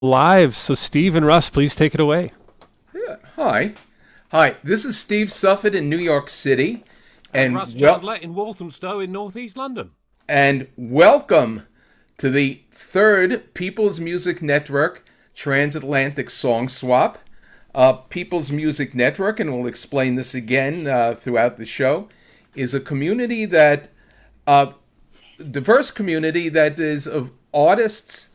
live. So Steve and Russ, please take it away. Hi. Hi, this is Steve Suffett in New York City, And Russ and Chandler in Walthamstow in northeast London. welcome to the third People's Music Network Transatlantic Song Swap. People's Music Network, and we'll explain this again throughout the show, is a community that, diverse community that is of artists,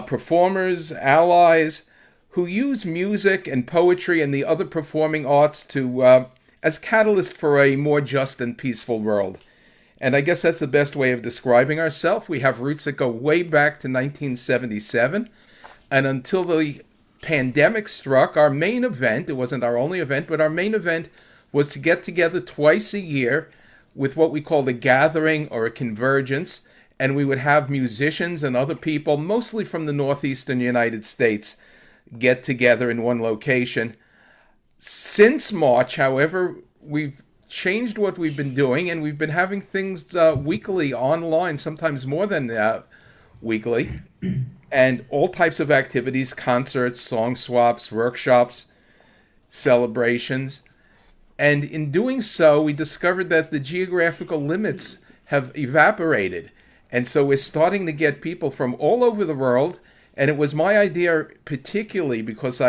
performers, allies, who use music and poetry and the other performing arts to as catalyst for a more just and peaceful world. And I guess that's the best way of describing ourselves. We have roots that go way back to 1977, and until the pandemic struck, our main event, it wasn't our only event, but our main event was to get together twice a year with what we called a gathering or a convergence, and we would have musicians and other people, mostly from the northeastern United States, get together in one location. Since March, however, we've changed what we've been doing, and we've been having things weekly online, sometimes more than weekly, and all types of activities, concerts, song swaps, workshops, celebrations. And in doing so, we discovered that the geographical limits have evaporated. And so we're starting to get people from all over the world. And it was my idea, particularly because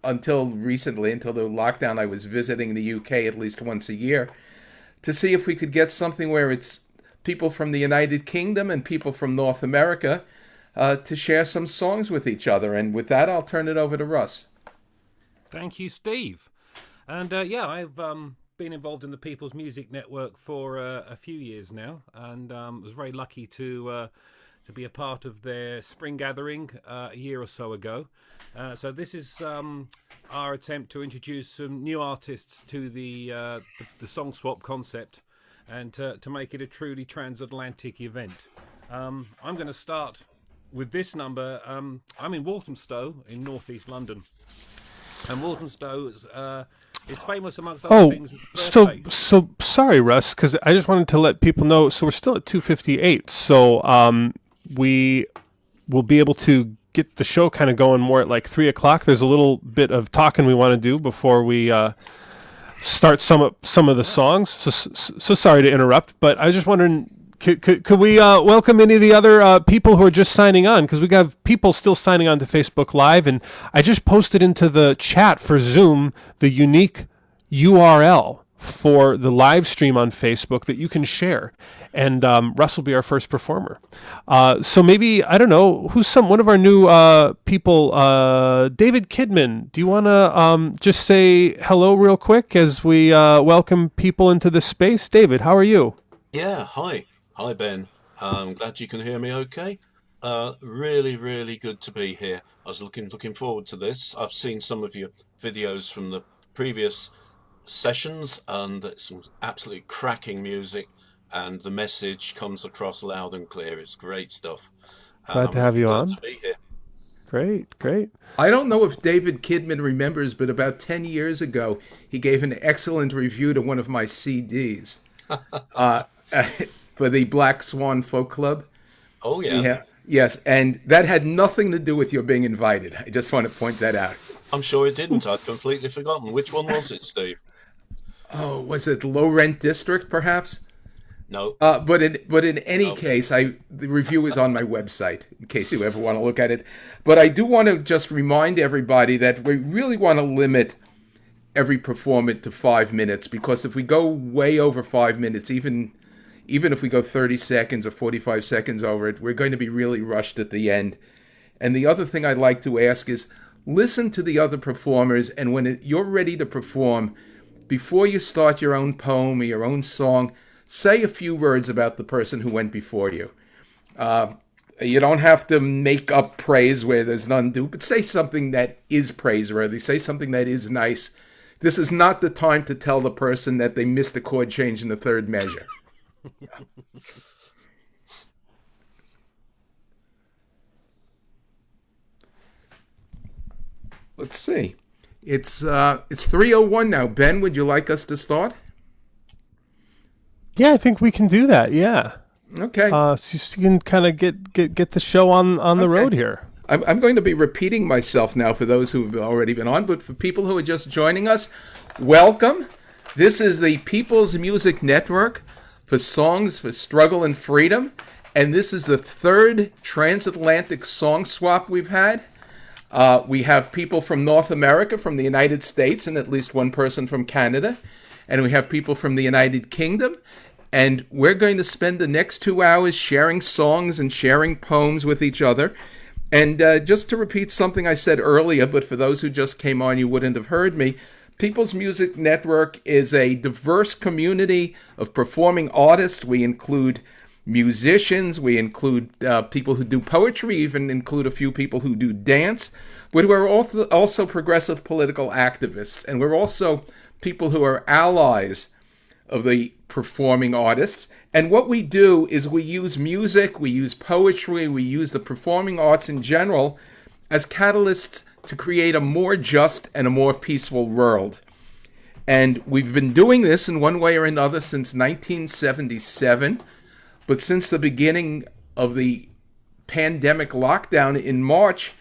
until recently, until the lockdown, I was visiting the UK at least once a year, to see if we could get something where it's people from the United Kingdom and people from North America to share some songs with each other. And with that, I'll turn it over to Russ. Thank you, Steve. And I've been involved in the People's Music Network for a few years now, and was very lucky to be a part of their spring gathering a year or so ago. So this is our attempt to introduce some new artists to the song swap concept, and to make it a truly transatlantic event. I'm going to start with this number. I'm in Walthamstow in northeast London, and Walthamstow is famous amongst other things. So sorry, Russ, because I just wanted to let people know. So we're still at 2:58. So we will be able to get the show kind of going more at like 3 o'clock. There's a little bit of talking we want to do before we start some of the songs. So sorry to interrupt, but I was just wondering, could we welcome any of the other people who are just signing on? Because we have people still signing on to Facebook Live, and I just posted into the chat for Zoom the unique URL for the live stream on Facebook that you can share. And Russ will be our first performer. So maybe, I don't know, who's one of our new people? David Kidman, do you want to just say hello real quick as we welcome people into this space? David, how are you? Yeah, hi. Hi, Ben. I'm glad you can hear me okay. Really, really good to be here. I was looking forward to this. I've seen some of your videos from the previous sessions, and it's some absolutely cracking music, and the message comes across loud and clear. It's great stuff. Glad to have really you glad on. to be here. Great. I don't know if David Kidman remembers, but about 10 years ago, he gave an excellent review to one of my CDs. For the Black Swan Folk Club. Oh, yeah. Yeah. Yes, and that had nothing to do with your being invited. I just want to point that out. I'm sure it didn't. I'd completely forgotten. Which one was it, Steve? Oh, was it Low Rent District, perhaps? No. But in any case, the review is on my website in case you ever want to look at it. But I do want to just remind everybody that we really want to limit every performance to 5 minutes, because if we go way over 5 minutes, even if we go 30 seconds or 45 seconds over it, we're going to be really rushed at the end. And the other thing I'd like to ask is, listen to the other performers, and when you're ready to perform, before you start your own poem or your own song, say a few words about the person who went before you. You don't have to make up praise where there's none due, but say something that is praiseworthy. Say something that is nice. This is not the time to tell the person that they missed a chord change in the third measure. Let's see. It's 3:01 now. Ben, would you like us to start? Yeah, I think we can do that. Yeah. Okay. So you can kind of get the show on the road here. I'm going to be repeating myself now for those who have already been on, but for people who are just joining us, welcome. This is the People's Music Network for Songs for Struggle and Freedom, and this is the third transatlantic song swap we've had. We have people from North America, from the United States, and at least one person from Canada, and we have people from the United Kingdom, and we're going to spend the next 2 hours sharing songs and sharing poems with each other. And just to repeat something I said earlier, but for those who just came on, you wouldn't have heard me, People's Music Network is a diverse community of performing artists. We include musicians, we include people who do poetry, even include a few people who do dance, but we're also progressive political activists, and we're also people who are allies of the performing artists. And what we do is we use music, we use poetry, we use the performing arts in general as catalysts to create a more just and a more peaceful world. And we've been doing this in one way or another since 1977, but since the beginning of the pandemic lockdown in March,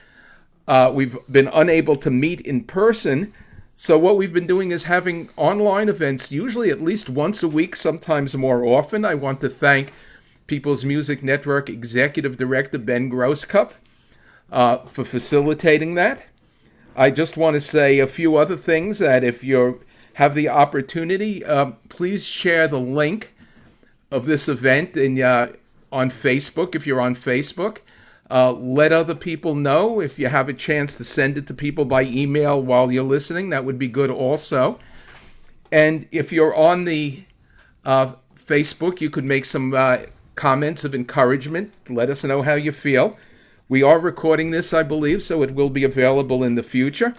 we've been unable to meet in person. So what we've been doing is having online events, usually at least once a week, sometimes more often. I want to thank People's Music Network Executive Director Ben Grosscup for facilitating that. I just want to say a few other things, that if you have the opportunity, please share the link of this event on Facebook, if you're on Facebook. Let other people know. If you have a chance to send it to people by email while you're listening, that would be good also. And if you're on the Facebook, you could make some comments of encouragement. Let us know how you feel. We are recording this, I believe, so it will be available in the future.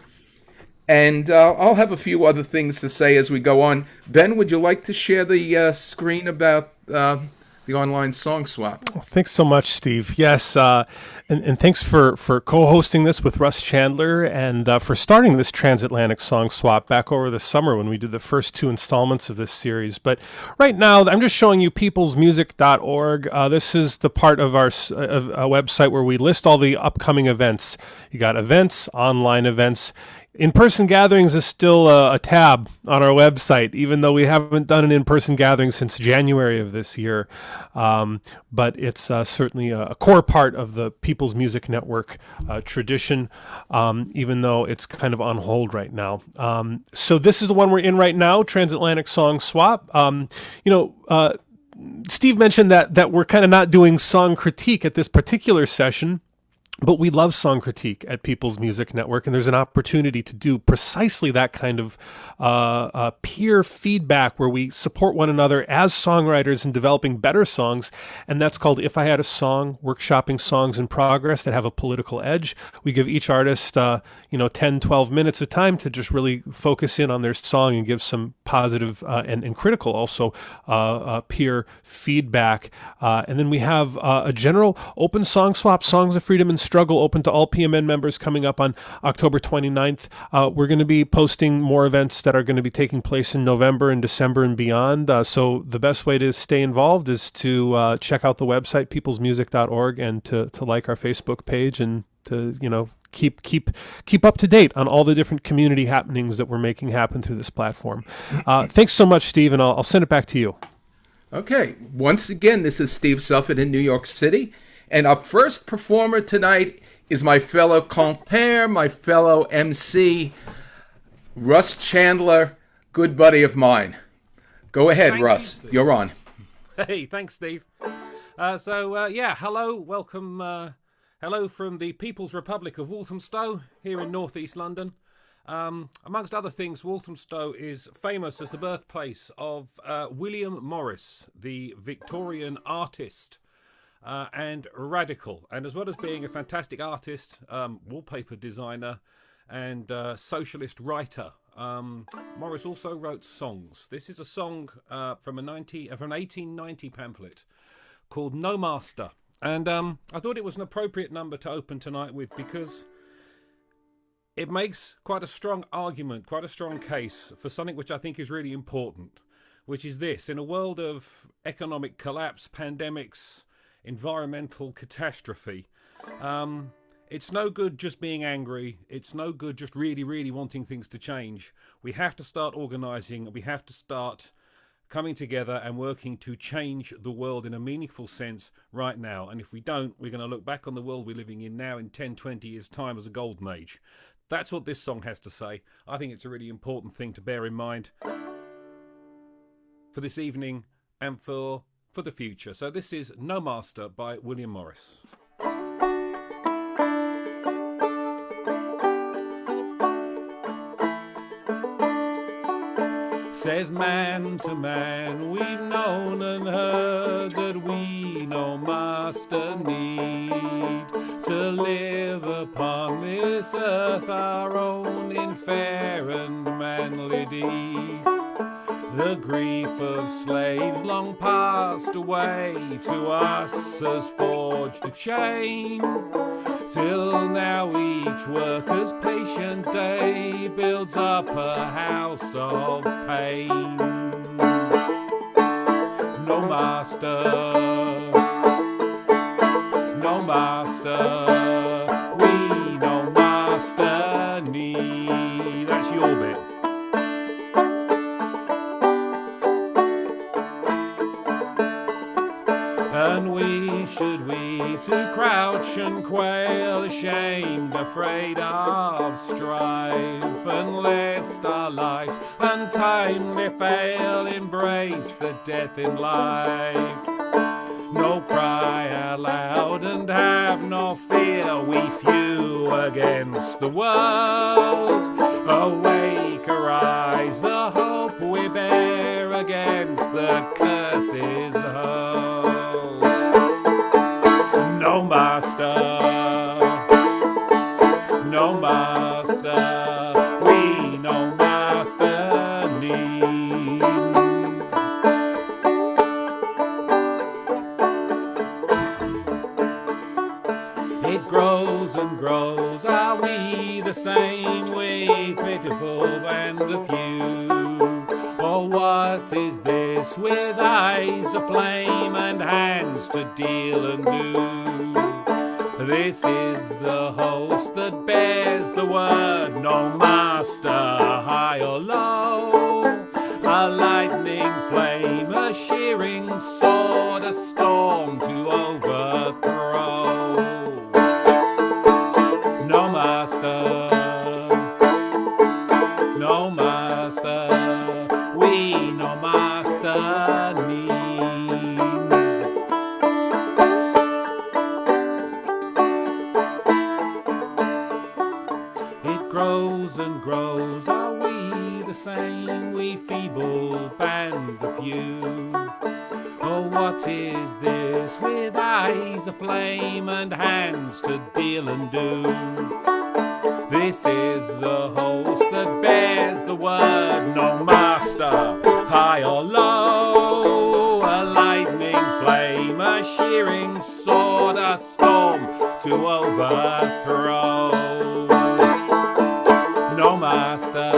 And I'll have a few other things to say as we go on. Ben, would you like to share the screen about the online song swap? Thanks so much, Steve. Yes, and thanks for co-hosting this with Russ Chandler, and for starting this transatlantic song swap back over the summer when we did the first two installments of this series. But right now, I'm just showing you peoplesmusic.org. This is the part of our website where we list all the upcoming events. You got events, online events. In-person gatherings is still a tab on our website, even though we haven't done an in-person gathering since January of this year. But it's certainly a core part of the People's Music Network tradition, even though it's kind of on hold right now. So this is the one we're in right now, Transatlantic Song Swap. Steve mentioned that we're kind of not doing song critique at this particular session. But we love song critique at People's Music Network, and there's an opportunity to do precisely that kind of peer feedback where we support one another as songwriters in developing better songs, and that's called If I Had a Song, workshopping songs in progress that have a political edge. We give each artist 10, 12 minutes of time to just really focus in on their song and give some positive and critical also peer feedback. And then we have a general open song swap, Songs of Freedom and Struggle, open to all PMN members, coming up on October 29th. We're going to be posting more events that are going to be taking place in November and December and beyond. So the best way to stay involved is to check out the website, peoplesmusic.org, and to like our Facebook page, and to, keep up to date on all the different community happenings that we're making happen through this platform. Thanks so much, Steve, and I'll send it back to you. Okay. Once again, this is Steve Suffett in New York City. And our first performer tonight is my fellow compere, my fellow MC, Russ Chandler, good buddy of mine. Go ahead, Thank Russ. You, You're on. Hey, thanks, Steve. Hello, welcome. Hello from the People's Republic of Walthamstow here in northeast London. Amongst other things, Walthamstow is famous as the birthplace of William Morris, the Victorian artist. And radical, and as well as being a fantastic artist, wallpaper designer, and socialist writer, Morris also wrote songs. This is a song from an 1890 pamphlet called No Master, and I thought it was an appropriate number to open tonight with because it makes quite a strong argument, quite a strong case for something which I think is really important, which is this: in a world of economic collapse, pandemics, environmental catastrophe, It's no good just being angry. It's no good just really, really wanting things to change. We have to start organising. We have to start coming together and working to change the world in a meaningful sense right now. And if we don't, we're going to look back on the world we're living in now in 10, 20 years' time as a golden age. That's what this song has to say. I think it's a really important thing to bear in mind for this evening and for the future. So this is No Master by William Morris. Says man to man, we've known and heard that we no master need to live upon this earth our own in fair and manly deed. The grief of slaves long passed away to us has forged a chain, till now each worker's patient day builds up a house of pain. No master, no master, we no master need. That's your bit. And should we to crouch and quail, ashamed, afraid of strife, and lest our lives untimely fail, embrace the death in life. No, cry aloud and have no fear, we few against the world. Awake, arise, the hope we bear against the curses hurled. No master, no master, we no master need. It grows and grows, are we the same? We pitiful and the few. Oh, what is this with eyes aflame and hands to deal and do? This is the host that bears the word, no master, high or low. A lightning flame, a shearing sword, a storm to overthrow. No master, no master, we no master need. It grows and grows, are we the same? We feeble band the few. Oh, what is this with eyes aflame and hands to deal and do? This is the host that bears the word, no master, high or low. A lightning flame, a shearing sword, a storm to overthrow. No master,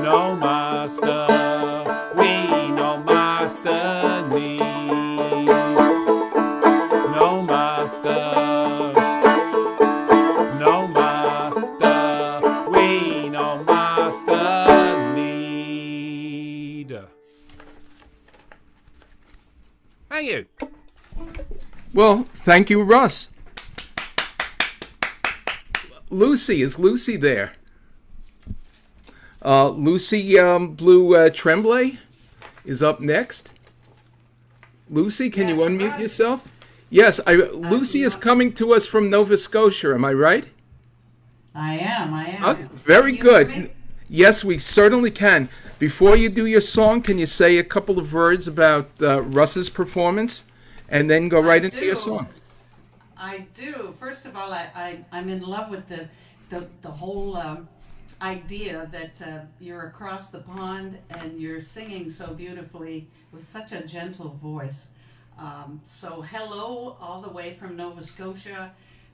no master, we no master need. No master, no master, we no master need. Thank you. Well, thank you, Russ. Lucy, is Lucy there? Lucy Blue Tremblay is up next. Lucy, can you unmute yourself? Yes, Lucy is coming to us from Nova Scotia, am I right? I am. Very Can you hear good. me? Yes, we certainly can. Before you do your song, can you say a couple of words about Russ's performance and then go right into your song? I do. First of all, I'm in love with the whole idea that you're across the pond and you're singing so beautifully with such a gentle voice. So hello, all the way from Nova Scotia,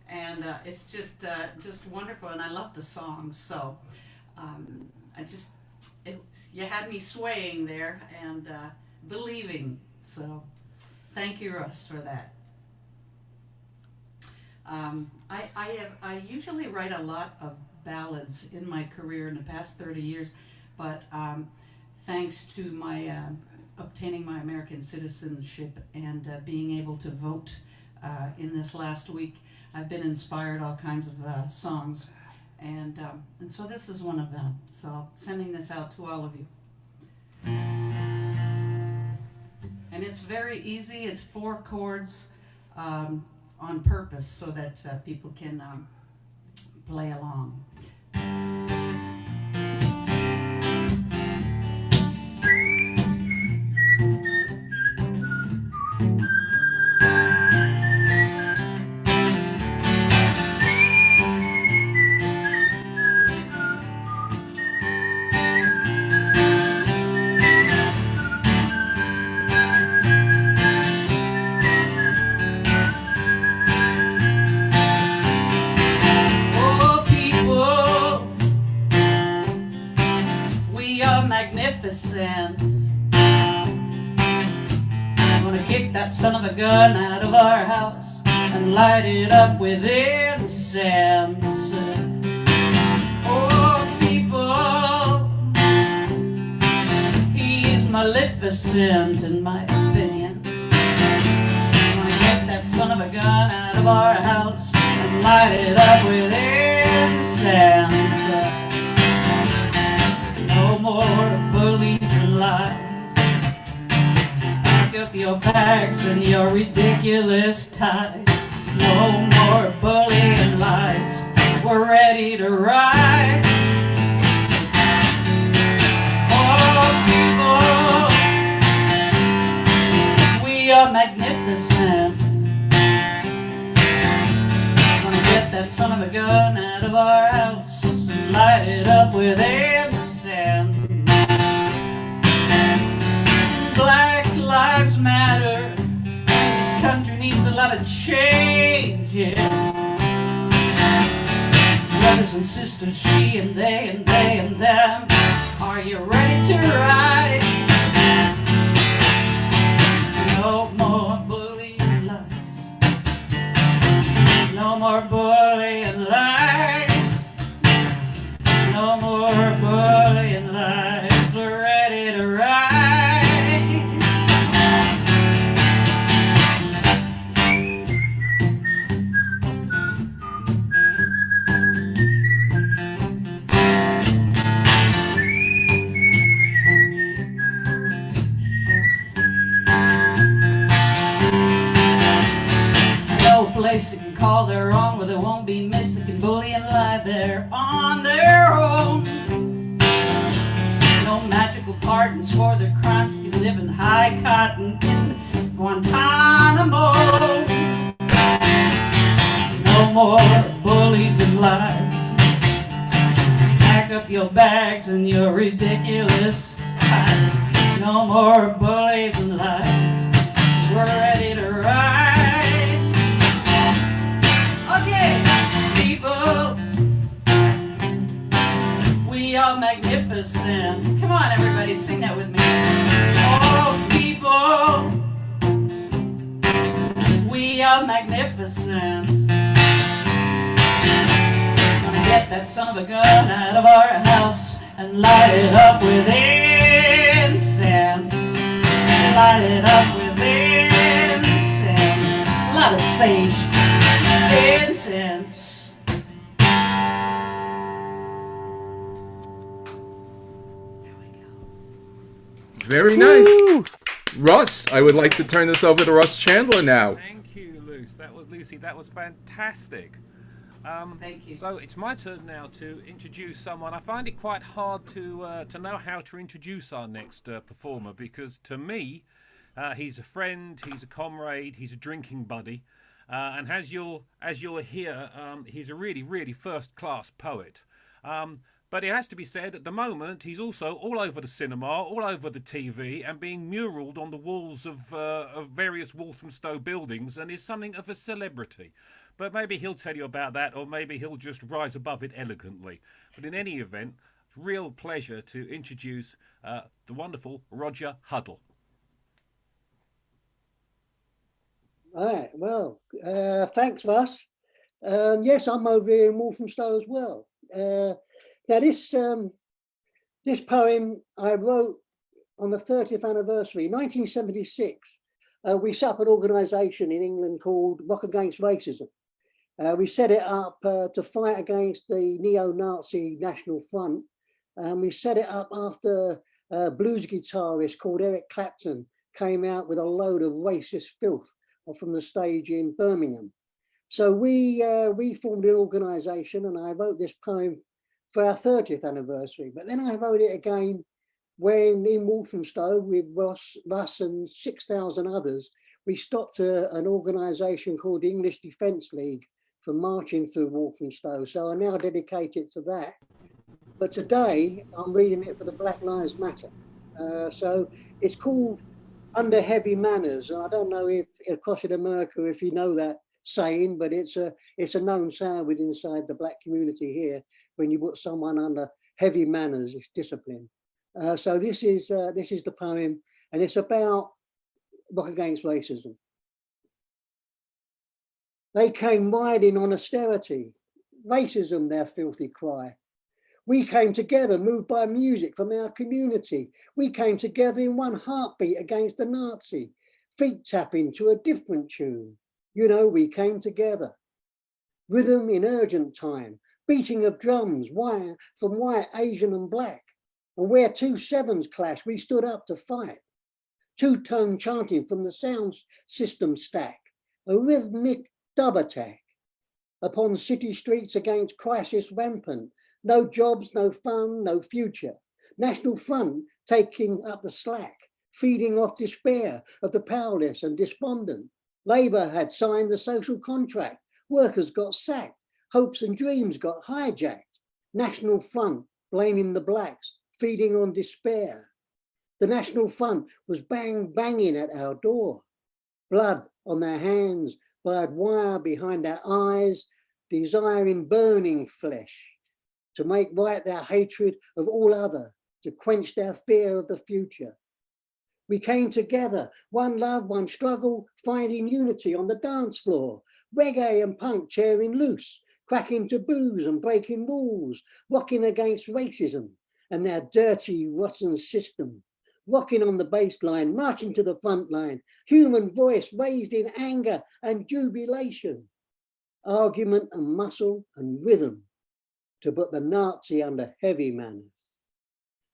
and it's just wonderful, and I love the song. So you had me swaying there and believing. So thank you, Russ, for that. I usually write a lot of ballads in my career in the past 30 years, but thanks to my obtaining my American citizenship and being able to vote in this last week, I've been inspired all kinds of songs, and so this is one of them. So sending this out to all of you, and it's very easy. It's 4 chords. On purpose so that people can play along. Magnificent. I'm gonna kick that son of a gun out of our house and light it up with incense. Oh, people, he's maleficent in my opinion. I'm gonna kick that son of a gun out of our house and light it up with incense. No more bullies and lies. Pack up your bags and your ridiculous ties. No more bullying and lies. We're ready to ride. Oh, people, we are magnificent. Gonna get that son of a gun out of our house and light it up with incense. Black lives matter. This country needs a lot of changing. Brothers and sisters, she and they and they and them. Are you ready to rise? No more bullying lies. No more bullying lies. No more bullying lies. We're ready to rise. Place they can call their own, where there won't be myths that can bully and lie there on their own. No magical pardons for their crimes. You can live in high cotton in Guantanamo. No more bullies and lies. Pack up your bags and your ridiculous ties. No more bullies and lies. We're ready to ride. People, we are magnificent. Come on, everybody, sing that with me. Oh, people, we are magnificent. Gonna get that son of a gun out of our house and light it up with incense. Light it up with incense. A lot of sage. Incense. Very nice. Russ, I would like to turn this over to Russ Chandler now. Thank you, Lucy. That was fantastic. Thank you. So it's my turn now to introduce someone. I find it quite hard to know how to introduce our next performer, because to me, he's a friend, he's a comrade, he's a drinking buddy. And as you'll hear, he's a really, really first-class poet. But it has to be said, at the moment, he's also all over the cinema, all over the TV, and being muralled on the walls of various Walthamstow buildings, and is something of a celebrity. But maybe he'll tell you about that, or maybe he'll just rise above it elegantly. But in any event, it's a real pleasure to introduce the wonderful Roger Huddle. Right, well, thanks, Russ. Yes, I'm over here in Walthamstow as well. Now, this poem I wrote on the 30th anniversary, 1976. We set up an organisation in England called Rock Against Racism. We set it up to fight against the neo-Nazi National Front. We set it up after a blues guitarist called Eric Clapton came out with a load of racist filth from the stage in Birmingham. So we formed an organisation, and I wrote this poem for our 30th anniversary. But then I wrote it again when in Walthamstow with Russ and 6,000 others, we stopped an organisation called the English Defence League from marching through Walthamstow. So I now dedicate it to that. But today I'm reading it for the Black Lives Matter. So it's called Under Heavy Manners. And I don't know if across in America, if you know that saying, but it's a known sound within inside the black community here. When you put someone under heavy manners, it's discipline. So this is the poem, and it's about Rock Against Racism. They came riding on austerity, racism their filthy cry. We came together, moved by music from our community. We came together in one heartbeat against the Nazi, feet tapping to a different tune. You know, we came together. Rhythm in urgent time, beating of drums, from white, Asian and black. And where two sevens clashed, we stood up to fight. Two-tone chanting from the sound system stack, a rhythmic dub attack upon city streets against crisis rampant. No jobs, no fun, no future. National Front taking up the slack, feeding off despair of the powerless and despondent. Labour had signed the social contract. Workers got sacked. Hopes and dreams got hijacked. National Front blaming the blacks, feeding on despair. The National Front was banging at our door. Blood on their hands, barbed wire behind their eyes, desiring burning flesh. To make right their hatred of all other, to quench their fear of the future. We came together, one love, one struggle, finding unity on the dance floor. Reggae and punk tearing loose, cracking taboos and breaking rules, rocking against racism and their dirty, rotten system. Rocking on the bass line, marching to the front line, human voice raised in anger and jubilation. Argument and muscle and rhythm to put the Nazi under heavy manners.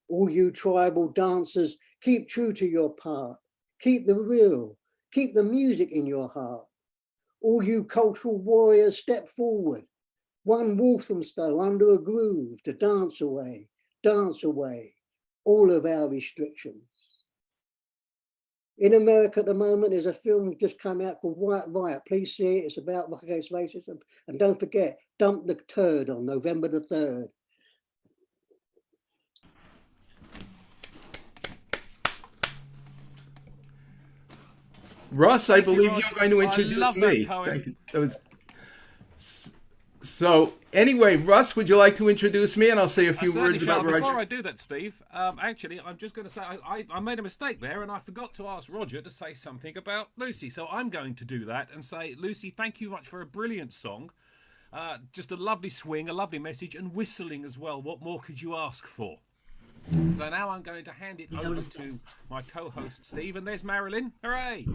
All you tribal dancers, keep true to your part. Keep the real, keep the music in your heart. All you cultural warriors, step forward. One Walthamstow under a groove to dance away all of our restrictions. In America at the moment, there's a film just come out called White Riot. Please see it. It's about Rock Against Racism. And don't forget, Dump the Turd on November the 3rd. Russ, I believe you're going to introduce me. Thank you. That was... So, anyway, Russ, would you like to introduce me? And I'll say a few words about Roger. Before I do that, Steve, actually, I'm just going to say I made a mistake there, and I forgot to ask Roger to say something about Lucy. So I'm going to do that and say, Lucy, thank you much for a brilliant song. Just a lovely swing, a lovely message, and whistling as well. What more could you ask for? So now I'm going to hand it over to my co-host, Steve, and there's Marilyn. Hooray!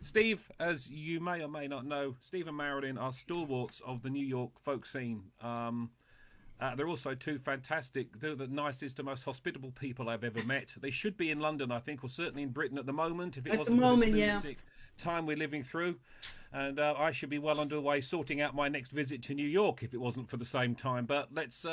Steve, as you may or may not know, Steve and Marilyn are stalwarts of the New York folk scene. They're also two fantastic, they're the nicest and most hospitable people I've ever met. They should be in London, I think, or certainly in Britain at the moment, if it wasn't for this lunatic time we're living through. And I should be well underway sorting out my next visit to New York if it wasn't for the same time. But let's,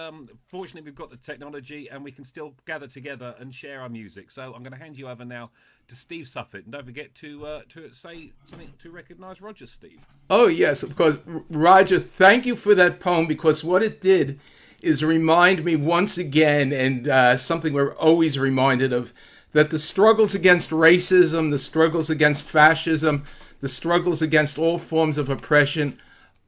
fortunately, we've got the technology and we can still gather together and share our music. So I'm going to hand you over now to Steve Suffolk. And don't forget to say something to recognise Roger, Steve. Oh, yes, of course. Roger, thank you for that poem, because what it did is remind me once again, and something we're always reminded of, that the struggles against racism, the struggles against fascism, the struggles against all forms of oppression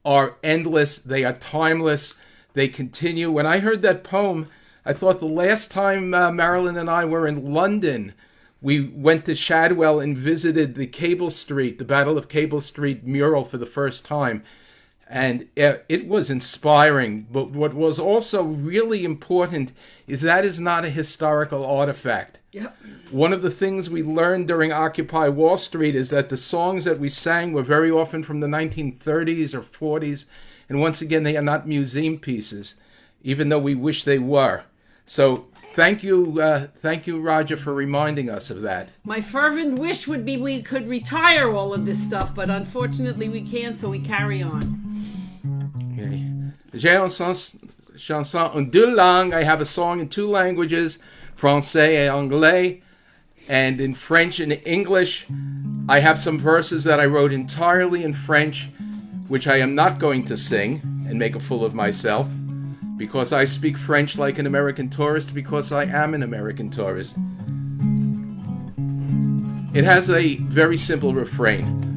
are endless. They are timeless. They continue. When I heard that poem, I thought the last time Marilyn and I were in London, we went to Shadwell and visited the Cable Street, the Battle of Cable Street mural for the first time. And it was inspiring. But what was also really important is that is not a historical artifact. Yep. One of the things we learned during Occupy Wall Street is that the songs that we sang were very often from the 1930s or 40s. And once again, they are not museum pieces, even though we wish they were. So thank you, Roger, for reminding us of that. My fervent wish would be we could retire all of this stuff, but unfortunately we can't, so we carry on. Okay. J'ai une chanson en deux langues. I have a song in two languages, Francais et Anglais, and in French and English. I have some verses that I wrote entirely in French, which I am not going to sing and make a fool of myself, because I speak French like an American tourist, because I am an American tourist. It has a very simple refrain.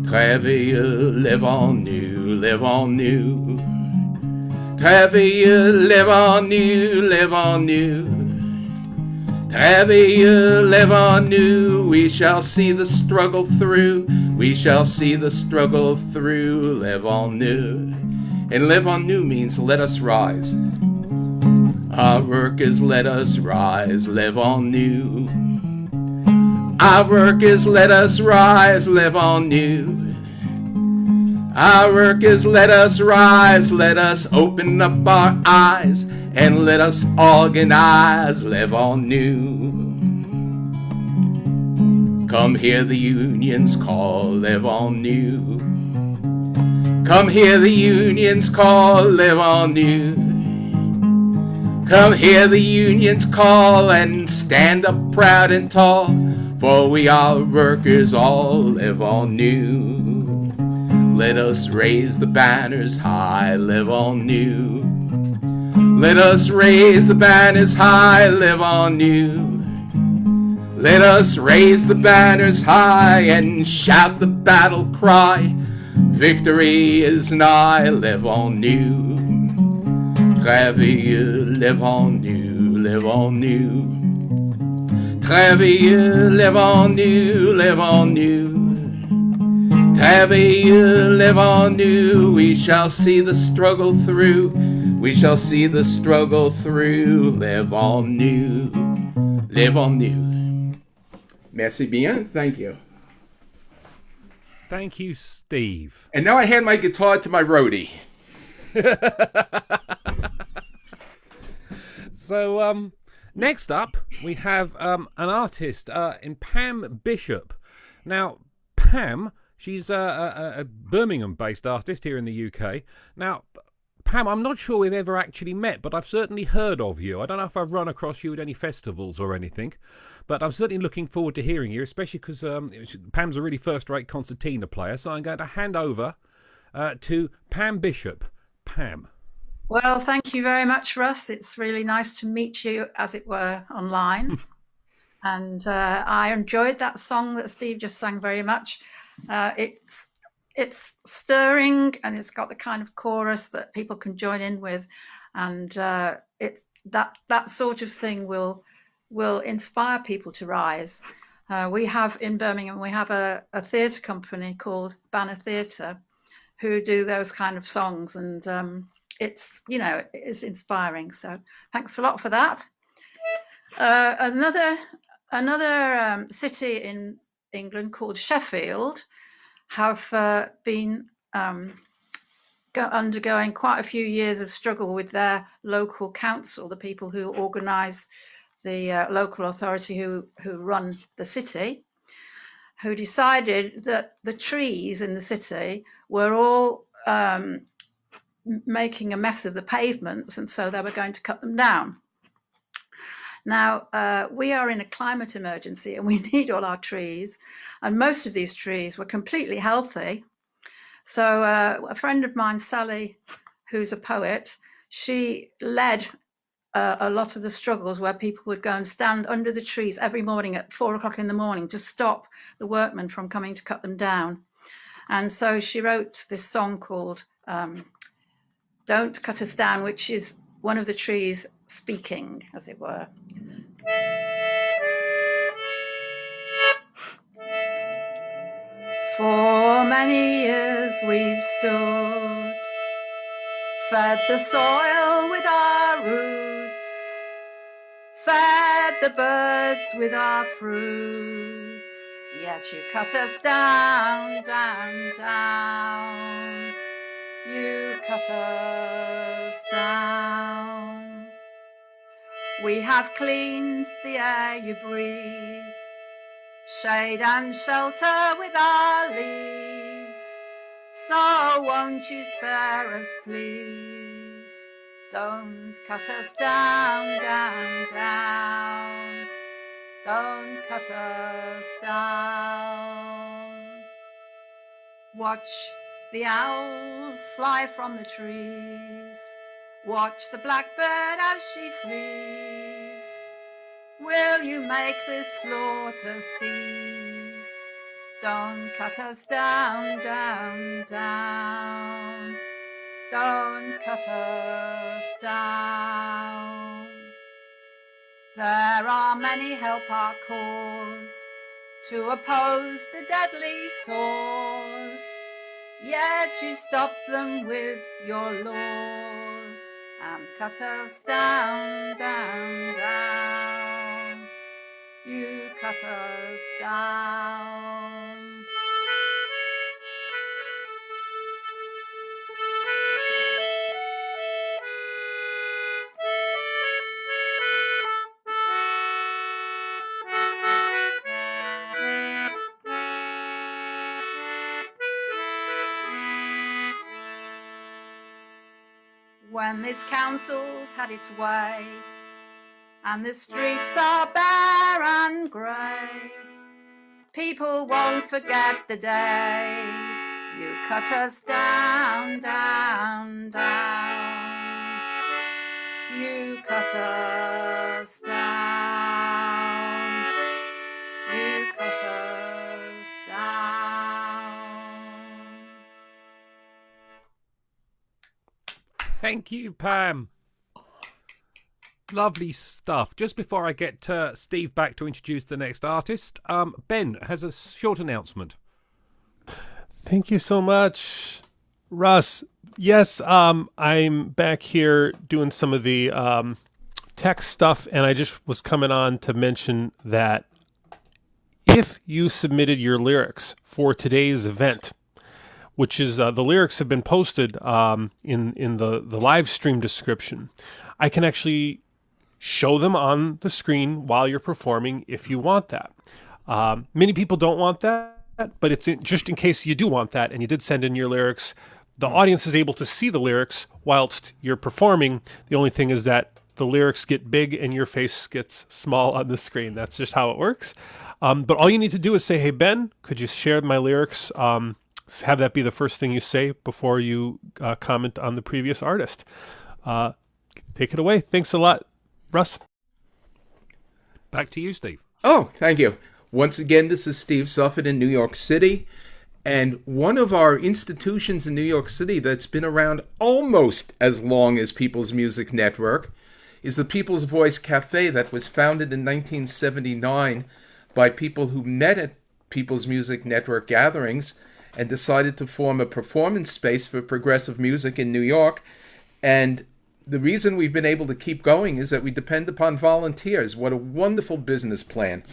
Travailleux, lève en nous, lève en nous. Travailleux, lève en nous, lève en nous. Travailleux, lève en nous. We shall see the struggle through. We shall see the struggle through. Lève en nous. And lève en nous means let us rise. Our work is let us rise. Lève en nous. Our work is let us rise. Lève en nous. Our work is let us rise, let us open up our eyes, and let us organize, live on new. Come hear the unions call, live on new. Come hear the unions call, live on new. Come hear the unions call and stand up proud and tall, for we are workers all, live on new. Let us raise the banners high, live on new. Let us raise the banners high, live on new. Let us raise the banners high and shout the battle cry. Victory is nigh, live on new. Travailleux, live on new, live on new. Travailleux, live on new, live on new. Travailleux, live on new. We shall see the struggle through. We shall see the struggle through. Live on new. Live on new. Merci bien. Thank you. Thank you, Steve. And now I hand my guitar to my roadie. So, next up, we have an artist in Pam Bishop. Now, Pam, she's a Birmingham-based artist here in the UK. Now, Pam, I'm not sure we've ever actually met, but I've certainly heard of you. I don't know if I've run across you at any festivals or anything, but I'm certainly looking forward to hearing you, especially because Pam's a really first-rate concertina player. So I'm going to hand over to Pam Bishop. Pam. Well, thank you very much, Russ. It's really nice to meet you, as it were, online. And I enjoyed that song that Steve just sang very much. It's stirring, and it's got the kind of chorus that people can join in with, and it's that sort of thing will inspire people to rise. We have in Birmingham, we have a theatre company called Banner Theatre, who do those kind of songs, and it's it's inspiring. So thanks a lot for that. Another city in England called Sheffield have been undergoing quite a few years of struggle with their local council, the people who organise the local authority who run the city, who decided that the trees in the city were all making a mess of the pavements, and so they were going to cut them down. Now, we are in a climate emergency and we need all our trees, and most of these trees were completely healthy. So a friend of mine, Sally, who's a poet, she led a lot of the struggles where people would go and stand under the trees every morning at 4 o'clock in the morning to stop the workmen from coming to cut them down. And so she wrote this song called Don't Cut Us Down, which is one of the trees speaking, as it were. For many years we've stood, fed the soil with our roots, fed the birds with our fruits, yet you cut us down, down, down. You cut us down. We have cleaned the air you breathe, shade and shelter with our leaves. So won't you spare us, please? Don't cut us down, down, down. Don't cut us down. Watch the owls fly from the trees. Watch the blackbird as she flees. Will you make this slaughter cease? Don't cut us down, down, down. Don't cut us down. There are many help our cause to oppose the deadly sores, yet you stop them with your laws and cut us down, down, down. You cut us down. When this council's had its way and the streets are bare and grey, people won't forget the day you cut us down, down, down. You cut us down. You cut us down. Thank you, Pam. Lovely stuff. Just before I get Steve back to introduce the next artist, Ben has a short announcement. Thank you so much, Russ. Yes, I'm back here doing some of the tech stuff, and I just was coming on to mention that if you submitted your lyrics for today's event, which is the lyrics have been posted in the live stream description, I can actually show them on the screen while you're performing if you want that. Many people don't want that, but it's just in case you do want that and you did send in your lyrics, the audience is able to see the lyrics whilst you're performing. The only thing is that the lyrics get big and your face gets small on the screen. That's just how it works. But all you need to do is say, hey, Ben, could you share my lyrics? Have that be the first thing you say before you comment on the previous artist. Take it away. Thanks a lot, Russ. Back to you, Steve. Oh, thank you. Once again, this is Steve Suffet in New York City. And one of our institutions in New York City that's been around almost as long as People's Music Network is the People's Voice Cafe that was founded in 1979 by people who met at People's Music Network gatherings and decided to form a performance space for progressive music in New York. And the reason we've been able to keep going is that we depend upon volunteers. What a wonderful business plan.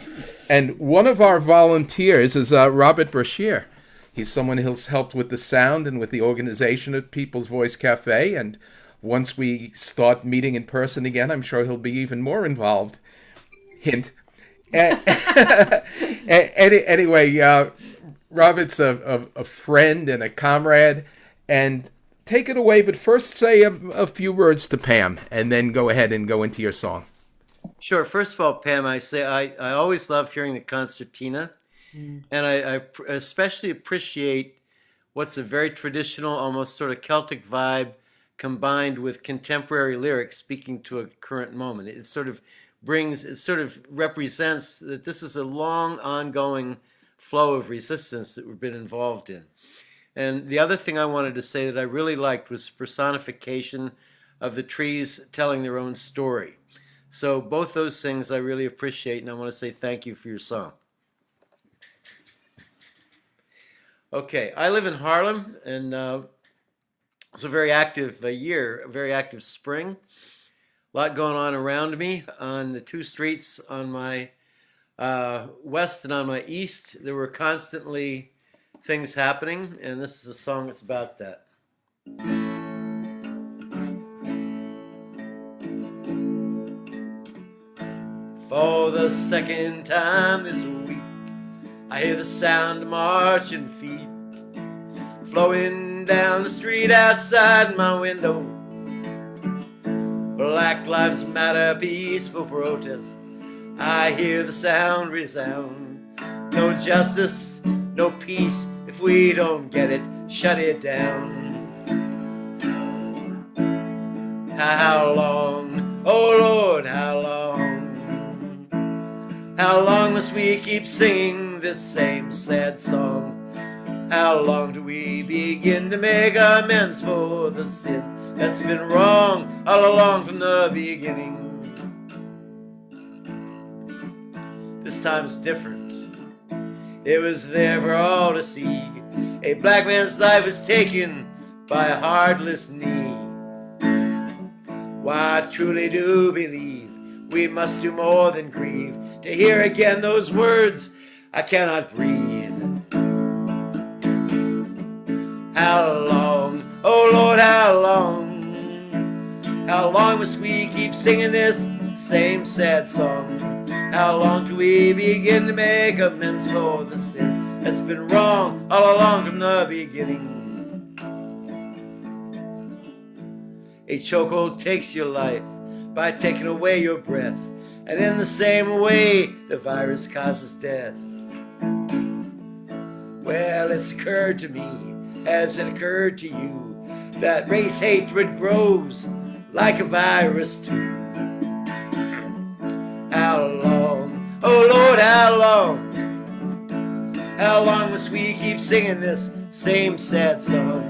And one of our volunteers is Robert Brashear. He's someone who's helped with the sound and with the organization of People's Voice Cafe. And once we start meeting in person again, I'm sure he'll be even more involved. Hint. Anyway, Robert's a friend and a comrade. And take it away, but first say a few words to Pam, and then go ahead and go into your song. Sure. First of all, Pam, I say I always love hearing the concertina, and I especially appreciate what's a very traditional, almost sort of Celtic vibe combined with contemporary lyrics speaking to a current moment. It sort of represents that this is a long, ongoing flow of resistance that we've been involved in. And the other thing I wanted to say that I really liked was personification of the trees telling their own story. So both those things I really appreciate, and I want to say thank you for your song. Okay, I live in Harlem, and it's a very active year, a very active spring. A lot going on around me on the two streets on my west and on my east. There were constantly things happening, and this is a song that's about that. For the second time this week, I hear the sound of marching feet flowing down the street outside my window. Black Lives Matter, peaceful protest. I hear the sound resound. No justice, no peace. If we don't get it, shut it down. How long, oh Lord, how long? How long must we keep singing this same sad song? How long do we begin to make amends for the sin that's been wrong all along from the beginning? This time's different. It was there for all to see. A black man's life was taken by a heartless knee. Why, I truly do believe we must do more than grieve to hear again those words, I cannot breathe. How long, oh Lord, how long? How long must we keep singing this same sad song? How long till we begin to make amends for the sin that's been wrong all along from the beginning? A chokehold takes your life by taking away your breath, and in the same way the virus causes death. Well, it's occurred to me, has it occurred to you, that race hatred grows like a virus too? How long, oh Lord, how long? How long must we keep singing this same sad song?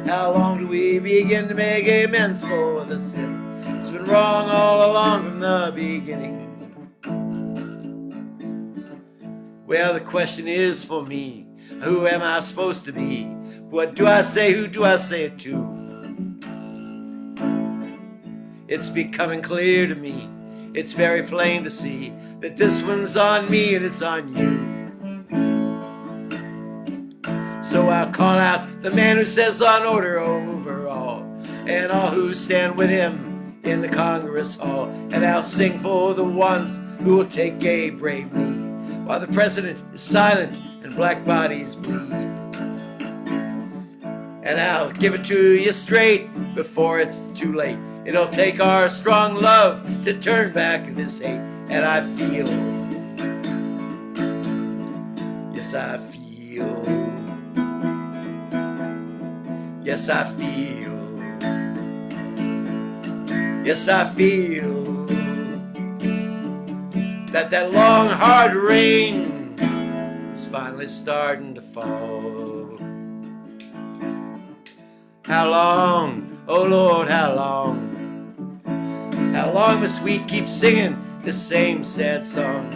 How long do we begin to make amends for the sin that's been wrong all along from the beginning? Well, the question is for me, who am I supposed to be? What do I say? Who do I say it to? It's becoming clear to me, it's very plain to see that this one's on me and it's on you. So I'll call out the man who says law and order over all, and all who stand with him in the Congress Hall, and I'll sing for the ones who will take a brave knee while the president is silent and black bodies bleed. And I'll give it to you straight before it's too late. It'll take our strong love to turn back this hate. And I feel, yes I feel, yes I feel, yes I feel that long hard rain is finally starting to fall. How long, oh Lord, how long? How long must we keep singing this same sad song?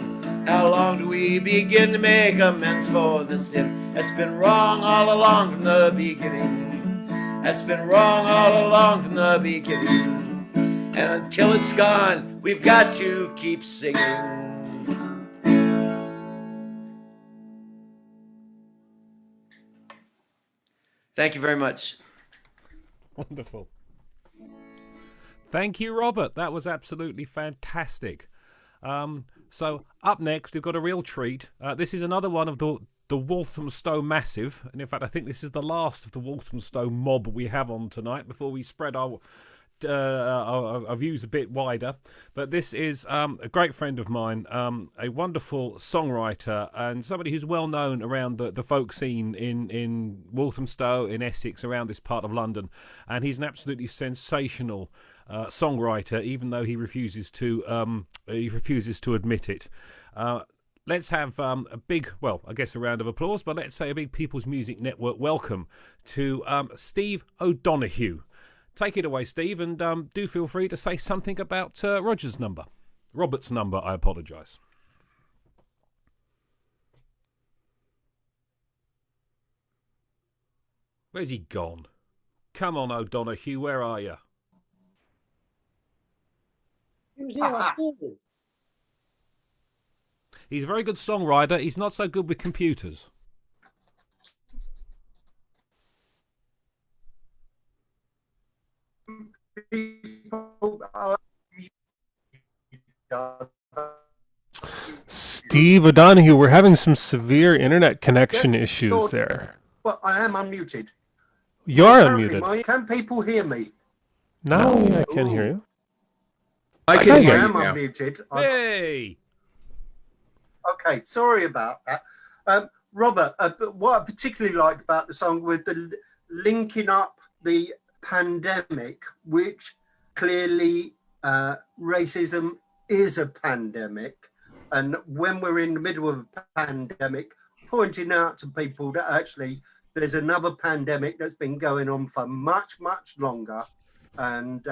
How long do we begin to make amends for the sin that's been wrong all along from the beginning? That's been wrong all along from the beginning. And until it's gone, we've got to keep singing. Thank you very much. Wonderful. Thank you, Robert. That was absolutely fantastic. So up next, we've got a real treat. This is another one of the Walthamstow Massive. And in fact, I think this is the last of the Walthamstow mob we have on tonight before we spread our views a bit wider. But this is a great friend of mine, a wonderful songwriter and somebody who's well known around the folk scene in Walthamstow, in Essex, around this part of London. And he's an absolutely sensational songwriter, even though he refuses to admit it. Let's have a big, well, I guess a round of applause, but let's say a big People's Music Network welcome to Steve O'Donoghue. Take it away, Steve, and do feel free to say something about Robert's number, I apologise. Where's he gone? Come on, O'Donoghue, where are you? He was here, I saw him. He's a very good songwriter. He's not so good with computers. Steve O'Donoghue, we're having some severe internet connection Yes, issues sure. there. But I am unmuted. You're Apparently, unmuted. Can people hear me? No, I can hear you. I can can hear hear I you am now. unmuted. Hey! Okay, sorry about that. Robert, but what I particularly liked about the song was the linking up the pandemic, which clearly racism is a pandemic. And when we're in the middle of a pandemic, pointing out to people that actually there's another pandemic that's been going on for much, much longer. And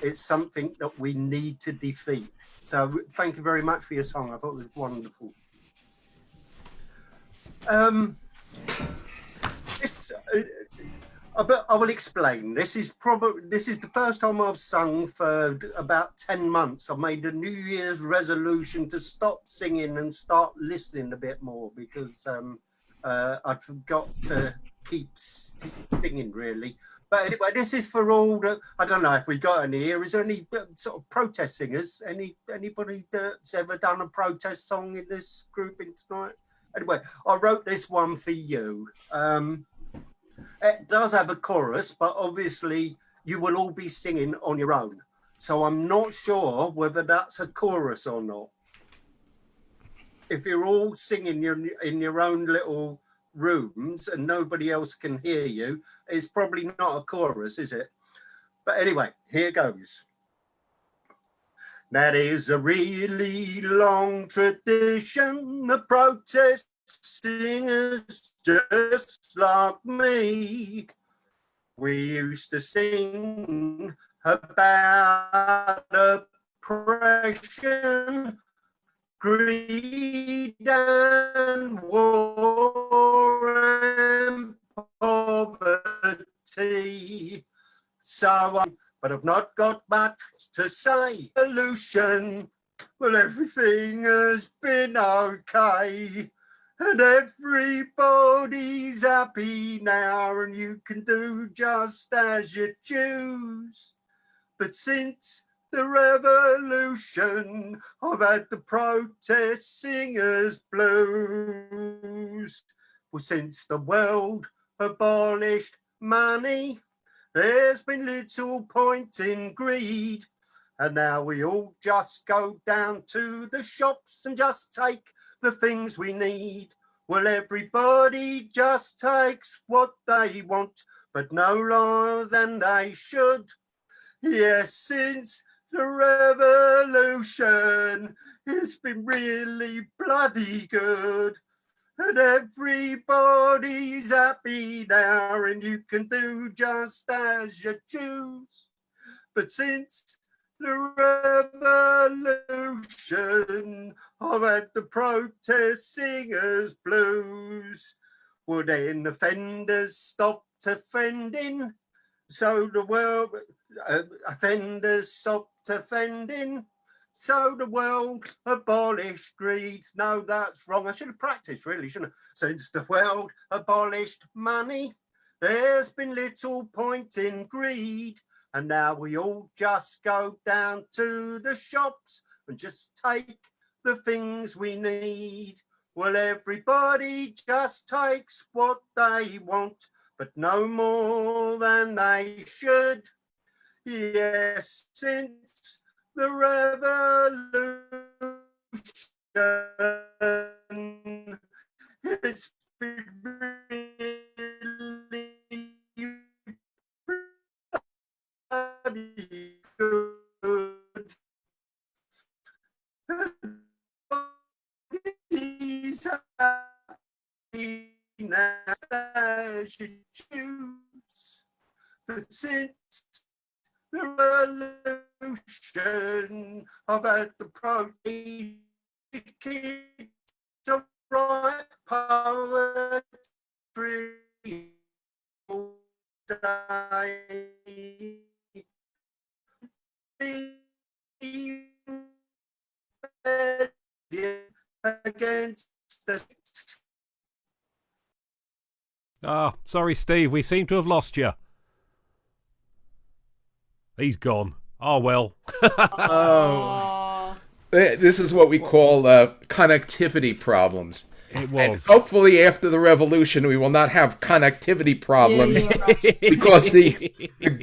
it's something that we need to defeat. So thank you very much for your song. I thought it was wonderful. But I will explain. This is the first time I've sung for about 10 months. I made a New Year's resolution to stop singing and start listening a bit more because I forgot to keep singing really. But anyway, this is for all the, I don't know if we got any here. Is there any sort of protest singers? Anybody that's ever done a protest song in this grouping tonight? Anyway, I wrote this one for you. It does have a chorus, but obviously you will all be singing on your own. So I'm not sure whether that's a chorus or not. If you're all singing in your own little rooms and nobody else can hear you, it's probably not a chorus, is it? But anyway, here goes. That is a really long tradition, the protest singers just like me. We used to sing about oppression, greed and war and poverty. So but I've not got much to say. Solution, well, everything has been okay. And everybody's happy now, and you can do just as you choose. But since the revolution, I've had the protest singers blues. Well, since the world abolished money, there's been little point in greed. And now we all just go down to the shops and just take the things we need. Well, everybody just takes what they want, but no longer than they should. Yes, since the revolution, it's been really bloody good. And everybody's happy now, and you can do just as you choose. But since the revolution, I've had the protest singers blues. Well, then offenders stopped offending, so the world, offenders stopped offending. So the world abolished greed. No, that's wrong. I should have practiced, really, shouldn't I? Since the world abolished money, there's been little point in greed. And now we all just go down to the shops and just take the things we need. Well, everybody just takes what they want, but no more than they should. Yes, since the revolution, it's been really bloody good. He's happy now as you choose. But since the revolution, I've had the protest kids to write poetry day. Against the Ah, sorry, Steve. We seem to have lost you. He's gone. Oh, well. Oh, this is what we call connectivity problems. It And was. hopefully, after the revolution, we will not have connectivity problems because the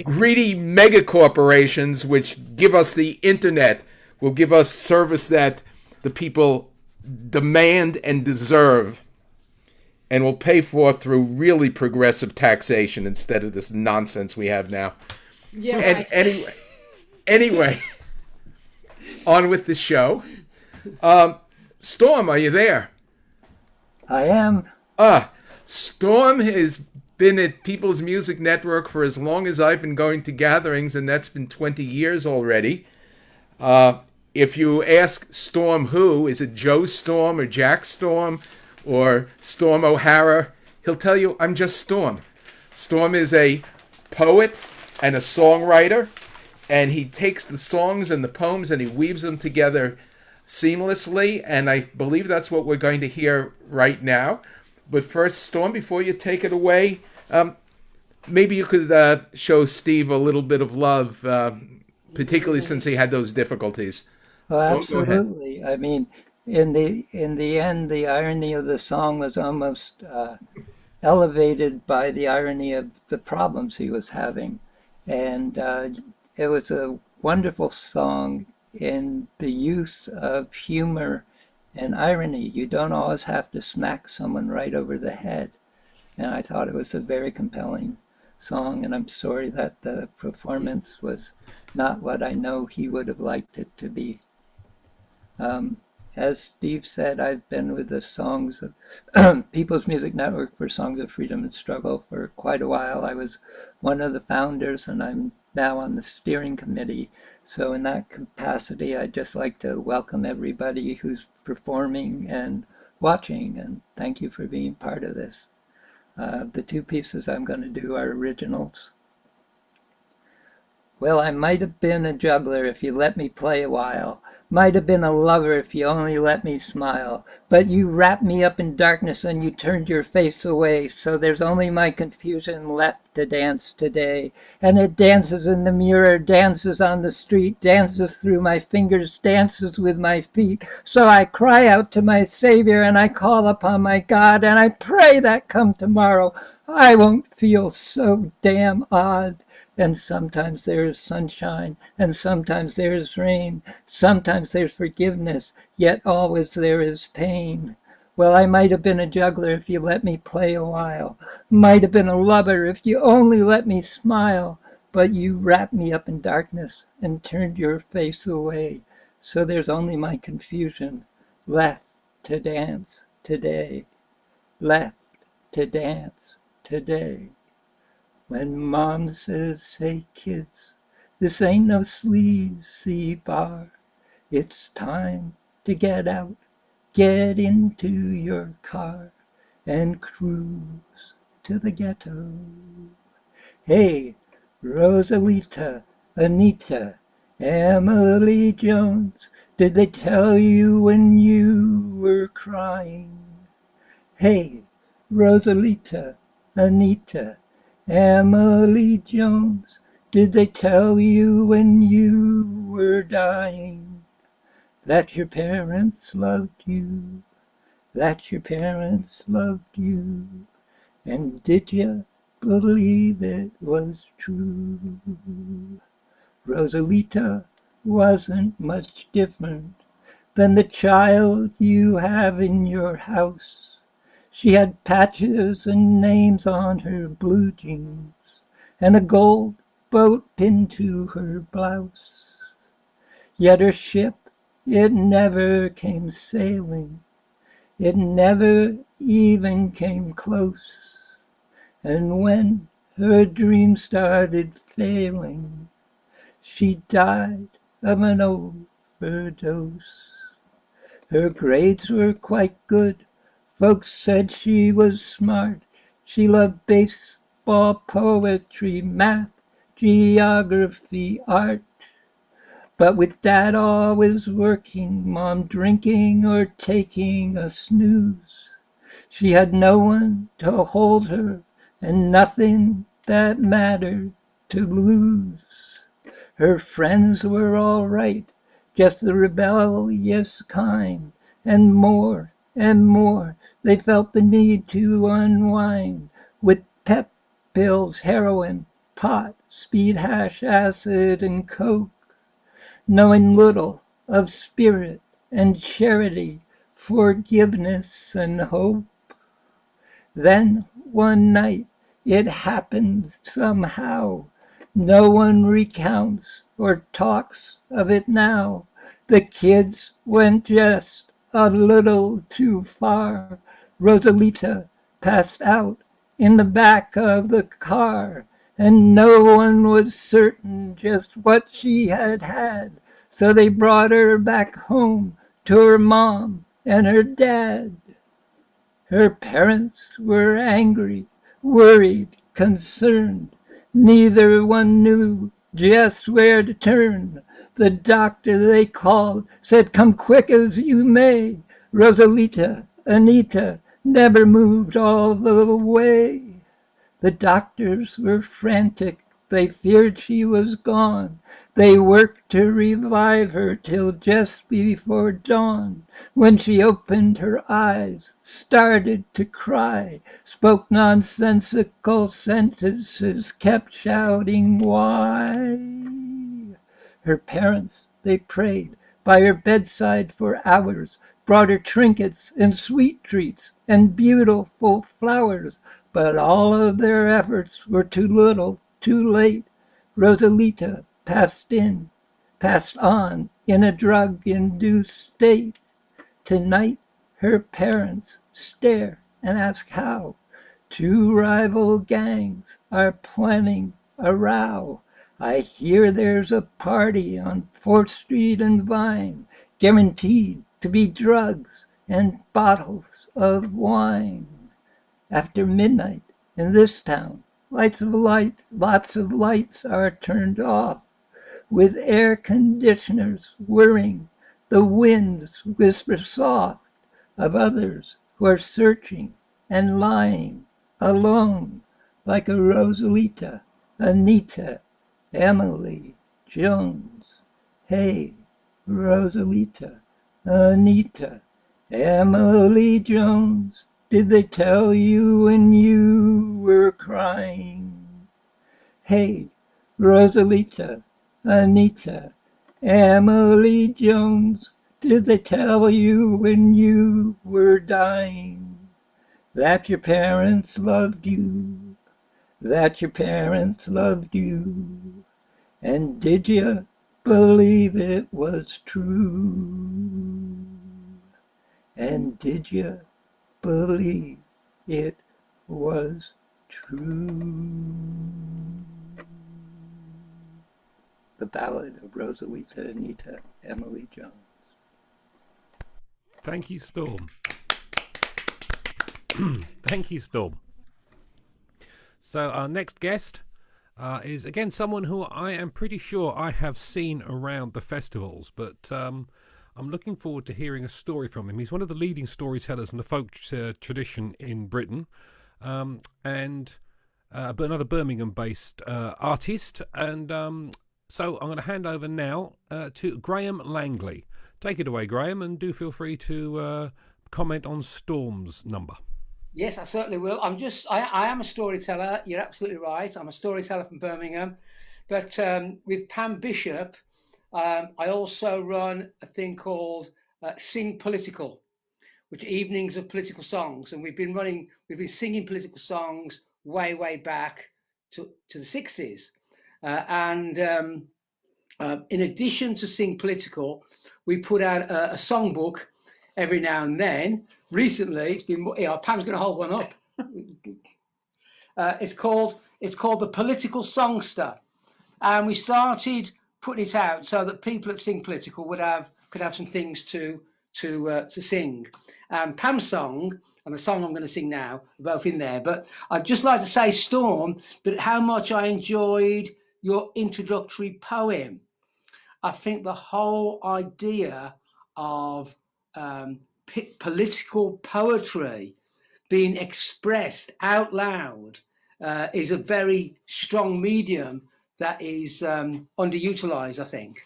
greedy mega corporations, which give us the internet, will give us service that the people demand and deserve, and will pay for through really progressive taxation instead of this nonsense we have now. Yeah, And right. anyway, on with the show. Storm, are you there? I am. Storm has been at People's Music Network for as long as I've been going to gatherings, and that's been 20 years already. If you ask Storm who, is it Joe Storm or Jack Storm or Storm O'Hara, he'll tell you, I'm just Storm. Storm is a poet and a songwriter, and he takes the songs and the poems and he weaves them together seamlessly, and I believe that's what we're going to hear right now. But first, Storm, before you take it away, maybe you could show Steve a little bit of love, particularly since he had those difficulties. Well, Storm, go ahead. absolutely. I mean, in the end, the irony of the song was almost elevated by the irony of the problems he was having, and it was a wonderful song in the use of humor and irony. You don't always have to smack someone right over the head. And I thought it was a very compelling song, and I'm sorry that the performance was not what I know he would have liked it to be. As Steve said, I've been with the Songs of People's Music Network for Songs of Freedom and Struggle for quite a while. I was one of the founders, and I'm now on the steering committee. So in that capacity, I'd just like to welcome everybody who's performing and watching, and thank you for being part of this. The two pieces I'm going to do are originals. Well, I might have been a juggler if you let me play a while. Might have been a lover if you only let me smile. But you wrapped me up in darkness and you turned your face away. So there's only my confusion left to dance today. And it dances in the mirror, dances on the street, dances through my fingers, dances with my feet. So I cry out to my Savior and I call upon my God and I pray that come tomorrow I won't feel so damn odd. And sometimes there is sunshine, and sometimes there is rain, sometimes there's forgiveness, yet always there is pain. Well, I might have been a juggler if you let me play a while, might have been a lover if you only let me smile, but you wrapped me up in darkness and turned your face away, so there's only my confusion left to dance today, left to dance today. When Mom says, hey kids, this ain't no sleazy bar. It's time to get out, get into your car, and cruise to the ghetto. Hey, Rosalita, Anita, Emily Jones, did they tell you when you were crying? Hey, Rosalita, Anita, Emily Jones, did they tell you when you were dying that your parents loved you, that your parents loved you, and did you believe it was true? Rosalita wasn't much different than the child you have in your house. She had patches and names on her blue jeans and a gold boat pinned to her blouse. Yet her ship, it never came sailing. It never even came close. And when her dream started failing, she died of an overdose. Her grades were quite good. Folks said she was smart. She loved bass, baseball, poetry, math, geography, art. But with Dad always working, Mom drinking or taking a snooze, she had no one to hold her and nothing that mattered to lose. Her friends were all right, just the rebellious kind, and more they felt the need to unwind with pep pills, heroin, pot, speed, hash, acid, and coke, knowing little of spirit and charity, forgiveness and hope. Then one night it happened somehow. No one recounts or talks of it now. The kids went just a little too far. Rosalita passed out in the back of the car, and no one was certain just what she had had. So they brought her back home to her mom and her dad. Her parents were angry, worried, concerned. Neither one knew just where to turn. The doctor they called said, "Come quick as you may." Rosalita, Anita never moved all the way. The doctors were frantic. They feared she was gone. They worked to revive her till just before dawn, when she opened her eyes, started to cry, spoke nonsensical sentences, kept shouting, "Why?" Her parents, they prayed by her bedside for hours, brought her trinkets and sweet treats and beautiful flowers, but all of their efforts were too little, too late. Rosalita passed on in a drug-induced state. Tonight her parents stare and ask how. Two rival gangs are planning a row. I hear there's a party on 4th Street and Vine, guaranteed to be drugs and bottles of wine. After midnight in this town, lots of lights are turned off, with air conditioners whirring. The winds whisper soft of others who are searching and lying alone, like a Rosalita, Anita, Emily Jones. Hey, Rosalita, Anita, Emily Jones, did they tell you when you were crying? Hey, Rosalita, Anita, Emily Jones, did they tell you when you were dying that your parents loved you, that your parents loved you? And did you believe it was true? And did you believe it was true? The Ballad of Rosalita, Anita, Emily Jones. Thank you, Storm. Thank you, Storm. So our next guest is again someone who I am pretty sure I have seen around the festivals, but I'm looking forward to hearing a story from him. He's one of the leading storytellers in the folk tradition in Britain, and but another Birmingham-based artist. And so I'm going to hand over now to Graham Langley. Take it away, Graham, and do feel free to comment on Storm's number. Yes, I certainly will. I am a storyteller. You're absolutely right. I'm a storyteller from Birmingham. But with Pam Bishop, I also run a thing called Sing Political, which are evenings of political songs. And we've been singing political songs way back to the 60s. In addition to Sing Political, we put out a songbook every now and then. Recently, it's been, Pam's going to hold one up. It's called the Political Songster, and we started putting it out so that people at Sing Political could have some things to sing. Pam's song and the song I'm going to sing now are both in there. But I'd just like to say, Storm, that how much I enjoyed your introductory poem. I think the whole idea of political poetry being expressed out loud is a very strong medium that is underutilized, I think.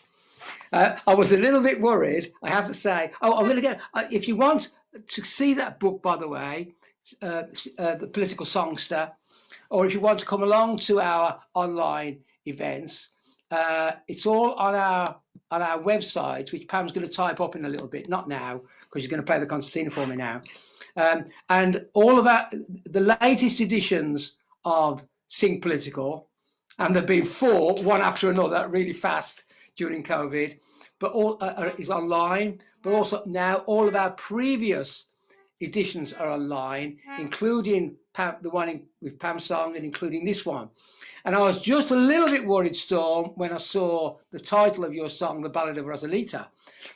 I was a little bit worried, I have to say. Oh, I'm going to get, if you want to see that book, by the way, The Political Songster, or if you want to come along to our online events, it's all on our website, which Pam's going to type up in a little bit, not now, because she's going to play the concertina for me now. And all of the latest editions of Sing Political, and there've been 4, one after another, really fast during COVID, but all is online. But also now all of our previous editions are online, including the one with Pam's song and including this one. And I was just a little bit worried, Storm, when I saw the title of your song, The Ballad of Rosalita,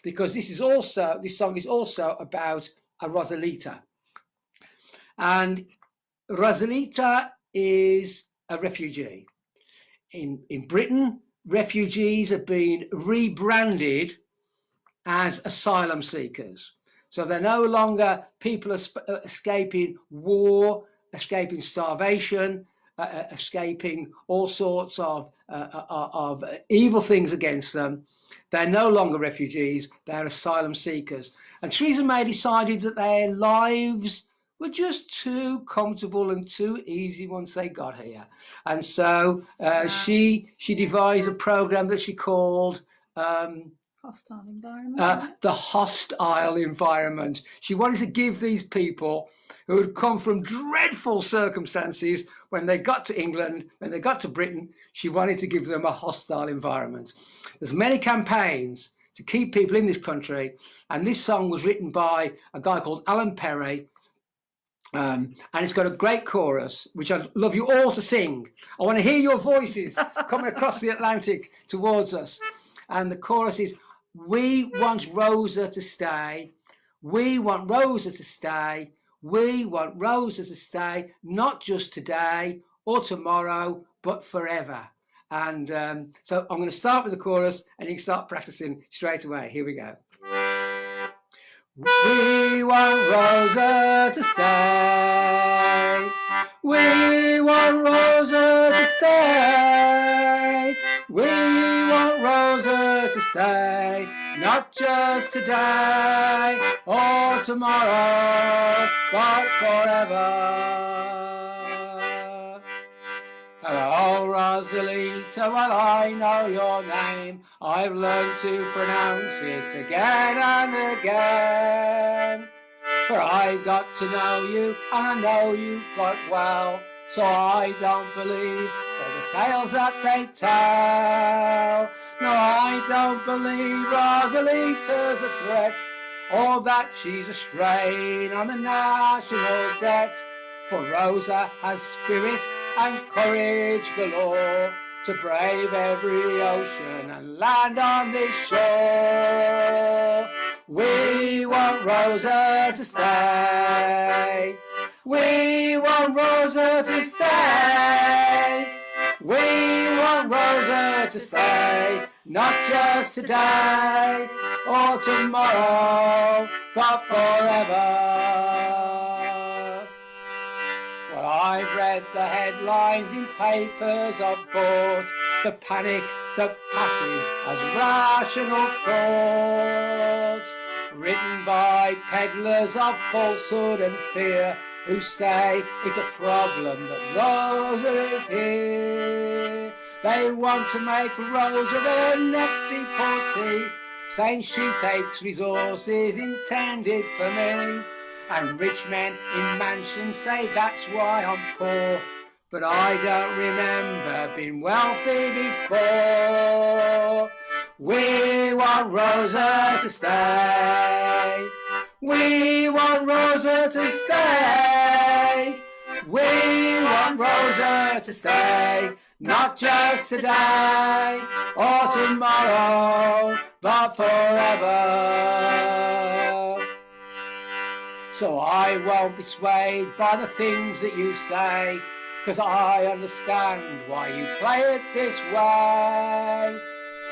because this song is also about a Rosalita. And Rosalita is a refugee. In Britain, refugees have been rebranded as asylum seekers. So they're no longer people escaping war, escaping starvation, escaping all sorts of evil things against them. They're no longer refugees, they're asylum seekers. And Theresa May decided that their lives were just too comfortable and too easy once they got here. And so she devised a program that she called Hostile environment. The Hostile Environment. She wanted to give these people who had come from dreadful circumstances when they got to England, when they got to Britain, she wanted to give them a hostile environment. There's many campaigns to keep people in this country, and this song was written by a guy called Alan Perry, and it's got a great chorus, which I'd love you all to sing. I want to hear your voices coming across the Atlantic towards us. And the chorus is, we want Rosa to stay. We want Rosa to stay. We want Rosa to stay, not just today or tomorrow, but forever. And so I'm going to start with the chorus and you can start practicing straight away. Here we go. We want Rosa to stay. We want Rosa to stay. We want Rosa to stay, not just today or tomorrow, but forever. Hello, Rosalita, well, I know your name. I've learned to pronounce it again and again. For I got to know you, and I know you quite well, so I don't believe all the tales that they tell. No, I don't believe Rosalita's a threat, or that she's a strain on the national debt. For Rosa has spirit and courage galore to brave every ocean and land on this shore. We want Rosa to stay. We want Rosa to stay. We want Rosa to stay, not just today or tomorrow, but forever. Well, I've read the headlines in papers aboard, the panic that passes as rational thought, written by peddlers of falsehood and fear, who say it's a problem that Rosa is here. They want to make Rosa the next deportee, saying she takes resources intended for me. And rich men in mansions say that's why I'm poor, but I don't remember being wealthy before. We want Rosa to stay. We want Rosa to stay. We want Rosa to stay, not just today or tomorrow, but forever. So I won't be swayed by the things that you say, 'cause I understand why you play it this way.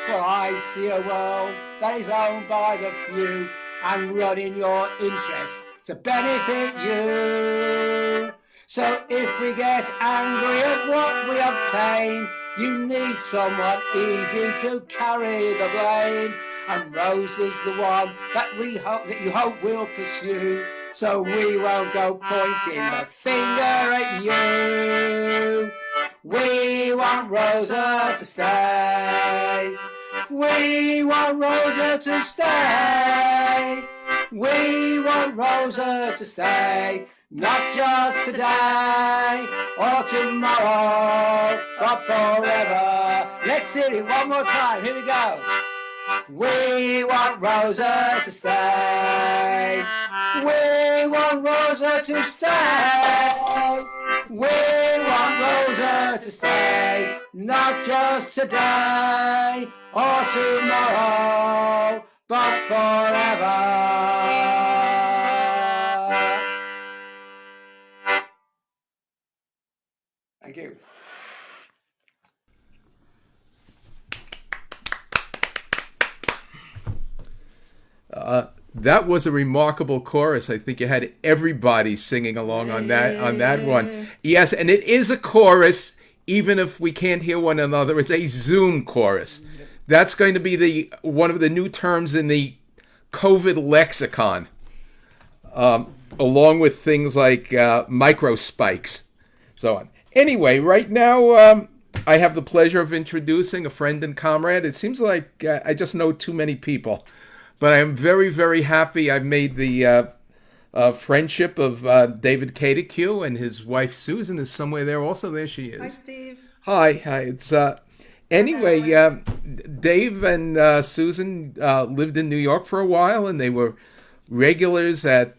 For I see a world that is owned by the few and run in your interest to benefit you. So if we get angry at what we obtain, you need someone easy to carry the blame. And Rose is the one that you hope will pursue. So we won't go pointing the finger at you. We want Rosa to stay. We want Rosa to stay. We want Rosa to stay. Not just today or tomorrow, but forever. Let's sing it one more time. Here we go. We want Rosa to stay. We want Rosa to stay. We want Rosa to stay. Not just today or tomorrow, but forever. Thank you. That was a remarkable chorus. I think you had everybody singing along on that one. Yes, and it is a chorus, even if we can't hear one another. It's a Zoom chorus. That's going to be one of the new terms in the COVID lexicon, along with things like micro spikes, so on. Anyway, right now I have the pleasure of introducing a friend and comrade. It seems like I just know too many people. But I am very, very happy I made the friendship of David Catecu, and his wife Susan is somewhere there also. There she is. Hi, Steve. Hi. It's anyway. Dave and Susan lived in New York for a while, and they were regulars at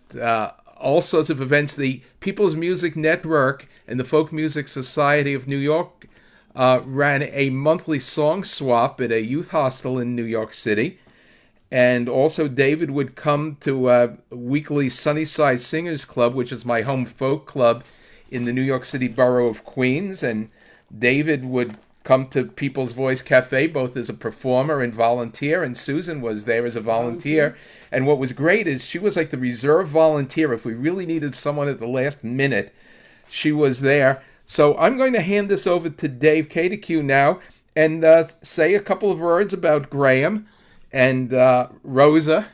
all sorts of events. The People's Music Network and the Folk Music Society of New York ran a monthly song swap at a youth hostel in New York City. And also David would come to a weekly Sunnyside Singers Club, which is my home folk club in the New York City borough of Queens. And David would come to People's Voice Cafe, both as a performer and volunteer. And Susan was there as a volunteer. And what was great is she was like the reserve volunteer. If we really needed someone at the last minute, she was there. So I'm going to hand this over to Dave Catecu now and say a couple of words about Graham and Rosa,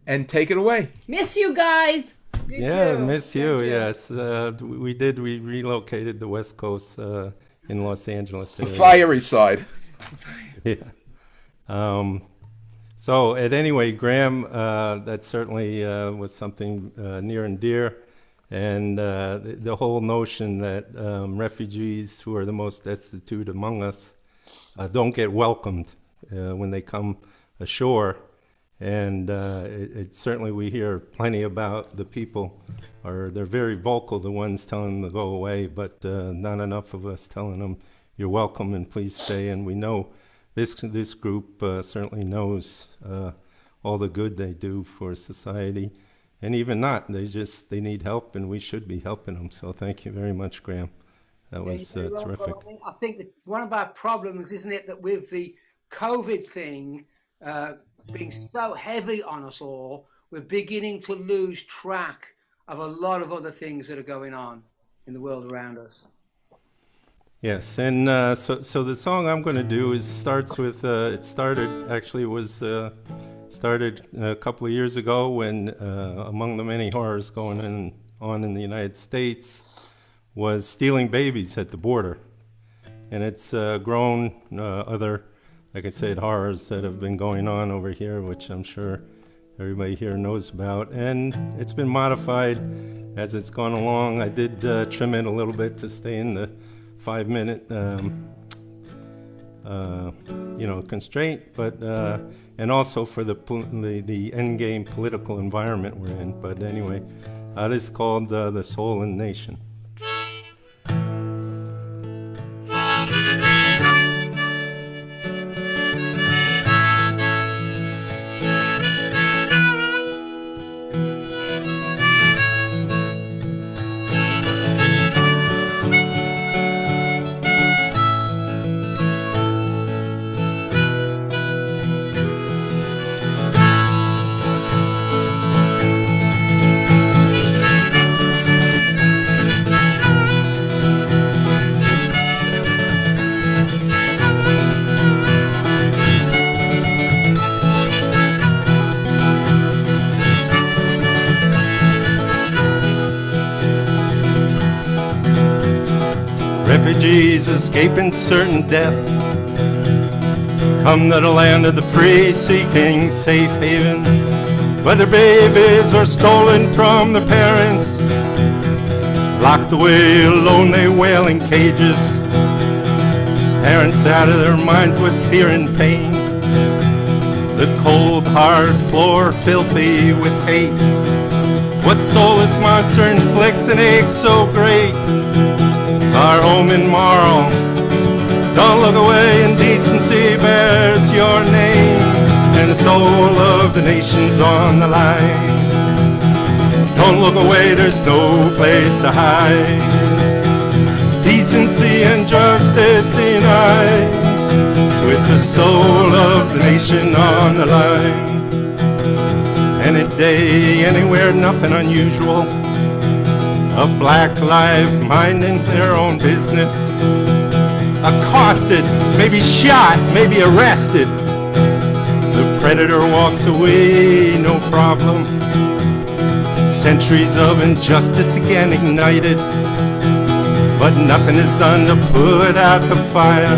and take it away. Miss you guys. Me miss you. Yes, we did. We relocated the West Coast in Los Angeles. The fiery side. Yeah. So at anyway, Graham, that certainly was something near and dear, and the whole notion that refugees who are the most destitute among us don't get welcomed when they come ashore, and it certainly we hear plenty about the people, or they're very vocal, the ones telling them to go away, but not enough of us telling them you're welcome and please stay. And we know this group certainly knows all the good they do for society, and even not, they need help, and we should be helping them. So thank you very much, Graham. That was terrific. I think that one of our problems, isn't it, that with the COVID thing being so heavy on us all, we're beginning to lose track of a lot of other things that are going on in the world around us. Yes, and so the song I'm going to do started a couple of years ago when among the many horrors going on in the United States was stealing babies at the border, and it's grown other, like I said, horrors that have been going on over here, which I'm sure everybody here knows about. And it's been modified as it's gone along. I did trim it a little bit to stay in the 5-minute, constraint, but and also for the end game political environment we're in. But anyway, this is called "The Soul and Nation." refugees escaping certain death come to the land of the free, seeking safe haven, where their babies are stolen from their parents, locked away alone they wail in cages, parents out of their minds with fear and pain, the cold hard floor filthy with hate. What soulless monster inflicts an ache so great? Our home in Marl, don't look away, indecency bears your name, and the soul of the nation's on the line. Don't look away, there's no place to hide. Decency and justice denied, with the soul of the nation on the line. Any day, anywhere, nothing unusual. A black life minding their own business. Accosted, maybe shot, maybe arrested. The predator walks away, no problem. Centuries of injustice again ignited, but nothing is done to put out the fire.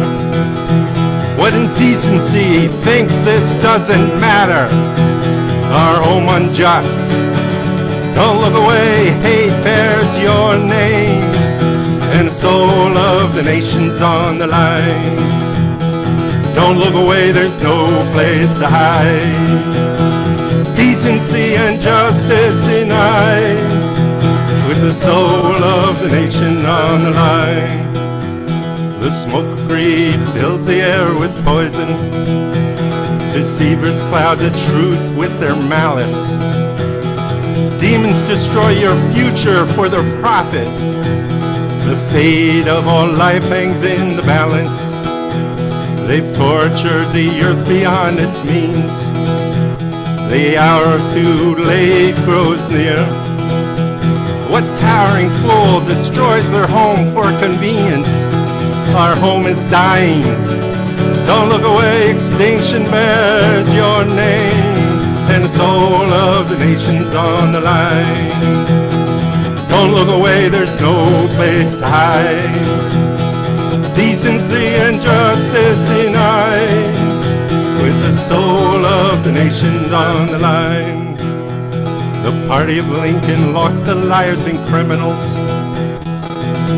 What indecency thinks this doesn't matter? Our home unjust. Don't look away, hate bears your name, and the soul of the nation's on the line. Don't look away, there's no place to hide. Decency and justice denied, with the soul of the nation on the line. The smoke of greed fills the air with poison. Deceivers cloud the truth with their malice. Demons destroy your future for their profit. The fate of all life hangs in the balance. They've tortured the earth beyond its means. The hour too late grows near. What towering fool destroys their home for convenience? Our home is dying. Don't look away, extinction bears your name, and the soul of the nation's on the line. Don't look away, there's no place to hide. Decency and justice denied, with the soul of the nation on the line. The party of Lincoln lost to liars and criminals,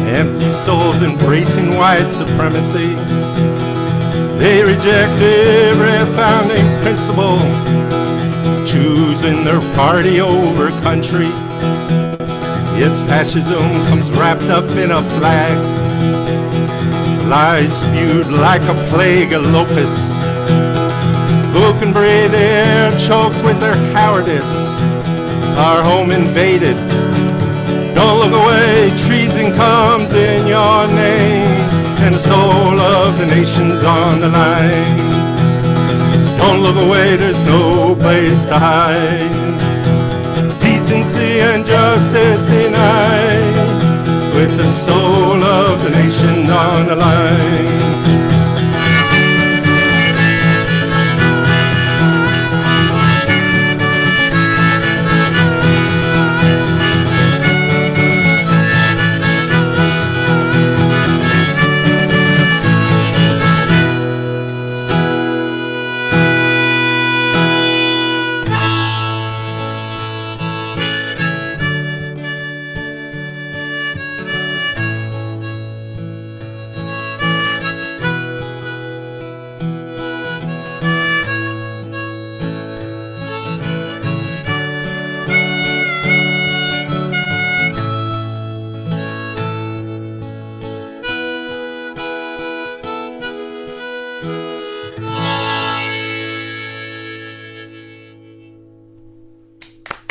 empty souls embracing white supremacy. They reject every founding principle, choosing their party over country. Yes, fascism comes wrapped up in a flag, lies spewed like a plague of locusts. Who can breathe the air choked with their cowardice? Our home invaded. Don't look away, treason comes in your name, and the soul of the nation's on the line. Don't look away, there's no place to hide. Decency and justice denied, with the soul of the nation on the line.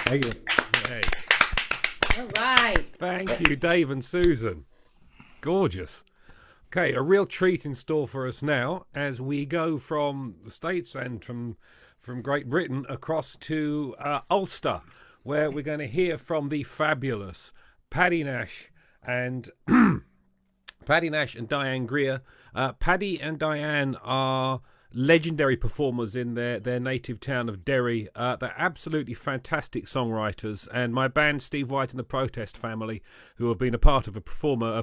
Thank you. Hey. All right. Thank you, Dave and Susan. Gorgeous. Okay, a real treat in store for us now as we go from the States and from Great Britain across to Ulster, where we're going to hear from the fabulous Paddy Nash and Paddy Nash and Diane Greer. Paddy and Diane are legendary performers in their native town of Derry. They're absolutely fantastic songwriters, and my band Steve White and the Protest Family, who have been a part of a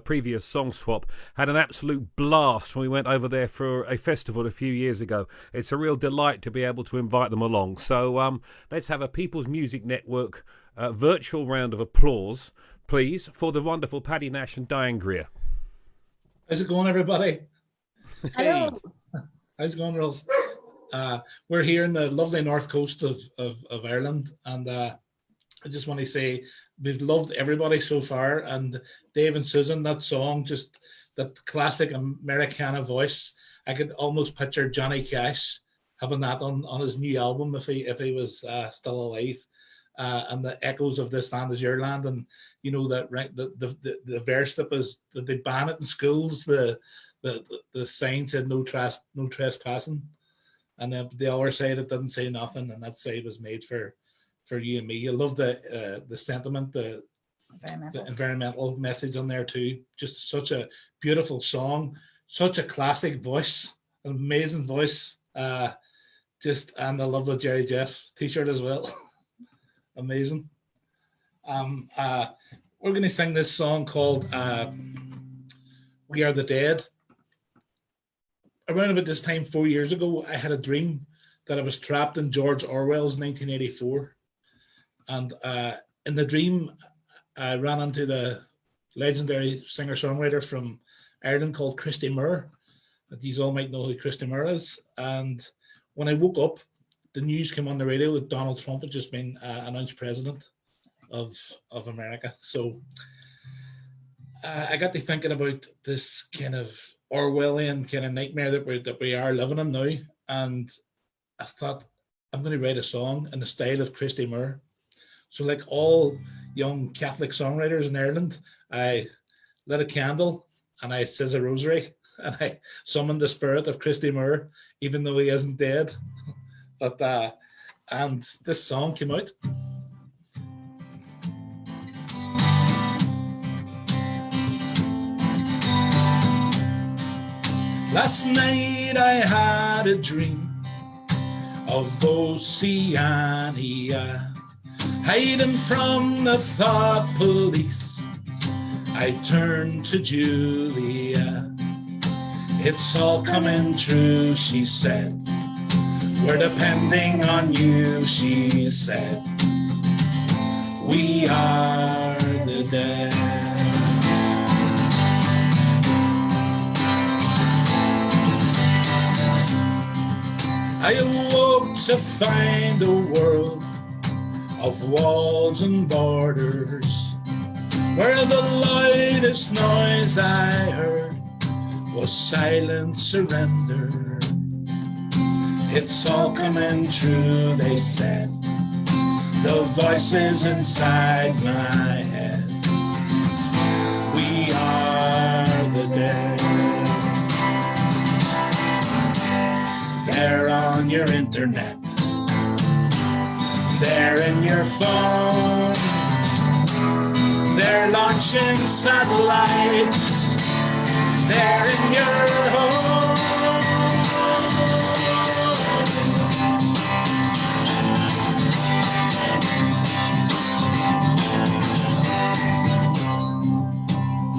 previous song swap, had an absolute blast when we went over there for a festival a few years ago. It's a real delight to be able to invite them along. So let's have a People's Music Network virtual round of applause, please, for the wonderful Paddy Nash and Diane Greer. How's it going, everybody? Hello. How's it going, Rose? We're here in the lovely north coast of Ireland, and I just want to say we've loved everybody so far. And Dave and Susan, that song, just that classic Americana voice. I could almost picture Johnny Cash having that on his new album if he was still alive. And the echoes of This Land Is Your Land, and you know that right, the verse that they ban it in schools. The sign said no trespassing, and then the other side it didn't say nothing, and that side was made for you and me. I love the sentiment, the environmental message on there too. Just such a beautiful song, such a classic voice, an amazing voice. And I love the Jerry Jeff t-shirt as well. Amazing. We're going to sing this song called We Are the Dead. Around about this time 4 years ago, I had a dream that I was trapped in George Orwell's 1984. And in the dream, I ran into the legendary singer-songwriter from Ireland called Christy Moore. You all might know who Christy Moore is. And when I woke up, the news came on the radio that Donald Trump had just been announced president of America. So I got to thinking about this kind of Orwellian kind of nightmare that we are living in now. And I thought, I'm going to write a song in the style of Christy Moore. So like all young Catholic songwriters in Ireland, I lit a candle and I says a rosary and I summoned the spirit of Christy Moore, even though he isn't dead. But and this song came out. Last night I had a dream of Oceania, hiding from the thought police. I turned to Julia. It's all coming true, she said. We're depending on you, she said. We are the dead. I awoke to find a world of walls and borders, where the loudest noise I heard was silent surrender. It's all coming true, they said. The voices inside my head. We are the dead. They're on your internet. They're in your phone. They're launching satellites. They're in your home.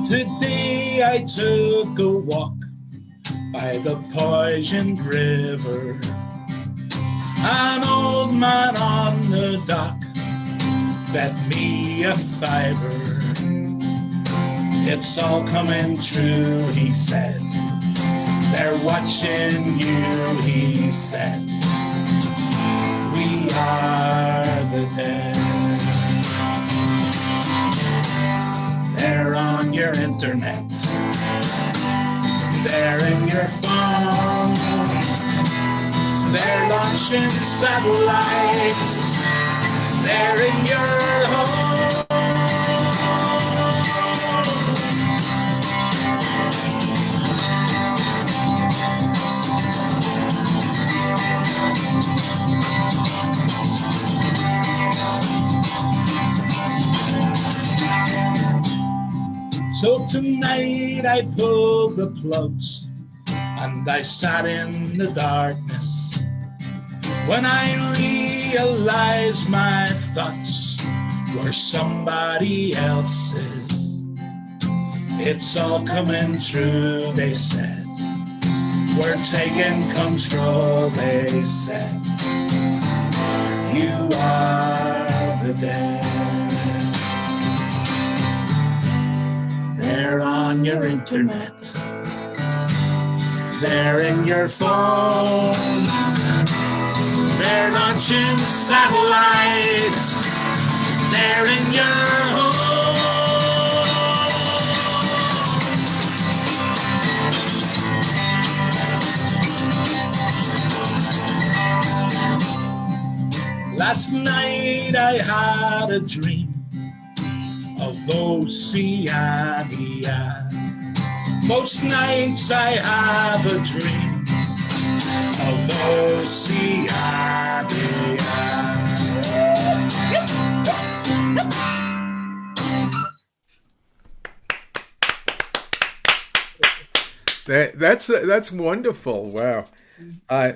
Today I took a walk by the poisoned river. An old man on the dock bet me a fiver. It's all coming true, he said. They're watching you, he said. We are the dead. They're on your internet. They're in your phone. They're launching satellites. They're in your home. So tonight I pulled the plugs and I sat in the darkness. When I realized my thoughts were somebody else's, it's all coming true, they said. We're taking control, they said. You are the dead. They're on your internet. They're in your phone. They're launching satellites. They're in your home. Last night I had a dream of Oceania. Most nights I have a dream of Oceania. That's wonderful. Wow. I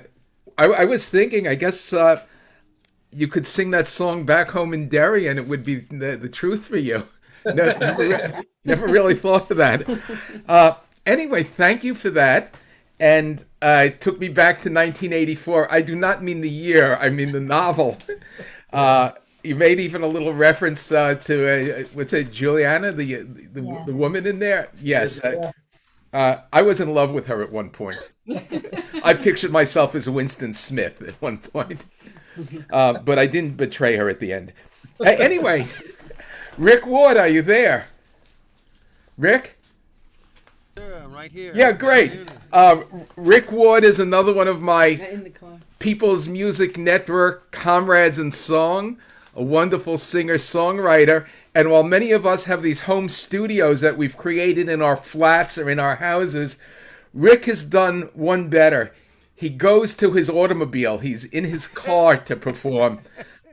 was thinking, I guess you could sing that song back home in Derry and it would be the truth for you. Never really thought of that. Anyway, thank you for that. And it took me back to 1984. I do not mean the year, I mean the novel. You made even a little reference to, what's it, Juliana, the woman in there? Yes. I was in love with her at one point. I pictured myself as Winston Smith at one point. But I didn't betray her at the end. Anyway, Rick Ward, are you there? Rick? Sure, I'm right here. Yeah, great. Rick Ward is another one of my People's Music Network comrades in song, a wonderful singer-songwriter. And while many of us have these home studios that we've created in our flats or in our houses, Rick has done one better. He goes to his automobile. He's in his car to perform.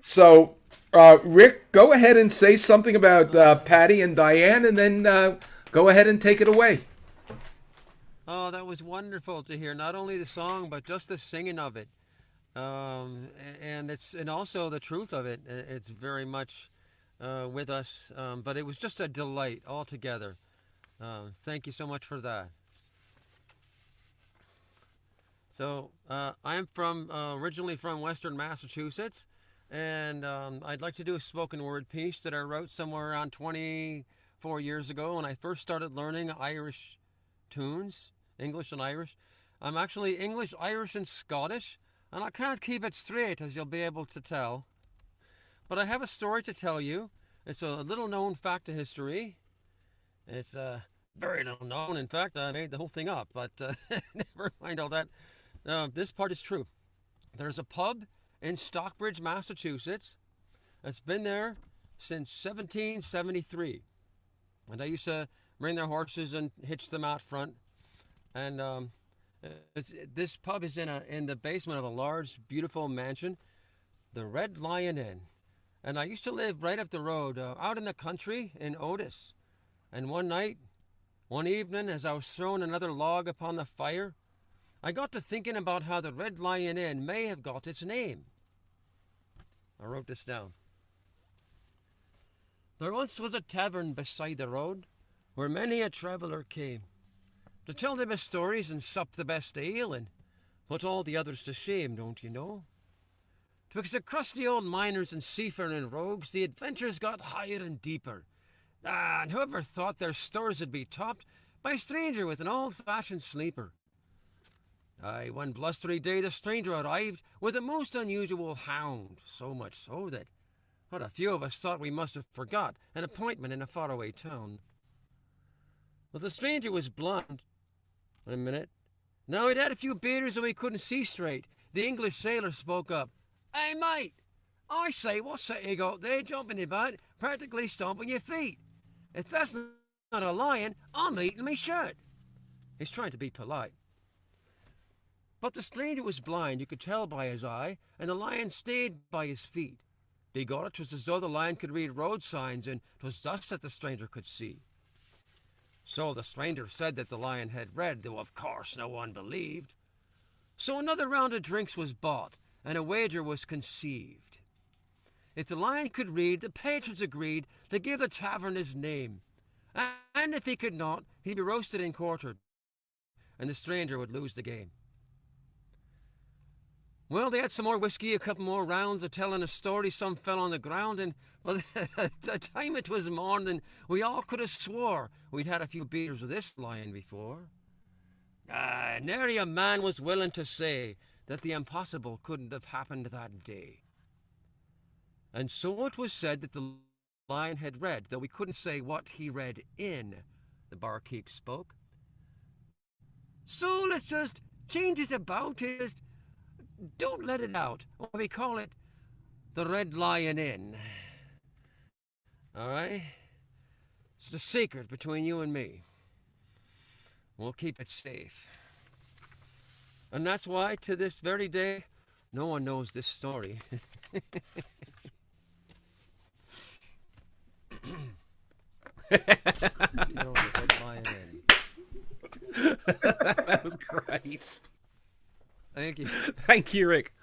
So, Rick, go ahead and say something about Patty and Diane, and then go ahead and take it away. Oh, that was wonderful to hear. Not only the song, but just the singing of it, and also the truth of it. It's very much with us, but it was just a delight altogether. Thank you so much for that. So I'm originally from Western Massachusetts, and I'd like to do a spoken word piece that I wrote somewhere around 24 years ago when I first started learning Irish tunes, English and Irish. I'm actually English, Irish, and Scottish, and I can't keep it straight, as you'll be able to tell. But I have a story to tell you. It's a little known fact of history. It's very little known. In fact, I made the whole thing up, but never mind all that. This part is true. There's a pub in Stockbridge, Massachusetts. It's been there since 1773. And I used to bring their horses and hitch them out front. And this pub is in the basement of a large, beautiful mansion, the Red Lion Inn. And I used to live right up the road, out in the country in Otis. And one evening, as I was throwing another log upon the fire, I got to thinking about how the Red Lion Inn may have got its name. I wrote this down. There once was a tavern beside the road where many a traveller came to tell them his stories and sup the best ale and put all the others to shame, don't you know? 'Twixt the crusty old miners and seafaring rogues, the adventures got higher and deeper. And whoever thought their stores would be topped by a stranger with an old-fashioned sleeper? Aye, one blustery day the stranger arrived with a most unusual hound, so much so that what a few of us thought we must have forgot an appointment in a faraway town. Well, the stranger was blond. Wait a minute. Now he'd had a few beers and we couldn't see straight. The English sailor spoke up. Hey, mate, I say, what's that you got there jumping about, practically stomping your feet? If that's not a lion, I'm eating me shirt. He's trying to be polite. But the stranger was blind, you could tell by his eye, and the lion stayed by his feet. Begorra, 'twas as though the lion could read road signs, and 'twas thus that the stranger could see. So the stranger said that the lion had read, though of course no one believed. So another round of drinks was bought, and a wager was conceived. If the lion could read, the patrons agreed to give the tavern his name. And if he could not, he'd be roasted and quartered, and the stranger would lose the game. Well, they had some more whiskey, a couple more rounds of telling a story. Some fell on the ground, and by the time it was morning, we all could have swore we'd had a few beers with this lion before. Nary a man was willing to say that the impossible couldn't have happened that day. And so it was said that the lion had read, though we couldn't say what he read in, the barkeep spoke. So let's just change it about, just don't let it out, or we call it the Red Lion Inn. All right? It's the secret between you and me. We'll keep it safe. And that's why, to this very day, no one knows this story. That was great. Thank you. Thank you, Rick.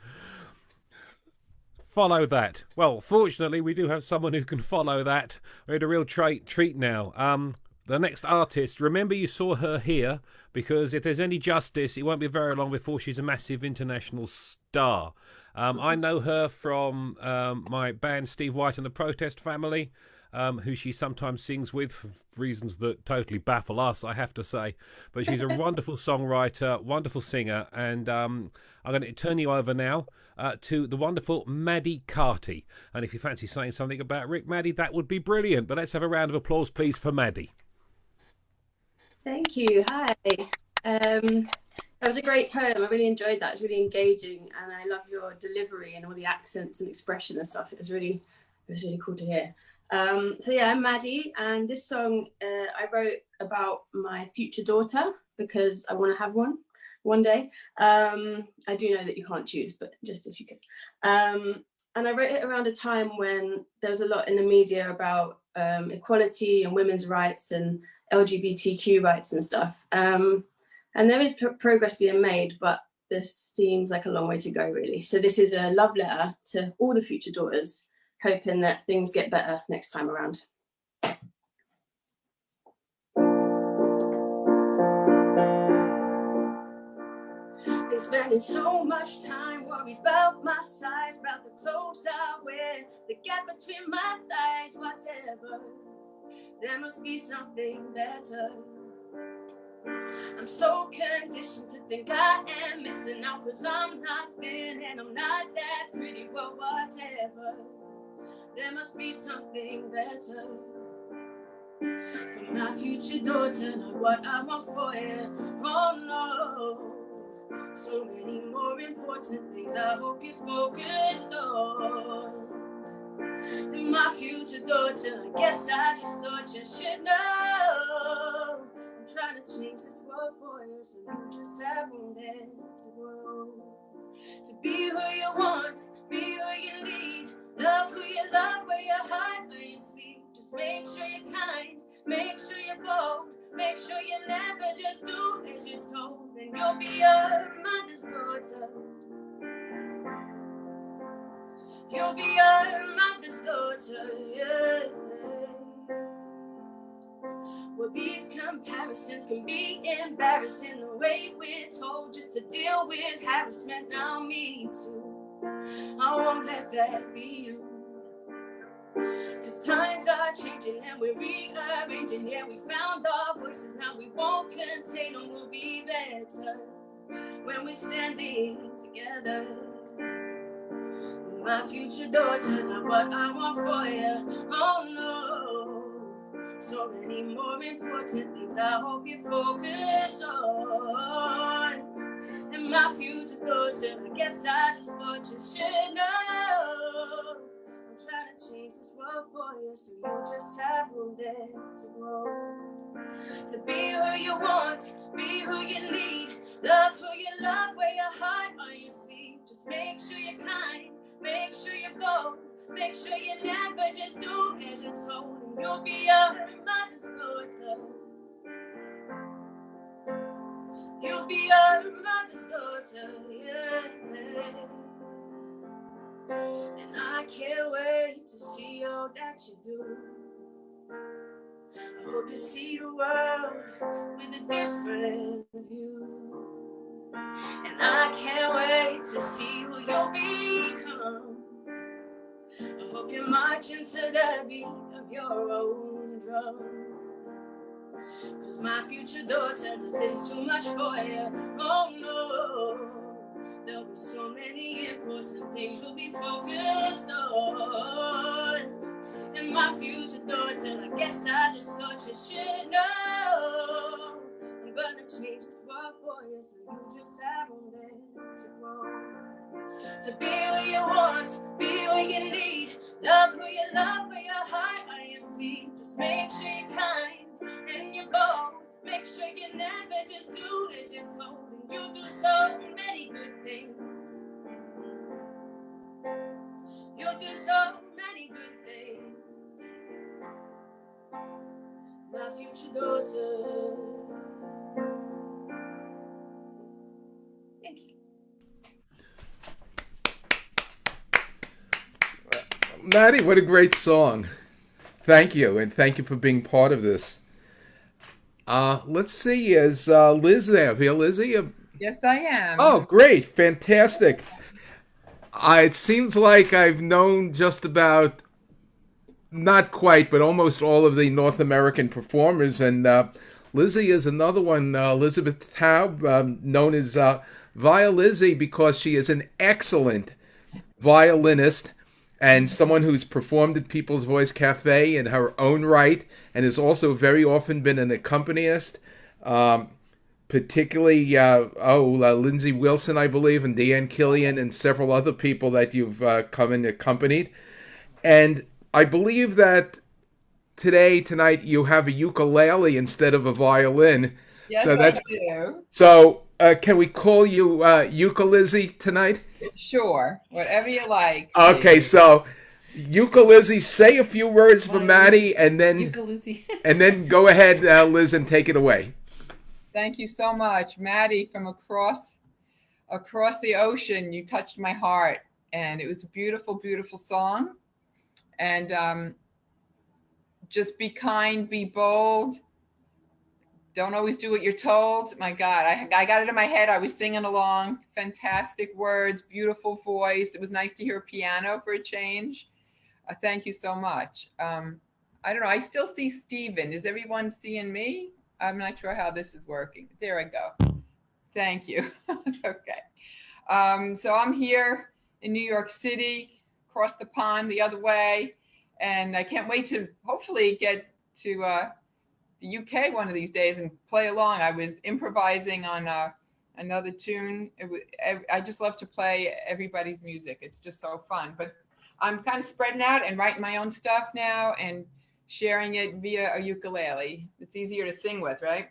Follow that. Well, fortunately, we do have someone who can follow that. We had a real treat now. The next artist, remember you saw her here, because if there's any justice, it won't be very long before she's a massive international star. I know her from my band Steve White and the Protest Family, who she sometimes sings with for reasons that totally baffle us, I have to say. But she's a wonderful songwriter, wonderful singer, and I'm going to turn you over now to the wonderful Maddie Carty. And if you fancy saying something about Rick, Maddie, that would be brilliant. But let's have a round of applause, please, for Maddie. Thank you. Hi. That was a great poem. I really enjoyed that. It was really engaging, and I love your delivery and all the accents and expression and stuff. It was really cool to hear. So yeah, I'm Maddie, and this song I wrote about my future daughter because I want to have one day. I do know that you can't choose, but just if you could. And I wrote it around a time when there was a lot in the media about equality and women's rights and LGBTQ rights and stuff. And there is progress being made, but this seems like a long way to go, really. So this is a love letter to all the future daughters, hoping that things get better next time around. Been spending so much time worried about my size, about the clothes I wear, the gap between my thighs, whatever. There must be something better. I'm so conditioned to think I am missing out, 'cause I'm not thin and I'm not that pretty, well, whatever. There must be something better for my future daughter, not what I want for you. Oh no, so many more important things I hope you're focused on. And my future daughter, I guess I just thought you should know. I'm trying to change this world for you, so you just have room there to grow. To be who you want, be who you need, love who you love, wear your heart on your sleeve. Just make sure you're kind, make sure you're bold, make sure you never just do as you're told, and you'll be your mother's daughter. You'll be your mother's daughter, yeah. Well, these comparisons can be embarrassing, the way we're told just to deal with harassment. Now me too, I won't let that be you. 'Cause times are changing and we're rearranging. Yeah, we found our voices, now we won't contain them. We'll be better when we're standing together. My future daughter, not what I want for you. Oh no, so many more important things I hope you focus on. And my future daughter, I guess I just thought you should know. I'm trying to change this world for you, so you just have room there to grow. To be who you want, be who you need, love who you love, wear your heart on your sleeve. Just make sure you're kind, make sure you're bold, make sure you never just do as you're told, and you'll be your mother's daughter. You'll be your mother's daughter, yeah. And I can't wait to see all that you do. I hope you see the world with a different view. And I can't wait to see who you'll become. I hope you march into the beat of your own drum. Cause my future daughter, nothing's too much for you. Oh no, there'll be so many important things you'll be focused on. And my future daughter, I guess I just thought you should know. I'm gonna change this world for you, so you just have room there to grow. To be who you want, be who you need. Love who you love, with your heart on your sleeve. Just make sure you're kind and you're bold. Make sure you never just do as you're told. And you do so many good things. You do so many good things. My future daughter. Thank you. Maddie, what a great song. Thank you, and thank you for being part of this. Let's see, is Liz there? Here, Lizzie? Yes, I am. Oh, great, fantastic. It seems like I've known just about, not quite, but almost all of the North American performers, and Lizzie is another one, Elizabeth Taub, known as Via Lizzie, because she is an excellent violinist and someone who's performed at People's Voice Cafe in her own right, and has also very often been an accompanist, particularly Lindsay Wilson, I believe, and Deanne Killian, and several other people that you've come and accompanied. And I believe that tonight, you have a ukulele instead of a violin. Yes, so I do. So can we call you Ukulizzy tonight? Sure, whatever you like. Okay, so Ukulizzy, say a few words for Maddie, and then and then go ahead, Liz, and take it away. Thank you so much, Maddie, from across the ocean. You touched my heart, and it was a beautiful, beautiful song. And just be kind, be bold. Don't always do what you're told. My God, I got it in my head. I was singing along. Fantastic words, beautiful voice. It was nice to hear a piano for a change. Thank you so much. I don't know. I still see Steven. Is everyone seeing me? I'm not sure how this is working. There I go. Thank you. Okay. So I'm here in New York City, across the pond the other way. And I can't wait to hopefully get to the UK one of these days and play along. I was improvising on another tune. I just love to play everybody's music. It's just so fun. But I'm kind of spreading out and writing my own stuff now and sharing it via a ukulele. It's easier to sing with, right?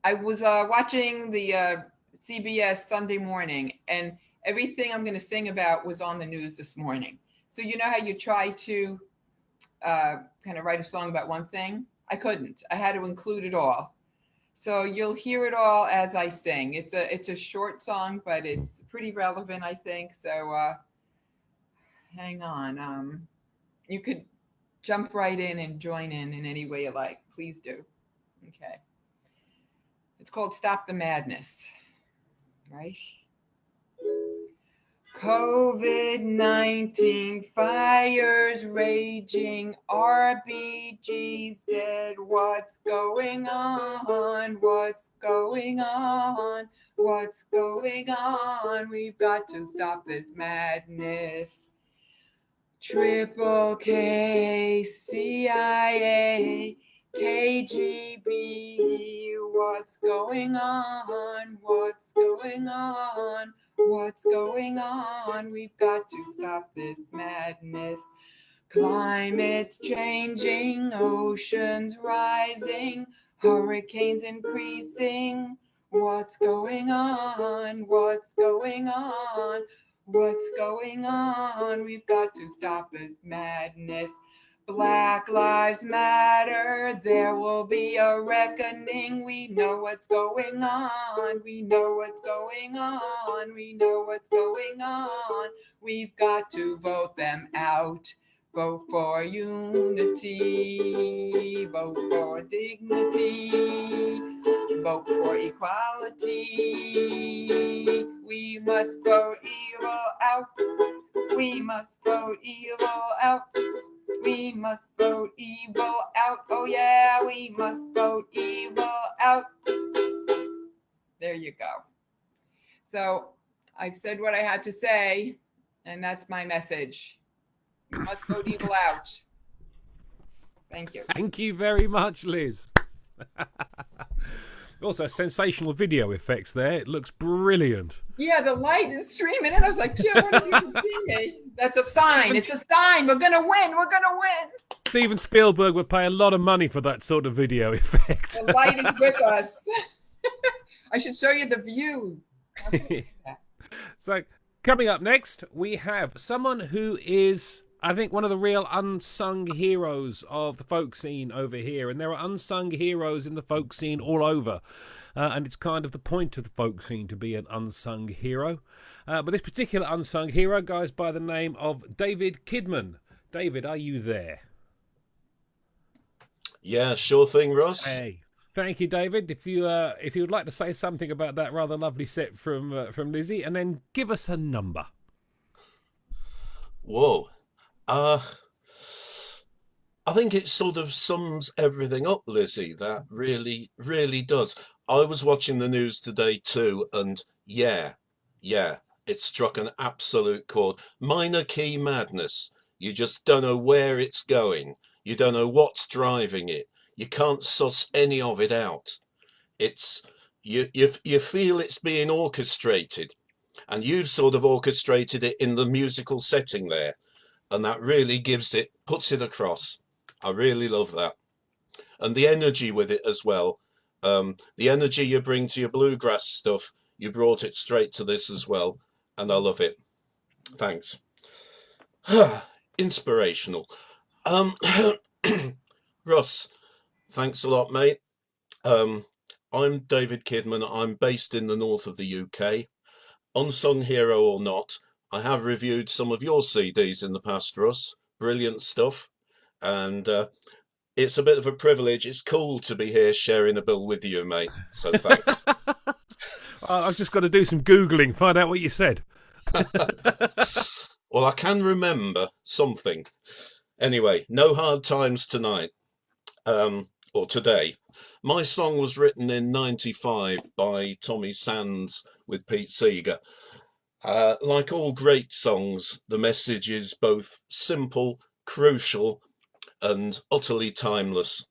I was watching the CBS Sunday Morning, and everything I'm going to sing about was on the news this morning. So you know how you try to kind of write a song about one thing? I couldn't. I had to include it all. So you'll hear it all as I sing. It's a short song, but it's pretty relevant, I think. So hang on. You could jump right in and join in any way you like. Please do. Okay. It's called Stop the Madness, right? COVID-19 fires raging, RBG's dead. What's going on? What's going on? What's going on? We've got to stop this madness. Triple K, CIA, KGB. What's going on? What's going on? What's going on? We've got to stop this madness. Climate's changing, oceans rising, hurricanes increasing. What's going on? What's going on? What's going on? We've got to stop this madness. Black Lives Matter, there will be a reckoning. We know what's going on. We know what's going on. We know what's going on. We've got to vote them out. Vote for unity. Vote for dignity. Vote for equality. We must vote evil out. We must vote evil out. We must vote evil out. Oh yeah, we must vote evil out. There you go. So I've said what I had to say, and that's my message. We must vote evil out. Thank you. Thank you very much, Liz. Also, sensational video effects there. It looks brilliant. Yeah, the light is streaming in. I was like, Jim, what are you doing? That's a sign. It's a sign. We're going to win. We're going to win. Steven Spielberg would pay a lot of money for that sort of video effect. The light is with us. I should show you the view. So, coming up next, we have someone who is, I think, one of the real unsung heroes of the folk scene over here. And there are unsung heroes in the folk scene all over. And it's kind of the point of the folk scene to be an unsung hero. But this particular unsung hero goes by the name of David Kidman. David, are you there? Yeah, sure thing, Russ. Hey. Thank you, David. If you would like to say something about that rather lovely set from Lizzie, and then give us a number. Whoa. I think it sort of sums everything up, Lizzie. That really, really does. I was watching the news today too, and yeah, it struck an absolute chord. Minor key madness. You just don't know where it's going. You don't know what's driving it. You can't suss any of it out. It's you feel it's being orchestrated, and you've sort of orchestrated it in the musical setting there, and that really puts it across. I really love that, and the energy with it as well. The energy you bring to your bluegrass stuff, you brought it straight to this as well, and I love it. Thanks. Inspirational. Russ, thanks a lot, mate. I'm David Kidman. I'm based in the north of the UK. Unsung hero or not, I have reviewed some of your CDs in the past, Russ. Brilliant stuff. And it's a bit of a privilege. It's cool to be here sharing a bill with you, mate. So thanks. I've just got to do some Googling, find out what you said. Well, I can remember something. Anyway, no hard times tonight. Or today. My song was written in '95 by Tommy Sands with Pete Seeger. Like all great songs, the message is both simple, crucial, and utterly timeless,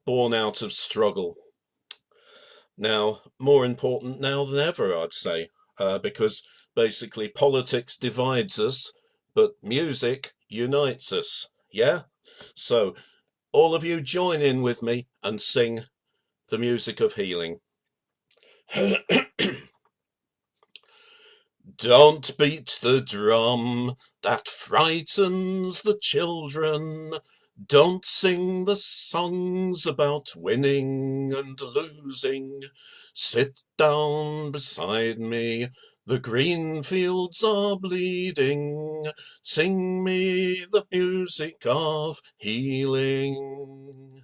born out of struggle. Now, more important now than ever, I'd say, because basically politics divides us, but music unites us. Yeah? So, all of you join in with me and sing the music of healing. Don't beat the drum that frightens the children. Don't sing the songs about winning and losing. Sit down beside me, the green fields are bleeding. Sing me the music of healing.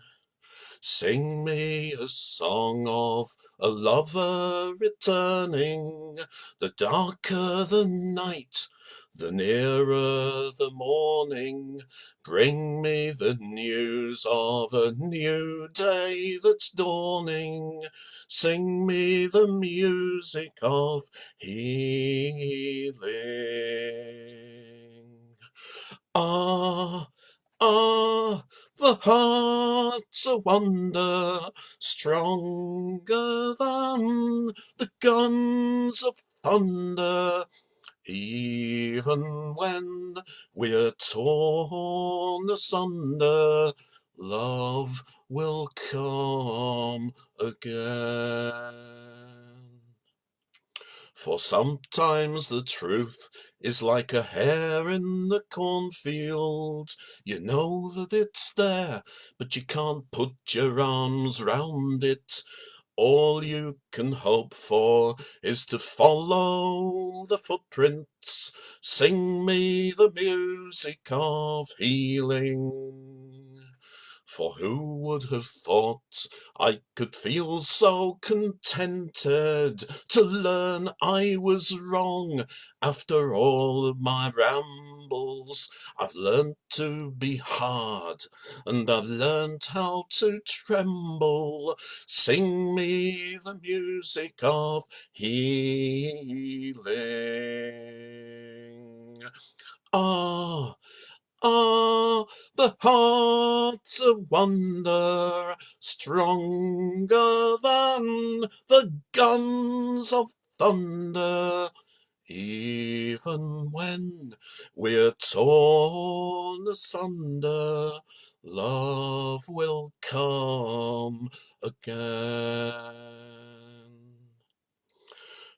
Sing me a song of a lover returning. The darker the night, the nearer the morning. Bring me the news of a new day that's dawning. Sing me the music of healing. Ah, the heart's a wonder, stronger than the guns of thunder. Even when we're torn asunder, love will come again. For sometimes the truth is like a hare in the cornfield. You know that it's there, but you can't put your arms round it. All you can hope for is to follow the footprints. Sing me the music of healing. For who would have thought I could feel so contented to learn I was wrong after all of my rambles? I've learnt to be hard, and I've learnt how to tremble. Sing me the music of healing. Ah, ah, the heart's a wonder, stronger than the guns of thunder. Even when we're torn asunder, love will come again.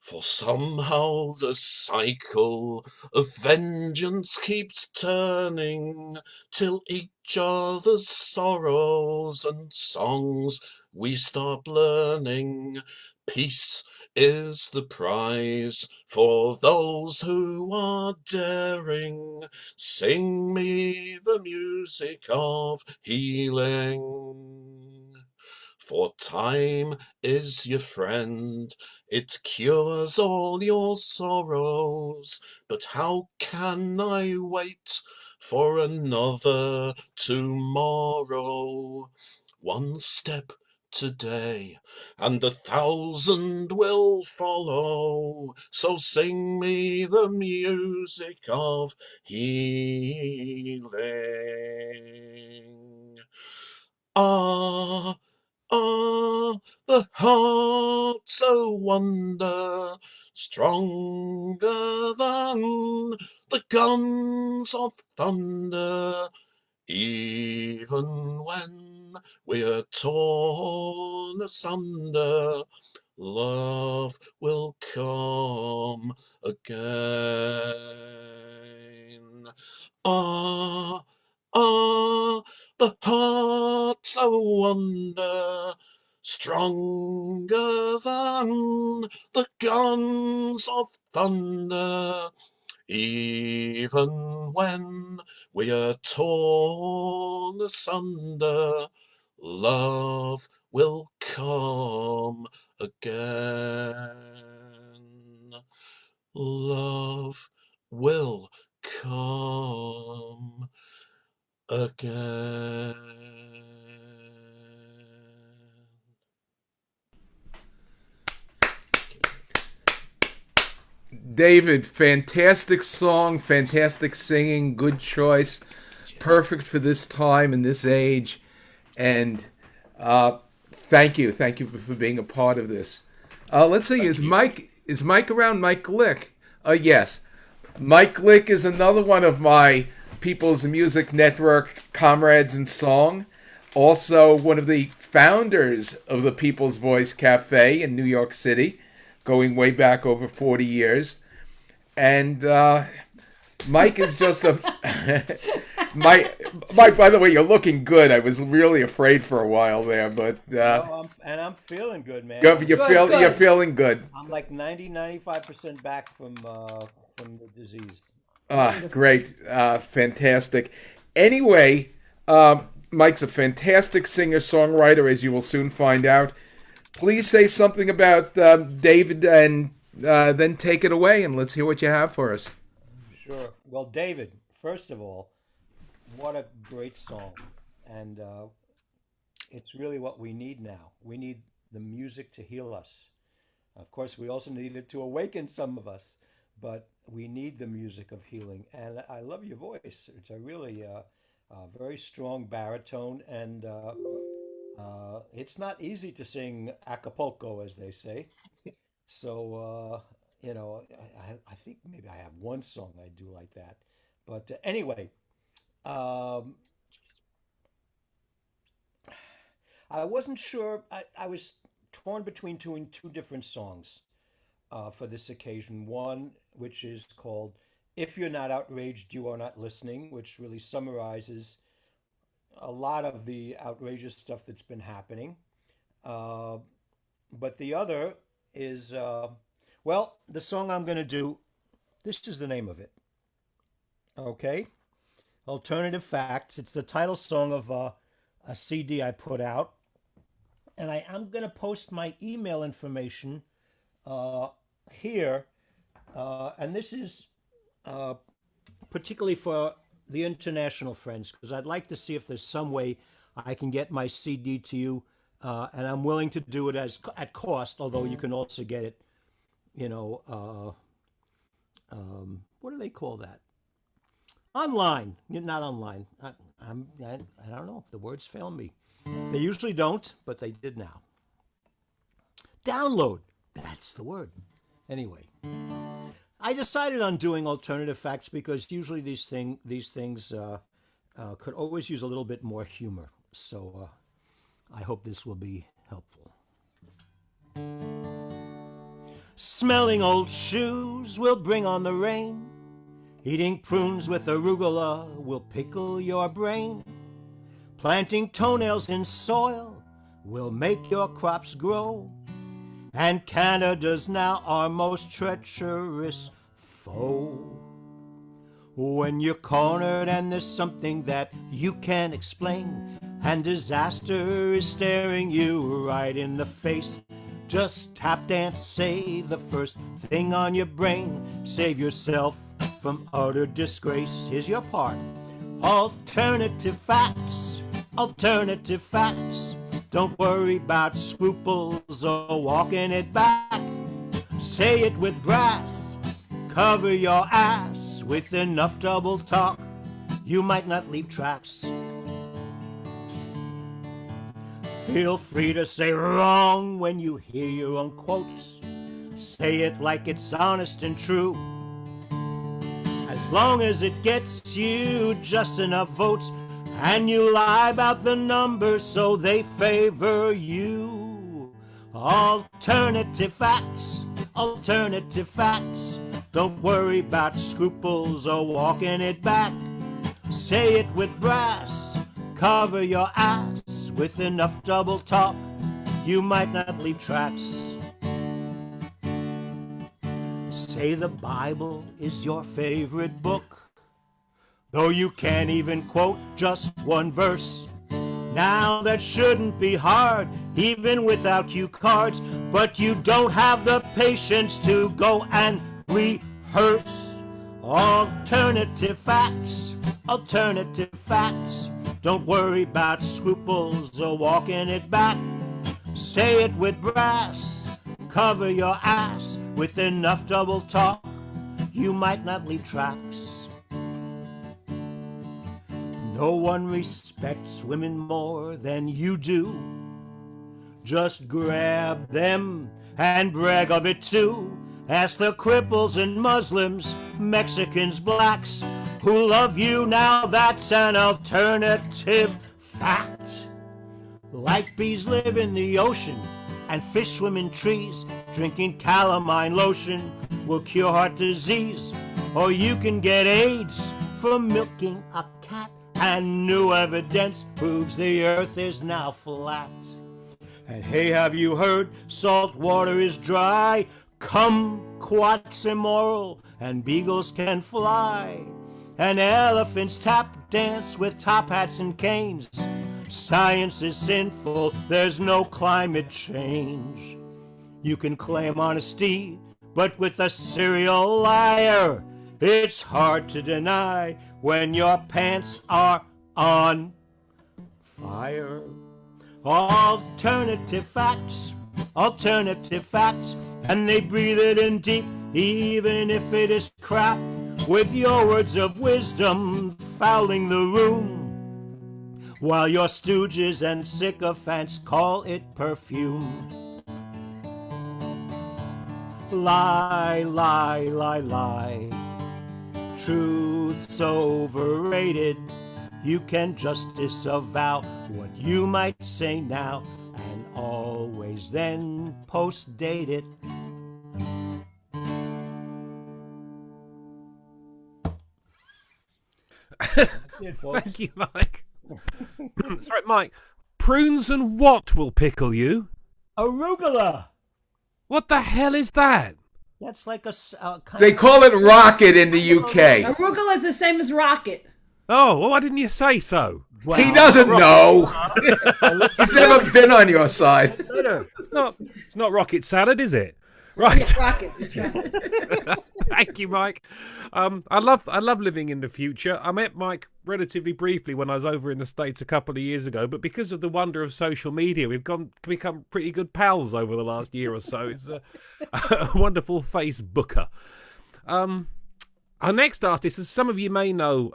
For somehow the cycle of vengeance keeps turning, till each other's sorrows and songs we start learning. Peace is the prize for those who are daring. Sing me the music of healing. For time is your friend, it cures all your sorrows. But how can I wait for another tomorrow? One step today, and 1,000 will follow. So sing me the music of healing. Ah, ah, the heart's a wonder, stronger than the guns of thunder. Even when we're torn asunder, love will come again. Ah, ah, the heart's a wonder, stronger than the guns of thunder. Even when we are torn asunder, love will come again. Love will come again. David, fantastic song, fantastic singing, good choice, perfect for this time and this age. And thank you for being a part of this. Let's see, is Mike around? Mike Glick? Yes, Mike Glick is another one of my People's Music Network comrades in song. Also, one of the founders of the People's Voice Cafe in New York City, going way back over 40 years. And Mike is just a Mike. By the way, you're looking good. I was really afraid for a while there, but I'm feeling good, man. you're feeling good. I'm like 95% back from the disease. Great, fantastic. Anyway, Mike's a fantastic singer-songwriter, as you will soon find out. Please say something about David, and then take it away, and let's hear what you have for us. Sure. Well, David, first of all, what a great song. And it's really what we need now. We need the music to heal us. Of course, we also need it to awaken some of us, but we need the music of healing. And I love your voice. It's a really very strong baritone, and it's not easy to sing Acapulco, as they say. So, I think maybe I have one song I do like that. But anyway, um, I wasn't sure. I was torn between two different songs. for this occasion. One, which is called "If You're Not Outraged, You Are Not Listening," which really summarizes a lot of the outrageous stuff that's been happening. But the other is, well, the song I'm going to do, this is the name of it. Okay? Alternative Facts. It's the title song of a CD I put out. And I'm going to post my email information here. And this is particularly for the international friends, because I'd like to see if there's some way I can get my CD to you. And I'm willing to do it at cost, although you can also get it, what do they call that? Online. Not online. I don't know. The words fail me. They usually don't, but they did now. Download. That's the word. Anyway, I decided on doing Alternative Facts because usually these things could always use a little bit more humor. So I hope this will be helpful. Smelling old shoes will bring on the rain. Eating prunes with arugula will pickle your brain. Planting toenails in soil will make your crops grow. And Canada's now our most treacherous foe. When you're cornered and there's something that you can't explain, and disaster is staring you right in the face, just tap dance, say the first thing on your brain. Save yourself from utter disgrace. Here's your part. Alternative facts, alternative facts. Don't worry about scruples or walking it back. Say it with brass, cover your ass with enough double talk. You might not leave tracks. Feel free to say wrong when you hear your own quotes. Say it like it's honest and true. As long as it gets you just enough votes, and you lie about the numbers so they favor you. Alternative facts, alternative facts. Don't worry about scruples or walking it back. Say it with brass, cover your ass with enough double talk. You might not leave tracks. Say the Bible is your favorite book, though you can't even quote just one verse. Now that shouldn't be hard, even without cue cards, but you don't have the patience to go and rehearse. Alternative facts, alternative facts. Don't worry about scruples or walking it back. Say it with brass, cover your ass with enough double talk. You might not leave tracks. No one respects women more than you do. Just grab them and brag of it too. Ask the cripples and Muslims, Mexicans, blacks who love you now. That's an alternative fact. Like bees live in the ocean and fish swim in trees, drinking calamine lotion will cure heart disease. Or you can get AIDS from milking a cat, and new evidence proves the earth is now flat. And hey, have you heard salt water is dry? Kumquats immoral and beagles can fly, and elephants tap dance with top hats and canes. Science is sinful, there's no climate change. You can claim honesty, but with a serial liar, it's hard to deny when your pants are on fire. Alternative facts, alternative facts, and they breathe it in deep, even if it is crap, with your words of wisdom fouling the room, while your stooges and sycophants call it perfume. Lie, lie, lie, lie. Truth's overrated. You can just disavow what you might say now, and always then post-date it. Thank you, Mike. That's right, Mike. Prunes and what will pickle you? Arugula. What the hell is that? That's like a kind They of call it rocket in the UK. Arugula is the same as rocket. Oh, well, why didn't you say so? He doesn't know. He's never been on your side. It's not rocket salad, is it? Right. It's rocket. It's rocket. Thank you, Mike. I love living in the future. I met Mike relatively briefly when I was over in the States a couple of years ago, but because of the wonder of social media, we've become pretty good pals over the last year or so. It's a wonderful Facebooker. Our next artist, as some of you may know,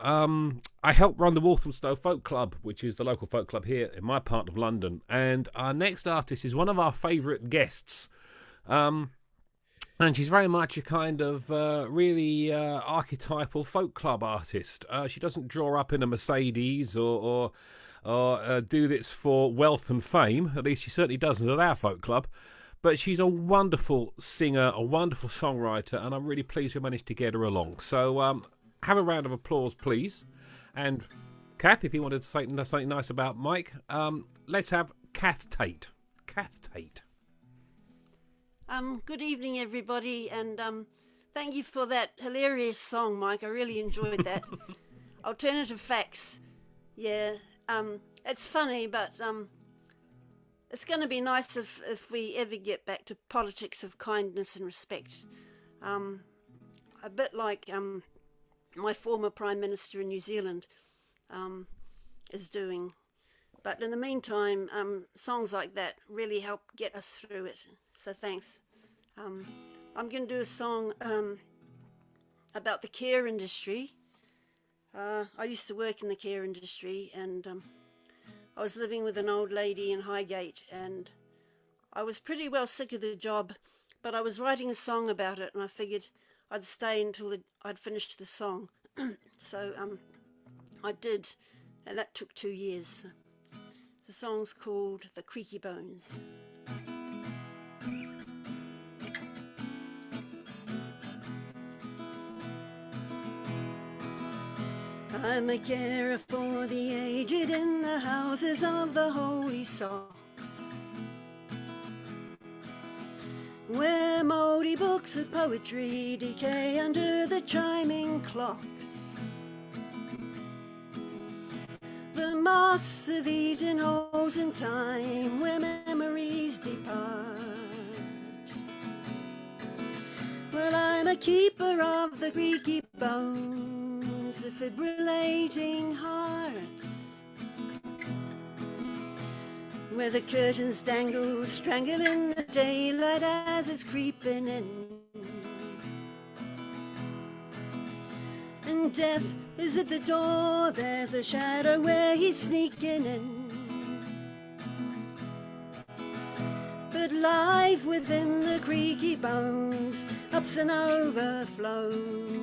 I help run the Walthamstow Folk Club, which is the local folk club here in my part of London. And our next artist is one of our favourite guests. And she's very much a kind of really archetypal folk club artist. She doesn't draw up in a Mercedes or do this for wealth and fame. At least she certainly doesn't at our folk club. But she's a wonderful singer, a wonderful songwriter, and I'm really pleased we managed to get her along. So have a round of applause, please. And Kath, if you wanted to say something nice about Mike, let's have Kath Tate. Kath Tate. Good evening, everybody, and thank you for that hilarious song, Mike. I really enjoyed that. Alternative facts. Yeah, it's funny, but it's going to be nice if we ever get back to politics of kindness and respect. A bit like my former Prime Minister in New Zealand is doing. But in the meantime, songs like that really help get us through it. So thanks. I'm going to do a song about the care industry. I used to work in the care industry, and I was living with an old lady in Highgate, and I was pretty well sick of the job, but I was writing a song about it, and I figured I'd stay until I'd finished the song. So I did, and that took 2 years. The song's called The Creaky Bones. I'm a carer for the aged in the houses of the holy socks, where mouldy books of poetry decay under the chiming clocks. The moths have eaten holes in time where memories depart. Well, I'm a keeper of the creaky bones, of fibrillating hearts, where the curtains dangle, strangling the daylight as it's creeping in. And death is at the door, there's a shadow where he's sneaking in. But life within the creaky bones ups and overflows.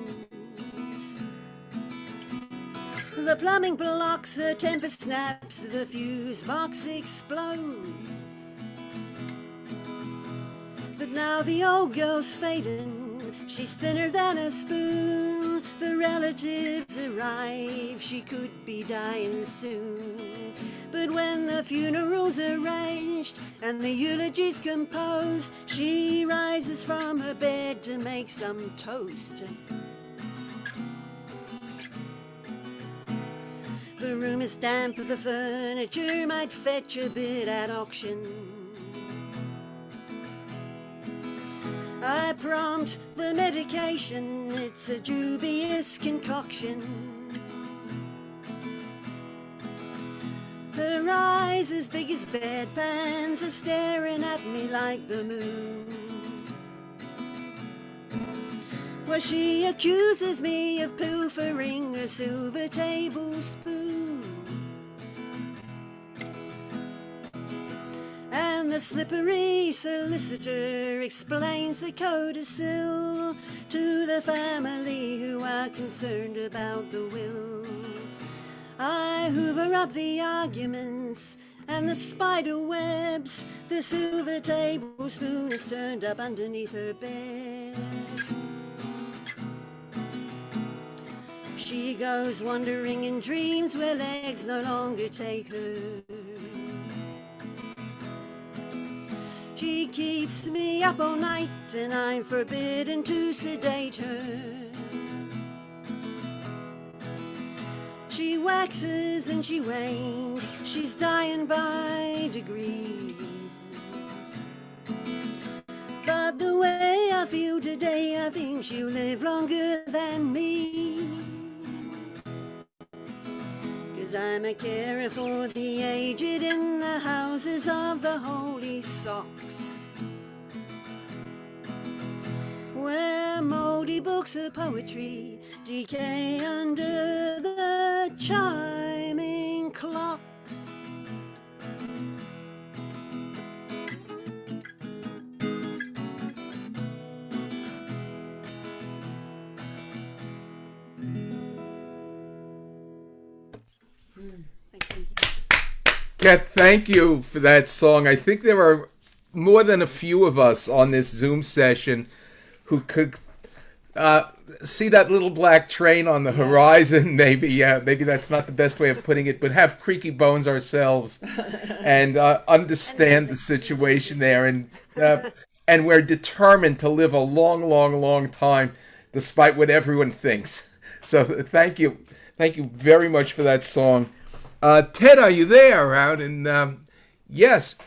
The plumbing blocks, a temper snaps, the fuse box explodes. But now the old girl's fading, she's thinner than a spoon. The relatives arrive, she could be dying soon. But when the funeral's arranged and the eulogy's composed, she rises from her bed to make some toast. The room is damp, the furniture might fetch a bit at auction. I prompt the medication, it's a dubious concoction. Her eyes as big as bedpans are staring at me like the moon. Well, she accuses me of pilfering a silver tablespoon. And the slippery solicitor explains the codicil to the family who are concerned about the will. I hoover up the arguments and the spider webs. The silver tablespoon is turned up underneath her bed. She goes wandering in dreams where legs no longer take her. She keeps me up all night and I'm forbidden to sedate her. She waxes and she wanes, she's dying by degrees. But the way I feel today, I think she'll live longer than me. 'Cause I'm a carer for the aged in the houses of the holy socks, where mouldy books of poetry decay under the chiming clocks. Kat, thank you for that song. I think there are more than a few of us on this Zoom session who could see that little black train on the horizon. Maybe that's not the best way of putting it, but have creaky bones ourselves and understand the situation there. And we're determined to live a long, long, long time, despite what everyone thinks. So thank you very much for that song. Ted, are you there? Out in yes,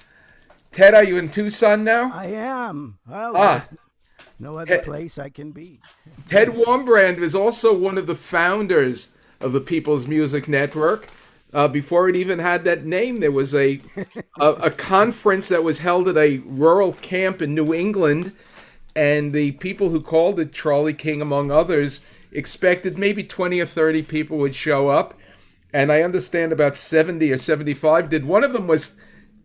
Ted, are you in Tucson now? I am. Well, there's no other place I can be. Ted Warmbrand is also one of the founders of the People's Music Network. Before it even had that name, there was a conference that was held at a rural camp in New England, and the people who called it, Charlie King among others, expected maybe 20 or 30 people would show up. And I understand about 70 or 75 did. One of them was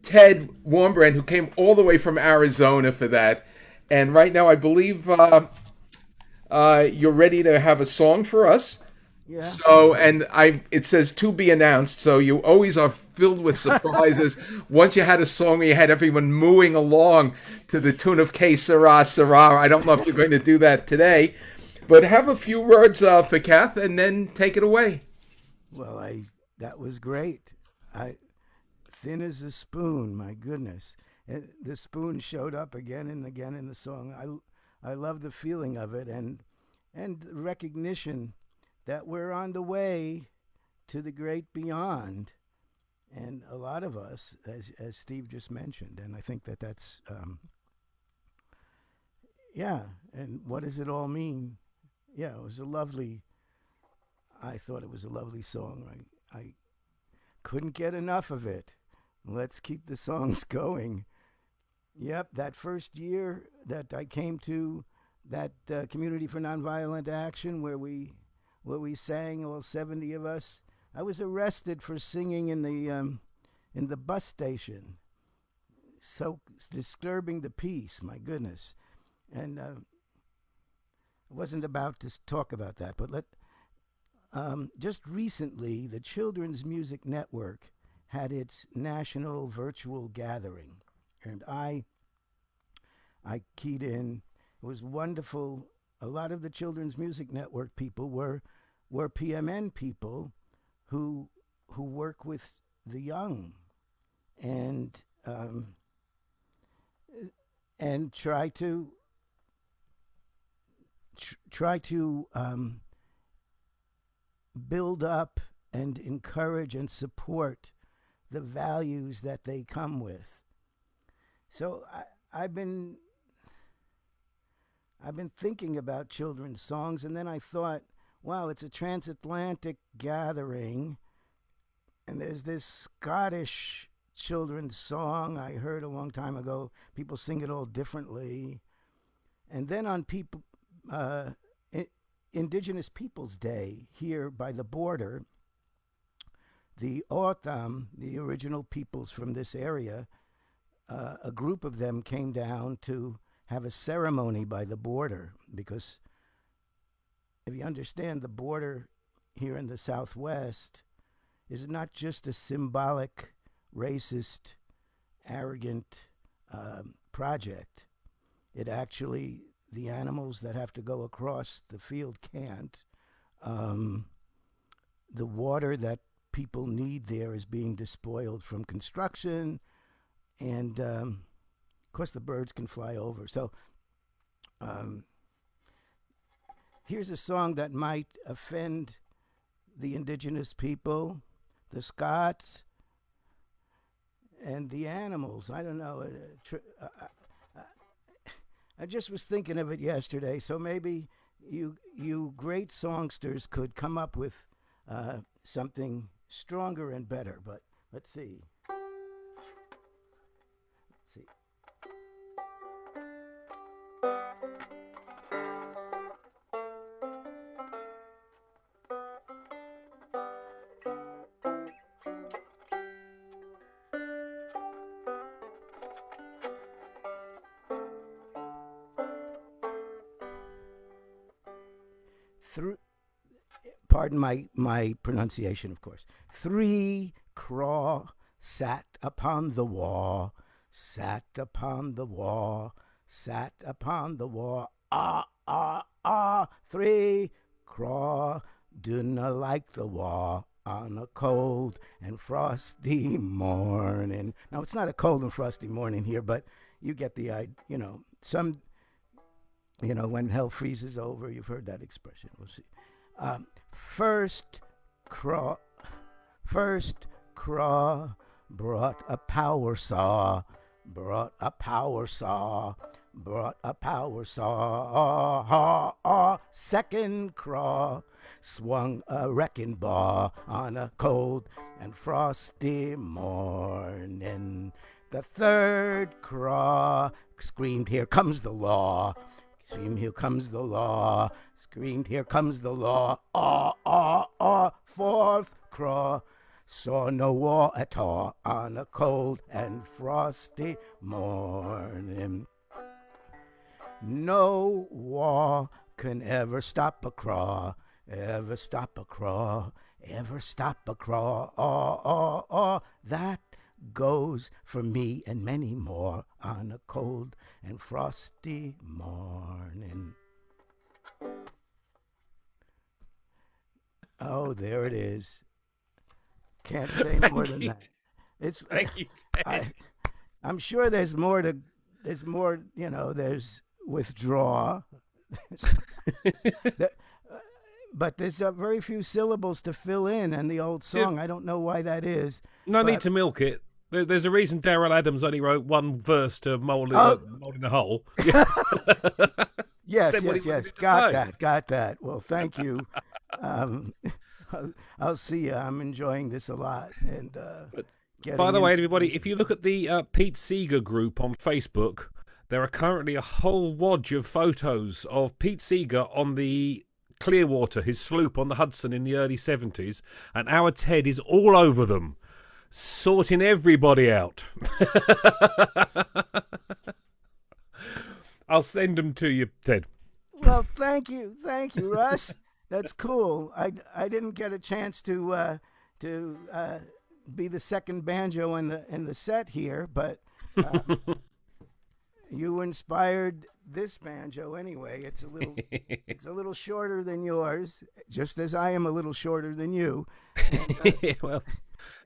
Ted Warmbrand, who came all the way from Arizona for that. And right now, I believe you're ready to have a song for us. Yeah. So, it says to be announced. So you always are filled with surprises. Once you had a song where you had everyone mooing along to the tune of Que Sera, Sera. I don't know if you're going to do that today, but have a few words for Kath and then take it away. Well, that was great. Thin as a spoon, my goodness. And the spoon showed up again and again in the song. I love the feeling of it and the recognition that we're on the way to the great beyond. And a lot of us, as Steve just mentioned, and I think that's, and what does it all mean? Yeah, it was I thought it was a lovely song. I couldn't get enough of it. Let's keep the songs going. Yep, that first year that I came to that Community for Nonviolent Action where we sang, all 70 of us, I was arrested for singing in the bus station. So disturbing the peace, my goodness. And I wasn't about to talk about that, but just recently, the Children's Music Network had its national virtual gathering, and I keyed in. It was wonderful. A lot of the Children's Music Network people were PMN people who work with the young, and try to build up and encourage and support the values that they come with. So I've been thinking about children's songs, and then I thought, wow, it's a transatlantic gathering, and there's this Scottish children's song I heard a long time ago. People sing it all differently. And then on Indigenous Peoples Day here by the border, the O'odham, the original peoples from this area, a group of them came down to have a ceremony by the border, because if you understand, the border here in the Southwest is not just a symbolic, racist, arrogant project. It actually, the animals that have to go across the field can't. the water that people need there is being despoiled from construction, and of course the birds can fly over. So here's a song that might offend the indigenous people, the Scots, and the animals. I don't know. I just was thinking of it yesterday, so maybe you great songsters could come up with something stronger and better. But let's see. Pardon my pronunciation, of course. 3 craw sat upon the wall, sat upon the wall, sat upon the wall. Ah, ah, ah. 3 craw didna like the wall on a cold and frosty morning. Now, it's not a cold and frosty morning here, but you get the idea. When hell freezes over, you've heard that expression. We'll see. First craw brought a power saw, brought a power saw, brought a power saw. Second craw swung a wrecking ball on a cold and frosty morning. The third craw screamed, "Here comes the law." Screamed, "Here comes the law." Screamed, "Here comes the law." Ah, ah, ah. Fourth craw saw no war at all on a cold and frosty morning. No war can ever stop a craw, ever stop a craw, ever stop a craw. Ah, ah, ah. That goes for me and many more on a cold and frosty morning. Oh, there it is. Can't say more than that. It's Thank you, Ted. I'm sure there's more. There's withdraw. But there's very few syllables to fill in the old song. I don't know why that is. No need to milk it. There's a reason Daryl Adams only wrote one verse to Mold in the Hole. Yes. Got that. Well, thank you. I'll see you. I'm enjoying this a lot. And by the way, everybody, if you look at the Pete Seeger group on Facebook, there are currently a whole wodge of photos of Pete Seeger on the Clearwater, his sloop on the Hudson in the early 70s, and our Ted is all over them, sorting everybody out. I'll send them to you, Ted. Well, thank you, Russ. That's cool. I didn't get a chance to be the second banjo in the set here, but you inspired this banjo anyway. It's a little shorter than yours, just as I am a little shorter than you. And, well,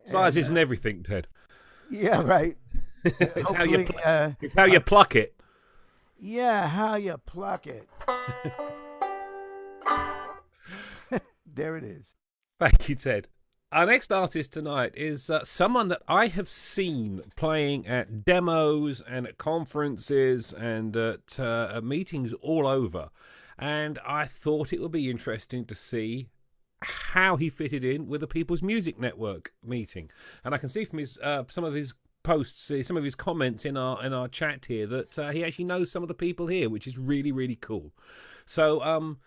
size isn't everything, Ted. Yeah, right. It's how you pluck it. Yeah, how you pluck it. There it is. Thank you, Ted. Our next artist tonight is someone that I have seen playing at demos and at conferences and at meetings all over. And I thought it would be interesting to see how he fitted in with the People's Music Network meeting. And I can see from his some of his posts, some of his comments in our chat here that he actually knows some of the people here, which is really, really cool. So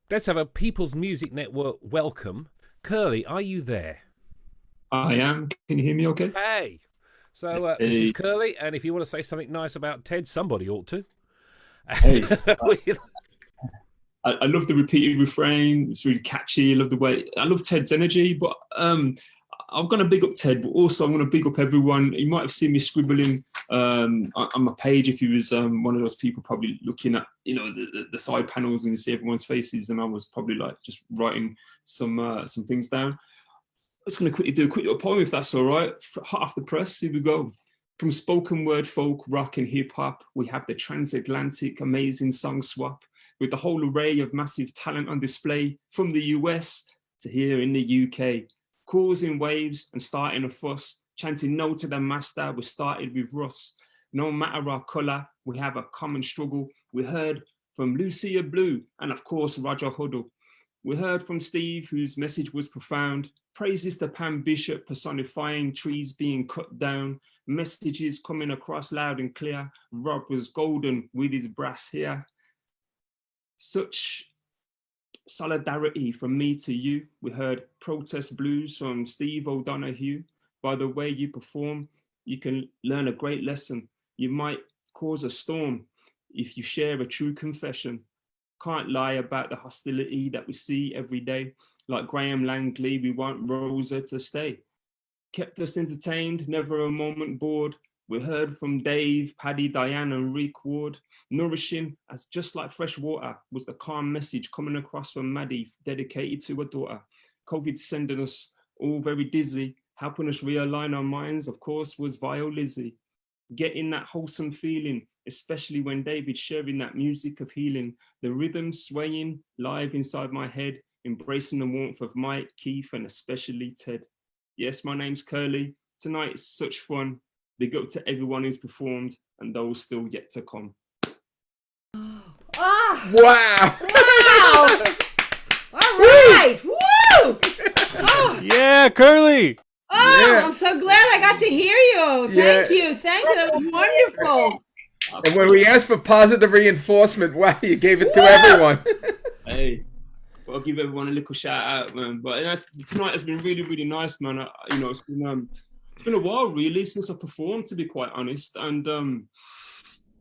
let's have a People's Music Network welcome. Curly, are you there? I am. Can you hear me okay? Hey. So this is Curly, and if you want to say something nice about Ted, somebody ought to. Hey. I love the repeated refrain. It's really catchy. I love Ted's energy, but I'm going to big up Ted, but also I'm going to big up everyone. You might have seen me scribbling on my page if you was one of those people probably looking at, you know, the side panels and you see everyone's faces, and I was probably like just writing some things down. I'm just going to quickly do a quick little poem if that's all right. Hot off the press, here we go. From spoken word, folk, rock and hip hop, we have the transatlantic amazing song swap with the whole array of massive talent on display from the US to here in the UK. Causing waves and starting a fuss, chanting no to the master, we started with Russ. No matter our colour, we have a common struggle. We heard from Lucia Blue and of course Roger Huddle. We heard from Steve, whose message was profound. Praises to Pam Bishop, personifying trees being cut down. Messages coming across loud and clear. Rob was golden with his brashear. Such solidarity from me to you. We heard protest blues from Steve O'Donoghue. By the way you perform, you can learn a great lesson. You might cause a storm if you share a true confession. Can't lie about the hostility that we see every day. Like Graham Langley, we want Rosa to stay. Kept us entertained, never a moment bored. We heard from Dave, Paddy, Diane and Rick Ward. Nourishing as just like fresh water was the calm message coming across from Maddie, dedicated to her daughter. COVID sending us all very dizzy, helping us realign our minds, of course, was Vio Lizzie. Getting that wholesome feeling, especially when David sharing that music of healing, the rhythm swaying live inside my head, embracing the warmth of Mike, Keith, and especially Ted. Yes, my name's Curly. Tonight is such fun. Big up to everyone who's performed and those still yet to come. Oh, Wow! wow! All right! Woo! Oh, Yeah, Curly. oh Yeah. I'm so glad I got to hear you. Thank Yeah. you. Thank you. That was wonderful. And when we asked for positive reinforcement, wow, you gave it to Woo! everyone. Hey, I'll give everyone a little shout out, man. But tonight has been really, really nice, man. You know, it's been a while really since I performed, to be quite honest. And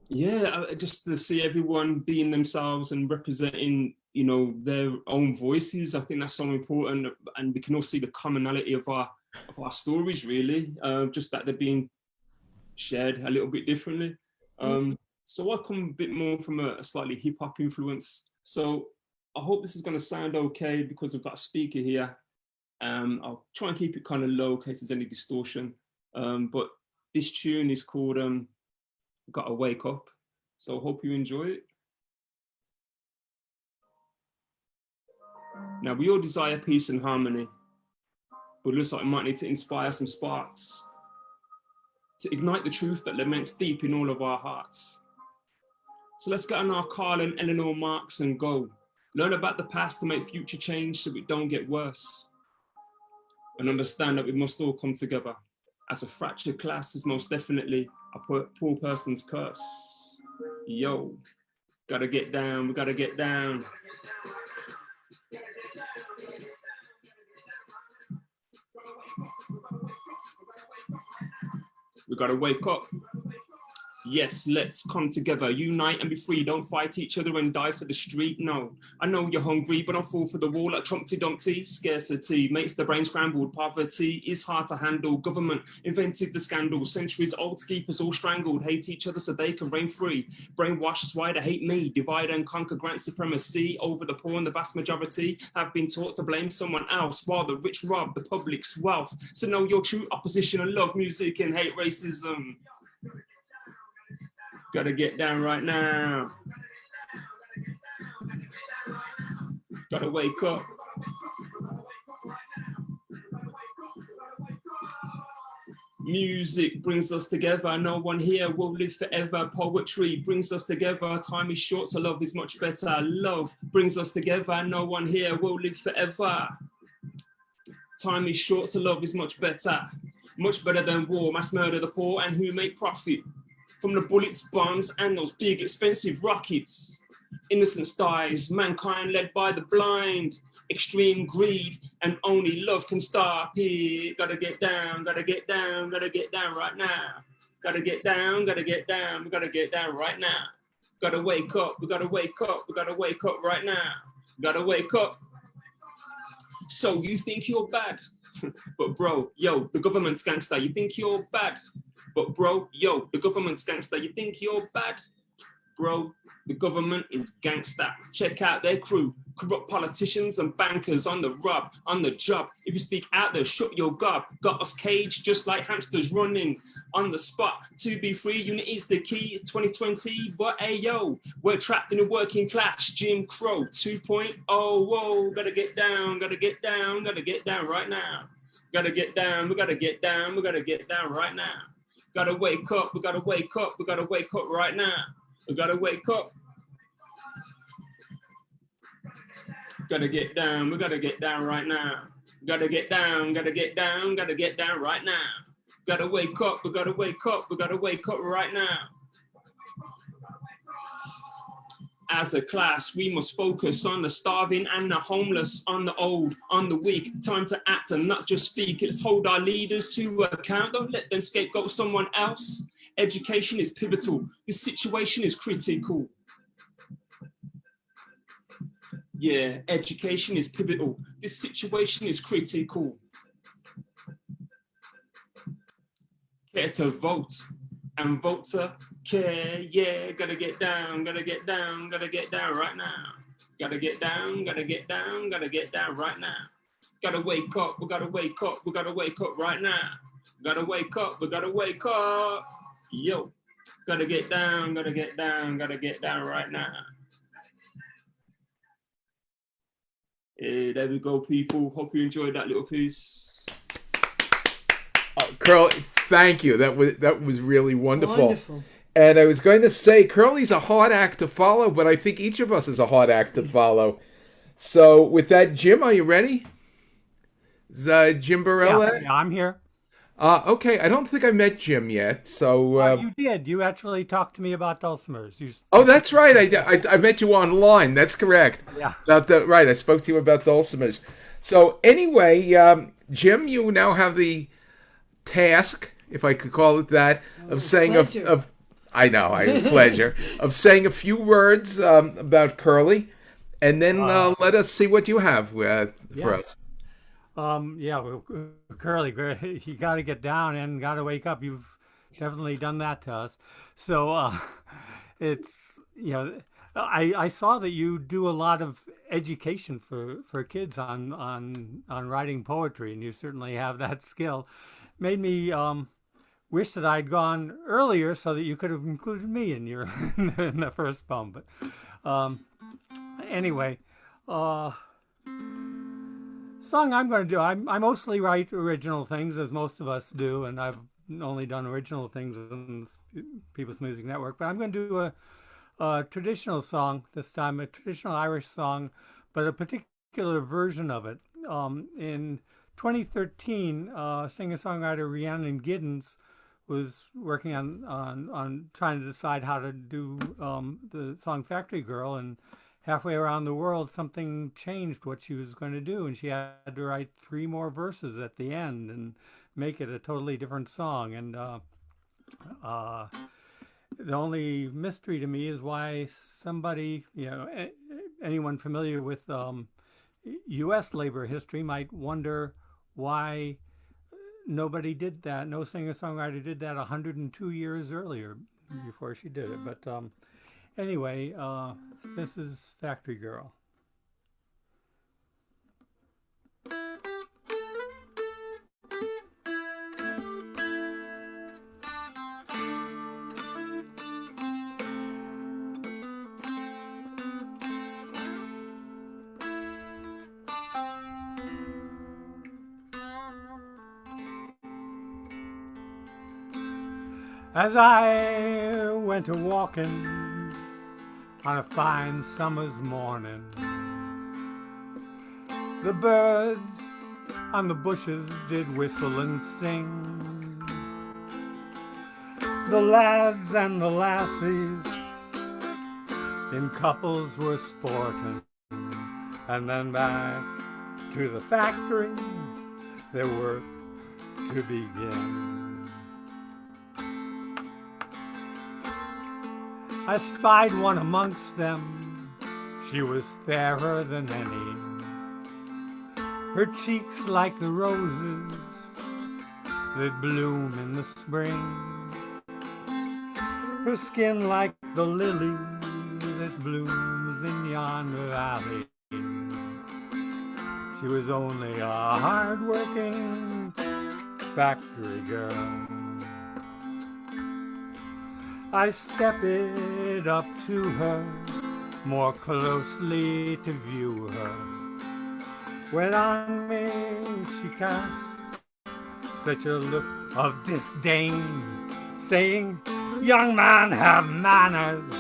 yeah, just to see everyone being themselves and representing, you know, their own voices, I think that's so important. And we can all see the commonality of our stories, really. Just that they're being shared a little bit differently. So I come a bit more from a slightly hip hop influence. So I hope this is going to sound okay because I've got a speaker here. I'll try and keep it kind of low in case there's any distortion. But this tune is called Gotta Wake Up. So I hope you enjoy it. Now, we all desire peace and harmony, but it looks like we might need to inspire some sparks to ignite the truth that laments deep in all of our hearts. So let's get on our Carl and Eleanor Marks and go. Learn about the past to make future change so it don't get worse. And understand that we must all come together, as a fractured class is most definitely a poor person's curse. Yo, gotta get down, we gotta get down. We gotta wake up. Yes, let's come together, unite and be free. Don't fight each other and die for the street. No, I know you're hungry, but don't fall for the wall like Trumpty Dumpty. Scarcity makes the brain scrambled. Poverty is hard to handle. Government invented the scandal. Centuries old to keep us all strangled. Hate each other so they can reign free. Brainwash is why they hate me. Divide and conquer, grant supremacy over the poor, and the vast majority have been taught to blame someone else while the rich rob the public's wealth. So know your true opposition and love music and hate racism. Gotta get down right now. Gotta wake up. Music brings us together. No one here will live forever. Poetry brings us together. Time is short, so love is much better. Love brings us together. No one here will live forever. Time is short, so love is much better. Much better than war, mass murder, the poor, and who make profit from the bullets, bombs, and those big expensive rockets. Innocence dies, mankind led by the blind. Extreme greed, and only love can stop it. Gotta get down, gotta get down, gotta get down right now. Gotta get down, gotta get down, we gotta get down right now. Gotta wake up, we gotta wake up, we gotta wake up right now. Gotta wake up. So you think you're bad? But bro, yo, the government's gangster, you think you're bad? But bro, yo, the government's gangster, you think you're bad? Bro, the government is gangster. Check out their crew. Corrupt politicians and bankers on the rub, on the job. If you speak out there, shut your gob. Got us caged just like hamsters running on the spot. To be free, unity's the key. It's 2020, but hey yo, we're trapped in a working class. Jim Crow 2.0. Whoa, gotta get down, gotta get down, gotta get down right now. Gotta get down, we gotta get down, we gotta get down right now. Gotta wake up, we gotta wake up, we gotta wake up right now. We gotta wake up. Gotta get down, we gotta get down right now. Gotta get down, gotta get down, gotta get down right now. Gotta wake up, we gotta wake up, we gotta wake up right now. As a class, we must focus on the starving and the homeless, on the old, on the weak. Time to act and not just speak. Let's hold our leaders to account. Don't let them scapegoat someone else. Education is pivotal. This situation is critical. Yeah, education is pivotal. This situation is critical. Care to vote and vote to care. Yeah, gotta get down, gotta get down, gotta get down right now. Gotta get down, gotta get down, gotta get down right now. Gotta wake up, we gotta wake up, we gotta wake up right now. Gotta wake up, we gotta wake up. Yo, gotta get down, gotta get down, gotta get down right now. There we go, people. Hope you enjoyed that little piece. Curly, thank you. That was really wonderful. Wonderful. And I was going to say, Curly's a hard act to follow, but I think each of us is a hard act to follow. So with that, Jim, are you ready? Is Jim Barella? Yeah, I'm here. Okay, I don't think I met Jim yet. So You did. You actually talked to me about dulcimers. oh, that's right. I met you online. That's correct. Yeah. Right. I spoke to you about dulcimers. So anyway, Jim, you now have the task, if I could call it that, of saying of I know, pleasure of saying a few words about Curly, and then let us see what you have for us. Curly, you got to get down and got to wake up. You've definitely done that to us. So it's, I saw that you do a lot of education for kids on writing poetry, and you certainly have that skill. Made me wish that I'd gone earlier so that you could have included me in your in the first poem. But anyway, song I'm going to do. I mostly write original things, as most of us do, and I've only done original things in People's Music Network. But I'm going to do a traditional song this time, a traditional Irish song, but a particular version of it. In 2013, singer-songwriter Rhiannon Giddens was working on trying to decide how to do the song Factory Girl, and halfway around the world, something changed what she was going to do, and she had to write 3 more verses at the end and make it a totally different song. And the only mystery to me is why somebody, anyone familiar with U.S. labor history might wonder why nobody did that. No singer-songwriter did that 102 years earlier before she did it. But anyway, this is Factory Girl. As I went a-walking on a fine summer's morning, the birds on the bushes did whistle and sing. The lads and the lassies in couples were sporting, and then back to the factory their work to begin. I spied one amongst them, she was fairer than any, her cheeks like the roses that bloom in the spring, her skin like the lily that blooms in yonder valley. She was only a hard-working factory girl. I stepped up to her more closely to view her, when on me she cast such a look of disdain, saying, "Young man, have manners,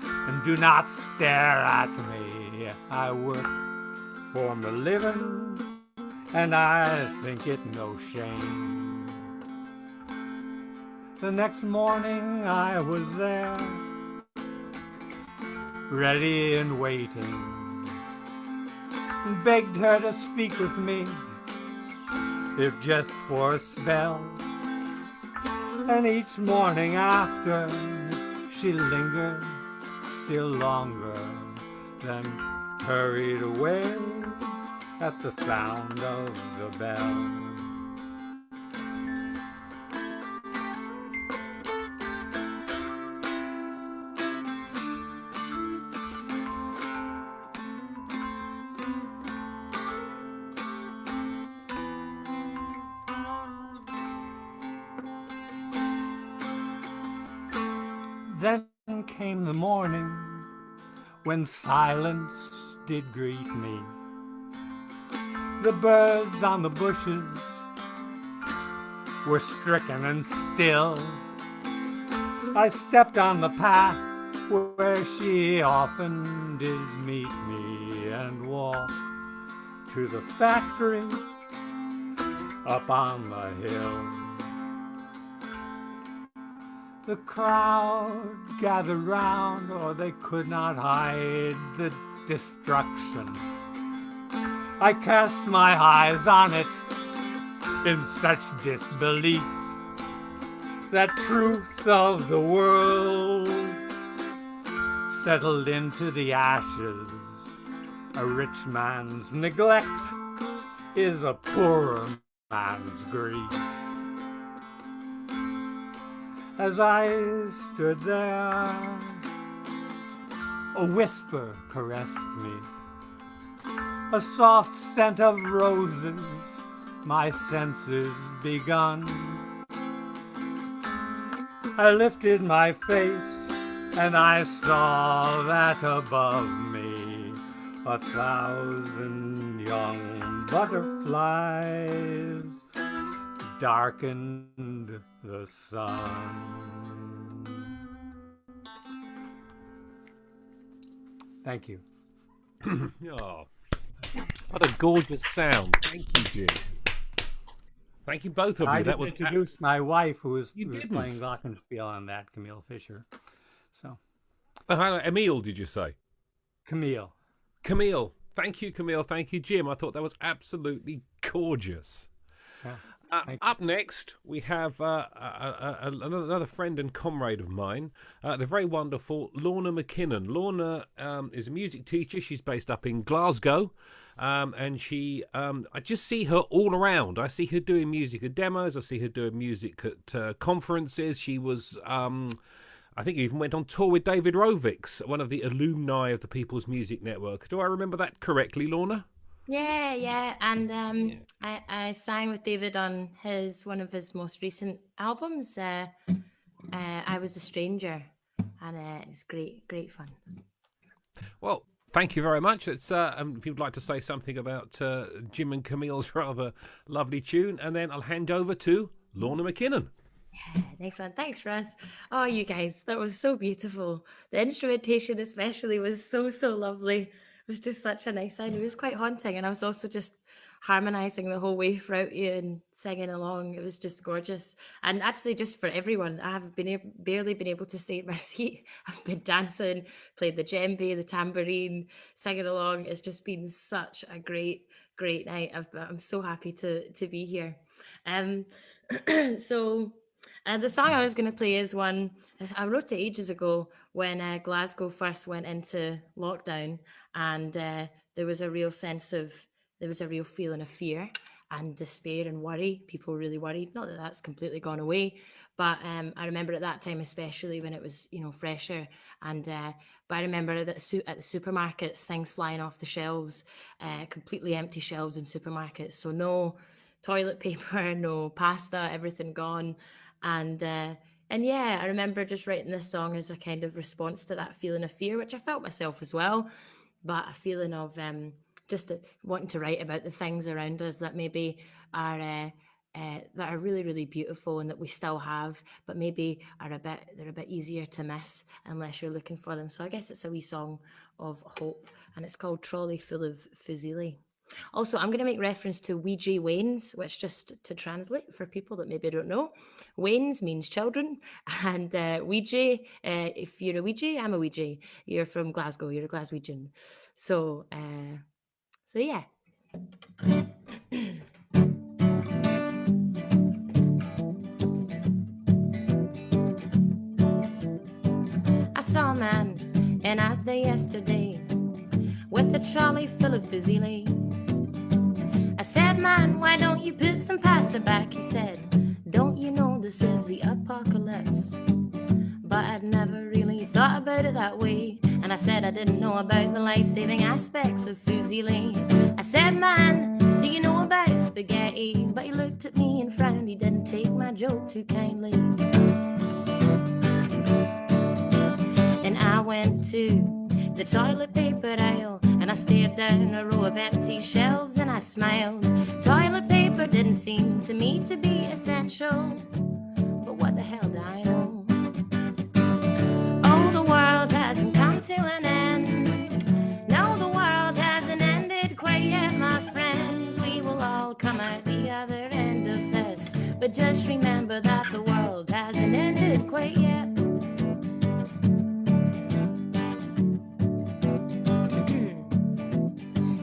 and do not stare at me. I work for my living, and I think it no shame." The next morning I was there, ready and waiting, and begged her to speak with me, if just for a spell. And each morning after, she lingered still longer, then hurried away at the sound of the bell. Then came the morning when silence did greet me. The birds on the bushes were stricken and still. I stepped on the path where she often did meet me, and walked to the factory up on the hill. The crowd gathered round, or they could not hide the destruction. I cast my eyes on it in such disbelief that truth of the world settled into the ashes. A rich man's neglect is a poorer man's grief. As I stood there, a whisper caressed me, a soft scent of roses, my senses begun. I lifted my face and I saw that above me 1,000 young butterflies darkened the sun. Thank you. Oh, what a gorgeous sound. Thank you, Jim. Thank you, both of you. I That didn't was introduce my wife, who was didn't. playing glockenspiel on that, Camille Fisher. So, Emile, did you say? Camille. Camille. Thank you, Camille. Thank you, Jim. I thought that was absolutely gorgeous. Yeah. Up next, we have another friend and comrade of mine, the very wonderful Lorna McKinnon. Lorna is a music teacher. She's based up in Glasgow, and she, I just see her all around. I see her doing music at demos. I see her doing music at conferences. She was, I think, even went on tour with David Rovics, one of the alumni of the People's Music Network. Do I remember that correctly, Lorna? Yeah, and I sang with David on one of his most recent albums. I Was a Stranger, and it's great fun. Well, thank you very much. It's if you'd like to say something about Jim and Camille's rather lovely tune, and then I'll hand over to Lorna McKinnon. Yeah, next one. Thanks, Russ. Oh, you guys, that was so beautiful. The instrumentation especially was so lovely. It was just such a nice sound. It was quite haunting, and I was also just harmonizing the whole way throughout you and singing along. It was just gorgeous. And actually, just for everyone, I have barely been able to stay in my seat. I've been dancing, played the djembe, the tambourine, singing along. It's just been such a great night. I'm so happy to be here. So. The song I was going to play is one I wrote it ages ago when Glasgow first went into lockdown, and there was a real sense of there was a real feeling of fear and despair and worry. People were really worried. Not that that's completely gone away, but I remember at that time, especially when it was, you know, fresher. And but I remember that at the supermarkets, things flying off the shelves, completely empty shelves in supermarkets. So no toilet paper, no pasta, everything gone. And yeah, I remember just writing this song as a kind of response to that feeling of fear, which I felt myself as well, but a feeling of just wanting to write about the things around us that maybe are that are really, really beautiful and that we still have, but maybe they're a bit easier to miss unless you're looking for them. So I guess it's a wee song of hope, and it's called Trolley Full of Fusilli. Also, I'm going to make reference to Ouija Wains, which, just to translate for people that maybe don't know, Wains means children, and Ouija, if you're a Ouija, I'm a Ouija. You're from Glasgow, you're a Glaswegian. So yeah. I saw a man in Asda yesterday with a trolley full of fusilli. I said, man, why don't you put some pasta back? He said, don't you know this is the apocalypse? But I'd never really thought about it that way. And I said I didn't know about the life-saving aspects of fusilli. I said, man, do you know about spaghetti? But he looked at me and frowned. He didn't take my joke too kindly. And I went to the toilet paper aisle, and I stared down a row of empty shelves and I smiled. Toilet paper didn't seem to me to be essential, but what the hell do I know? Oh, the world hasn't come to an end. No, the world hasn't ended quite yet, my friends. We will all come out the other end of this, but just remember that the world hasn't ended quite yet.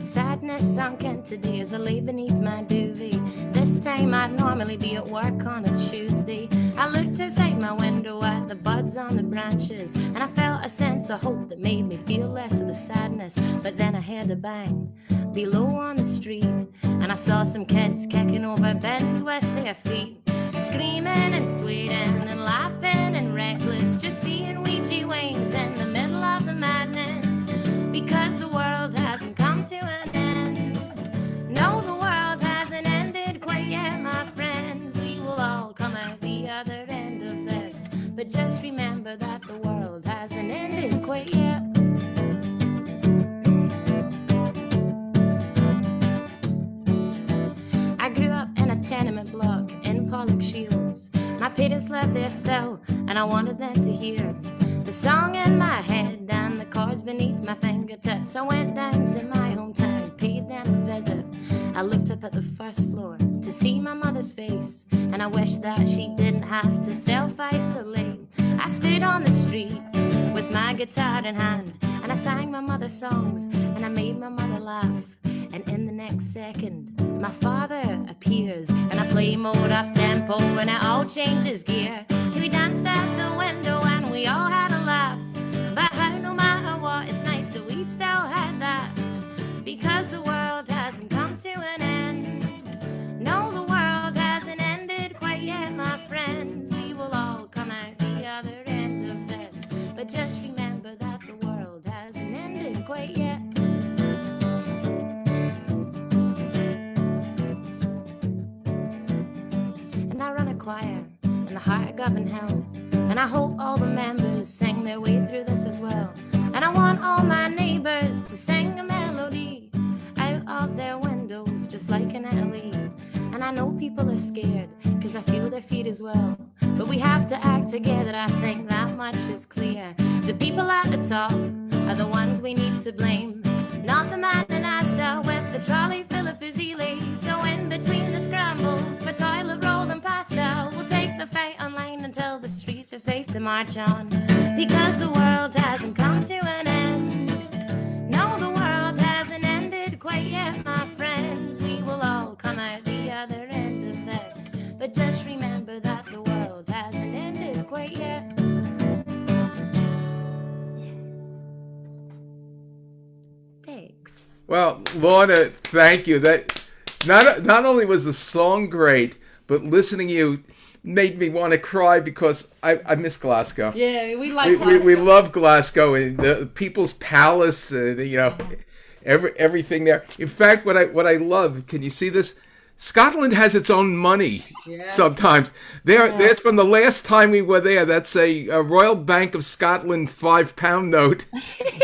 Sadness sunk in today as I lay beneath my duvet. This time I'd normally be at work on a Tuesday. I looked outside my window at the buds on the branches, and I felt a sense of hope that made me feel less of the sadness. But then I heard a bang below on the street, and I saw some kids kicking over bins with their feet, screaming and swaying and laughing and reckless, just being Ouija wings in the middle of the madness. Because the world hasn't come to an end. No, the world hasn't ended quite yet, my friends. We will all come out the other end of this, but just remember that the world hasn't ended quite yet. I grew up in a tenement block in Pollock Shields. My parents lived there still, and I wanted them to hear the song in my head and the chords beneath my fingertips. I went down to my hometown, paid them a visit. I looked up at the first floor to see my mother's face, and I wished that she didn't have to self-isolate. I stood on the street with my guitar in hand, and I sang my mother's songs, and I made my mother laugh. And in the next second, my father appears, and I play mode up tempo, and it all changes gear. We danced at the window, and we all had a laugh. But how, no matter what, it's nice that we still had that. Because the world hasn't come to an end. No, the world hasn't ended quite yet, my friends. We will all come out the other end of this, but just remember that the world hasn't ended quite yet. And I run a choir in the heart of Govan Hill, and I hope all the members sing their way through this as well. And I want all my neighbors to sing a melody out of their windows, just like in Italy. And I know people are scared, cause I feel their feet as well. But we have to act together, I think that much is clear. The people at the top are the ones we need to blame, not the man in Asda with the trolley full of fusilli. So in between the scrambles for toilet roll and pasta, we'll take the fight online until the streets are safe to march on. Because the world hasn't come to an end. No, the world hasn't ended quite yet, my friends. We will all come out the other end of this, but just remember that the world hasn't ended quite yet. Thanks. Well, Lorna, thank you. That not only was the song great, but listening to you made me want to cry because I miss Glasgow. Yeah, we like Glasgow. We love Glasgow and the People's Palace, everything there. In fact, what I love, can you see this? Scotland has its own money sometimes. That's from the last time we were there. That's a Royal Bank of Scotland £5 note.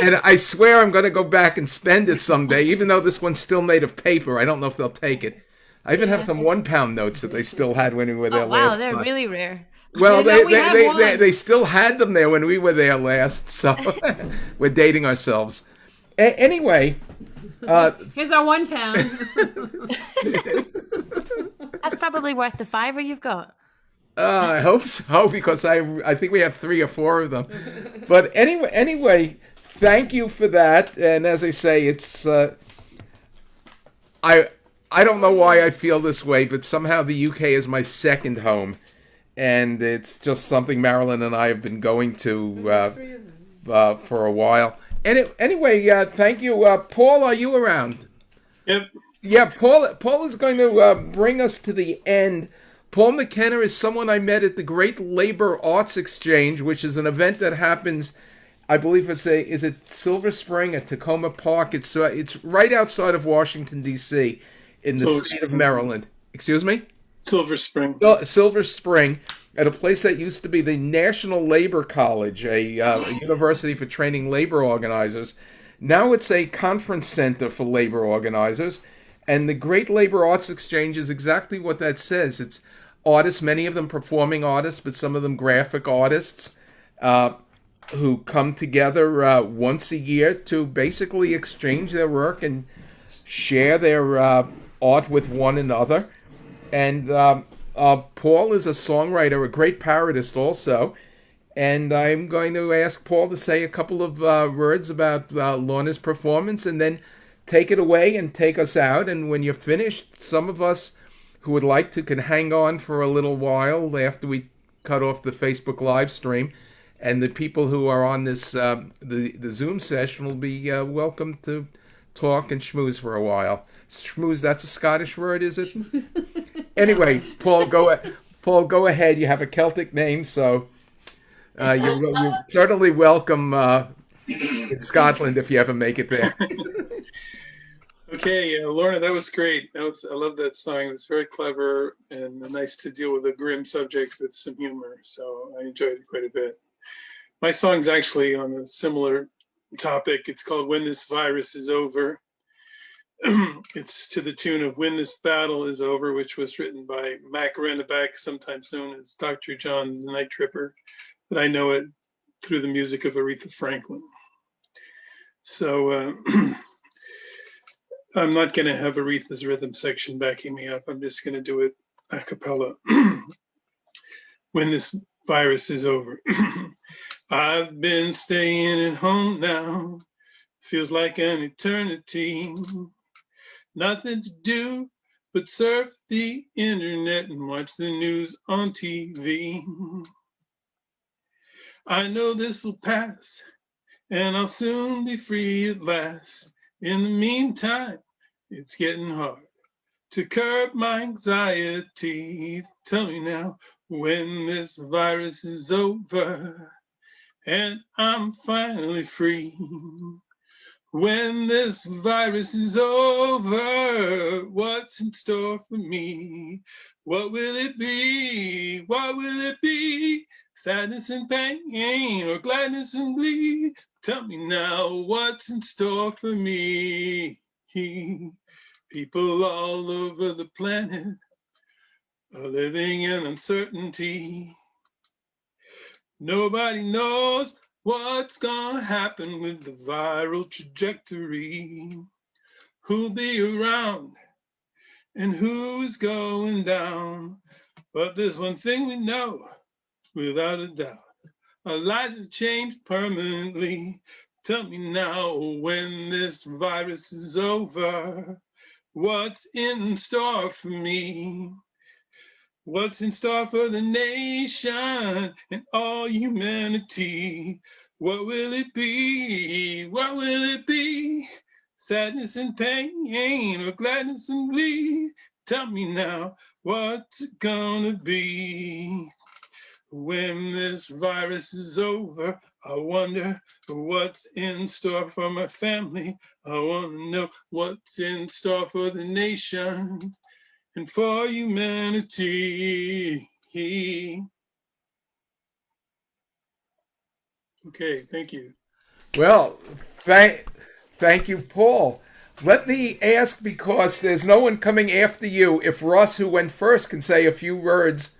And I swear I'm going to go back and spend it someday, even though this one's still made of paper. I don't know if they'll take it. I even have some £1 notes that they still had when we were there last wow, they're time. really rare. Well, Yeah, they still had them there when we were there last, so we're dating ourselves. Anyway... here's our £1. That's probably worth the $5 you've got. I hope so, because I think we have 3 or 4 of them. But anyway, thank you for that. And as I say, it's I don't know why I feel this way, but somehow the UK is my second home, and it's just something Marilyn and I have been going to for a while. Anyway, thank you, Paul. Are you around? Yep. Yeah, Paul is going to bring us to the end. Paul McKinnon is someone I met at the Great Labor Arts Exchange, which is an event that happens, I believe is it Silver Spring at Tacoma Park? It's right outside of Washington, D.C. in the state of Maryland. Excuse me? Silver Spring. Silver Spring, at a place that used to be the National Labor College, a university for training labor organizers. Now it's a conference center for labor organizers. And the Great Labor Arts Exchange is exactly what that says. It's artists, many of them performing artists, but some of them graphic artists, who come together once a year to basically exchange their work and share their art with one another. And Paul is a songwriter, a great parodist also. And I'm going to ask Paul to say a couple of words about Lorna's performance, and then take it away and take us out. And when you're finished, some of us who would like to can hang on for a little while after we cut off the Facebook live stream. And the people who are on this the Zoom session will be welcome to talk and schmooze for a while. Schmooze, that's a Scottish word, is it? Anyway, Paul, go ahead. You have a Celtic name, so you're certainly welcome in Scotland if you ever make it there. Okay, Lorna, that was great. I love that song. It was very clever and nice to deal with a grim subject with some humor. So I enjoyed it quite a bit. My song's actually on a similar topic. It's called When This Virus Is Over. It's to the tune of When This Battle Is Over, which was written by Mac Renneback, sometimes known as Dr. John the Night Tripper, but I know it through the music of Aretha Franklin. So I'm not going to have Aretha's rhythm section backing me up. I'm just going to do it a cappella. When this virus is over. I've been staying at home now. Feels like an eternity. Nothing to do but surf the internet and watch the news on TV. I know this will pass and I'll soon be free at last. In the meantime, it's getting hard to curb my anxiety. Tell me now when this virus is over and I'm finally free. When this virus is over, what's in store for me? What will it be? What will it be? Sadness and pain or gladness and glee? Tell me now what's in store for me. People all over the planet are living in uncertainty. Nobody knows what's gonna happen with the viral trajectory. Who'll be around and who's going down? But there's one thing we know without a doubt. Our lives have changed permanently. Tell me now when this virus is over, what's in store for me? What's in store for the nation and all humanity? What will it be? What will it be? sadness and pain, or gladness and glee. Tell me now, what's it gonna be? When this virus is over, I wonder what's in store for my family. I want to know what's in store for the nation and for humanity. Okay, thank you. Well, thank you, Paul. Let me ask, because there's no one coming after you, if Russ, who went first, can say a few words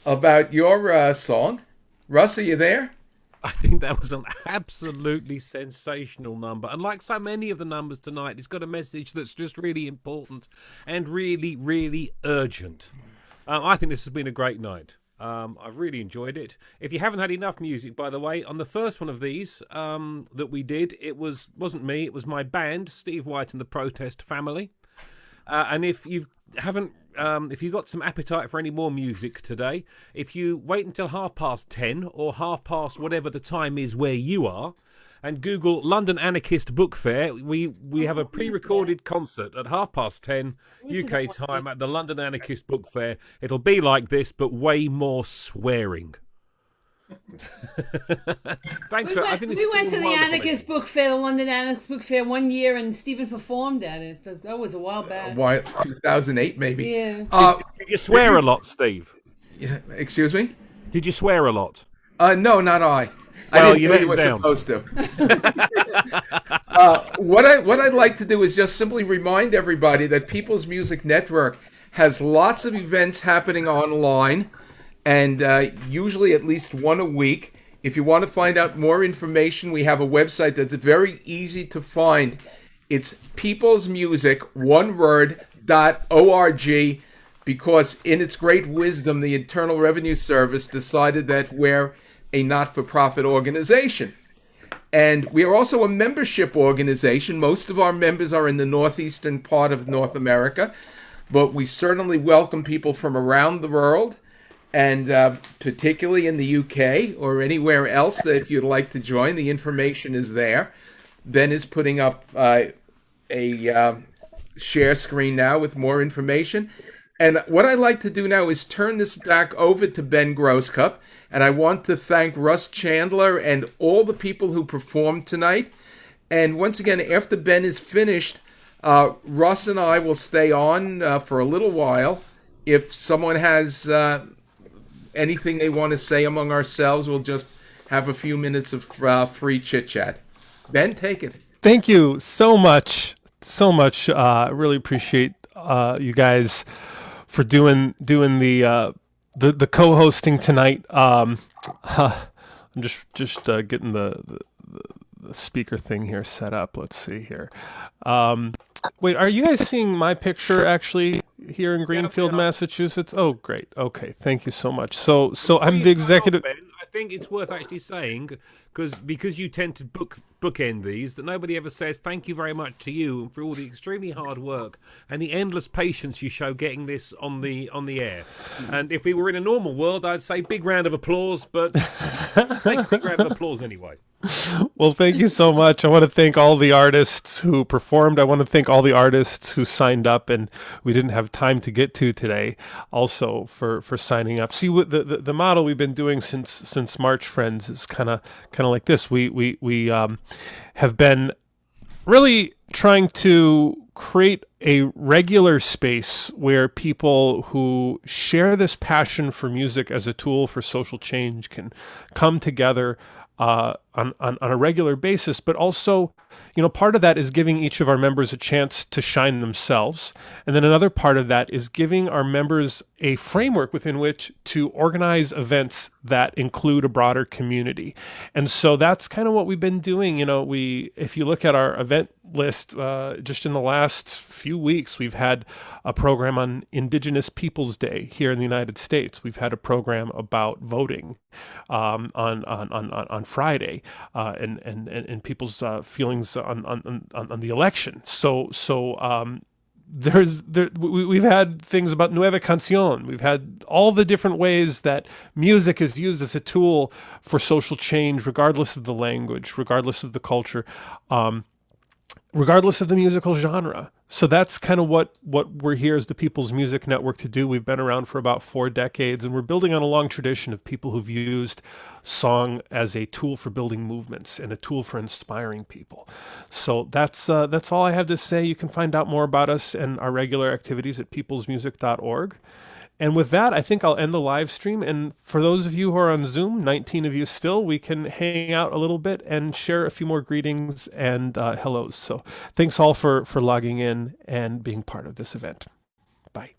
about your song. Russ, are you there? I think that was an absolutely sensational number. And like so many of the numbers tonight, it's got a message that's just really important and really, really urgent. I think this has been a great night. I've really enjoyed it. If you haven't had enough music, by the way, on the first one of these that we did, it wasn't me, it was my band, Steve White and the Protest Family. And if you haven't, if you've got some appetite for any more music today, if you wait until 10:30 or 10:30, whatever the time is where you are, and Google London Anarchist Book Fair, we have a pre-recorded concert at 10:30 UK time at the London Anarchist Book Fair. It'll be like this, but way more swearing. Thanks. I think we went to the Anarchist Book Fair, the London Anarchist Book Fair, one year, and Stephen performed at it. That was a while back. 2008, maybe. Yeah. Did you swear a lot, Steve? Yeah, excuse me? Did you swear a lot? No, not I. Well, I didn't know you were supposed to. What I'd like to do is just simply remind everybody that People's Music Network has lots of events happening online, and usually at least one a week. If you want to find out more information, we have a website that's very easy to find. It's peoplesmusic.org, because in its great wisdom, the Internal Revenue Service decided that we're a not-for-profit organization. And we are also a membership organization. Most of our members are in the northeastern part of North America, but we certainly welcome people from around the world, and particularly in the UK or anywhere else that if you'd like to join, the information is there. Ben is putting up a share screen now with more information. And what I'd like to do now is turn this back over to Ben Grosscup. And I want to thank Russ Chandler and all the people who performed tonight. And once again, after Ben is finished, Russ and I will stay on for a little while. If someone has anything they want to say among ourselves, we'll just have a few minutes of free chit-chat. Ben, take it. Thank you so much. I really appreciate you guys for doing the co-hosting tonight. I'm just getting the speaker thing here set up. Let's see here. Wait, are you guys seeing my picture actually here in Greenfield, Massachusetts? Oh, great. Okay, thank you so much. So I'm the executive. Ben, I think it's worth actually saying, because you tend to bookend these, that nobody ever says thank you very much to you for all the extremely hard work and the endless patience you show getting this on the air. And if we were in a normal world, I'd say big round of applause, but take a big round of applause anyway. Well, thank you so much. I want to thank all the artists who performed. I want to thank all the artists who signed up and we didn't have time to get to today, also for signing up. See, the model we've been doing since March, friends, is kind of like this. We have been really trying to create a regular space where people who share this passion for music as a tool for social change can come together on a regular basis, but also, part of that is giving each of our members a chance to shine themselves. And then another part of that is giving our members a framework within which to organize events that include a broader community. And so that's kind of what we've been doing. If you look at our event list, just in the last few weeks, we've had a program on Indigenous Peoples Day here in the United States. We've had a program about voting on Friday, and people's feelings on the election. We've had things about Nueva Canción. We've had all the different ways that music is used as a tool for social change, regardless of the language, regardless of the culture. regardless of the musical genre. So that's kind of what we're here as the People's Music Network to do. We've been around for about 4 decades, and we're building on a long tradition of people who've used song as a tool for building movements and a tool for inspiring people. So that's all I have to say. You can find out more about us and our regular activities at peoplesmusic.org. And with that, I think I'll end the live stream. And for those of you who are on Zoom, 19 of you still, we can hang out a little bit and share a few more greetings and hellos. So thanks all for logging in and being part of this event. Bye.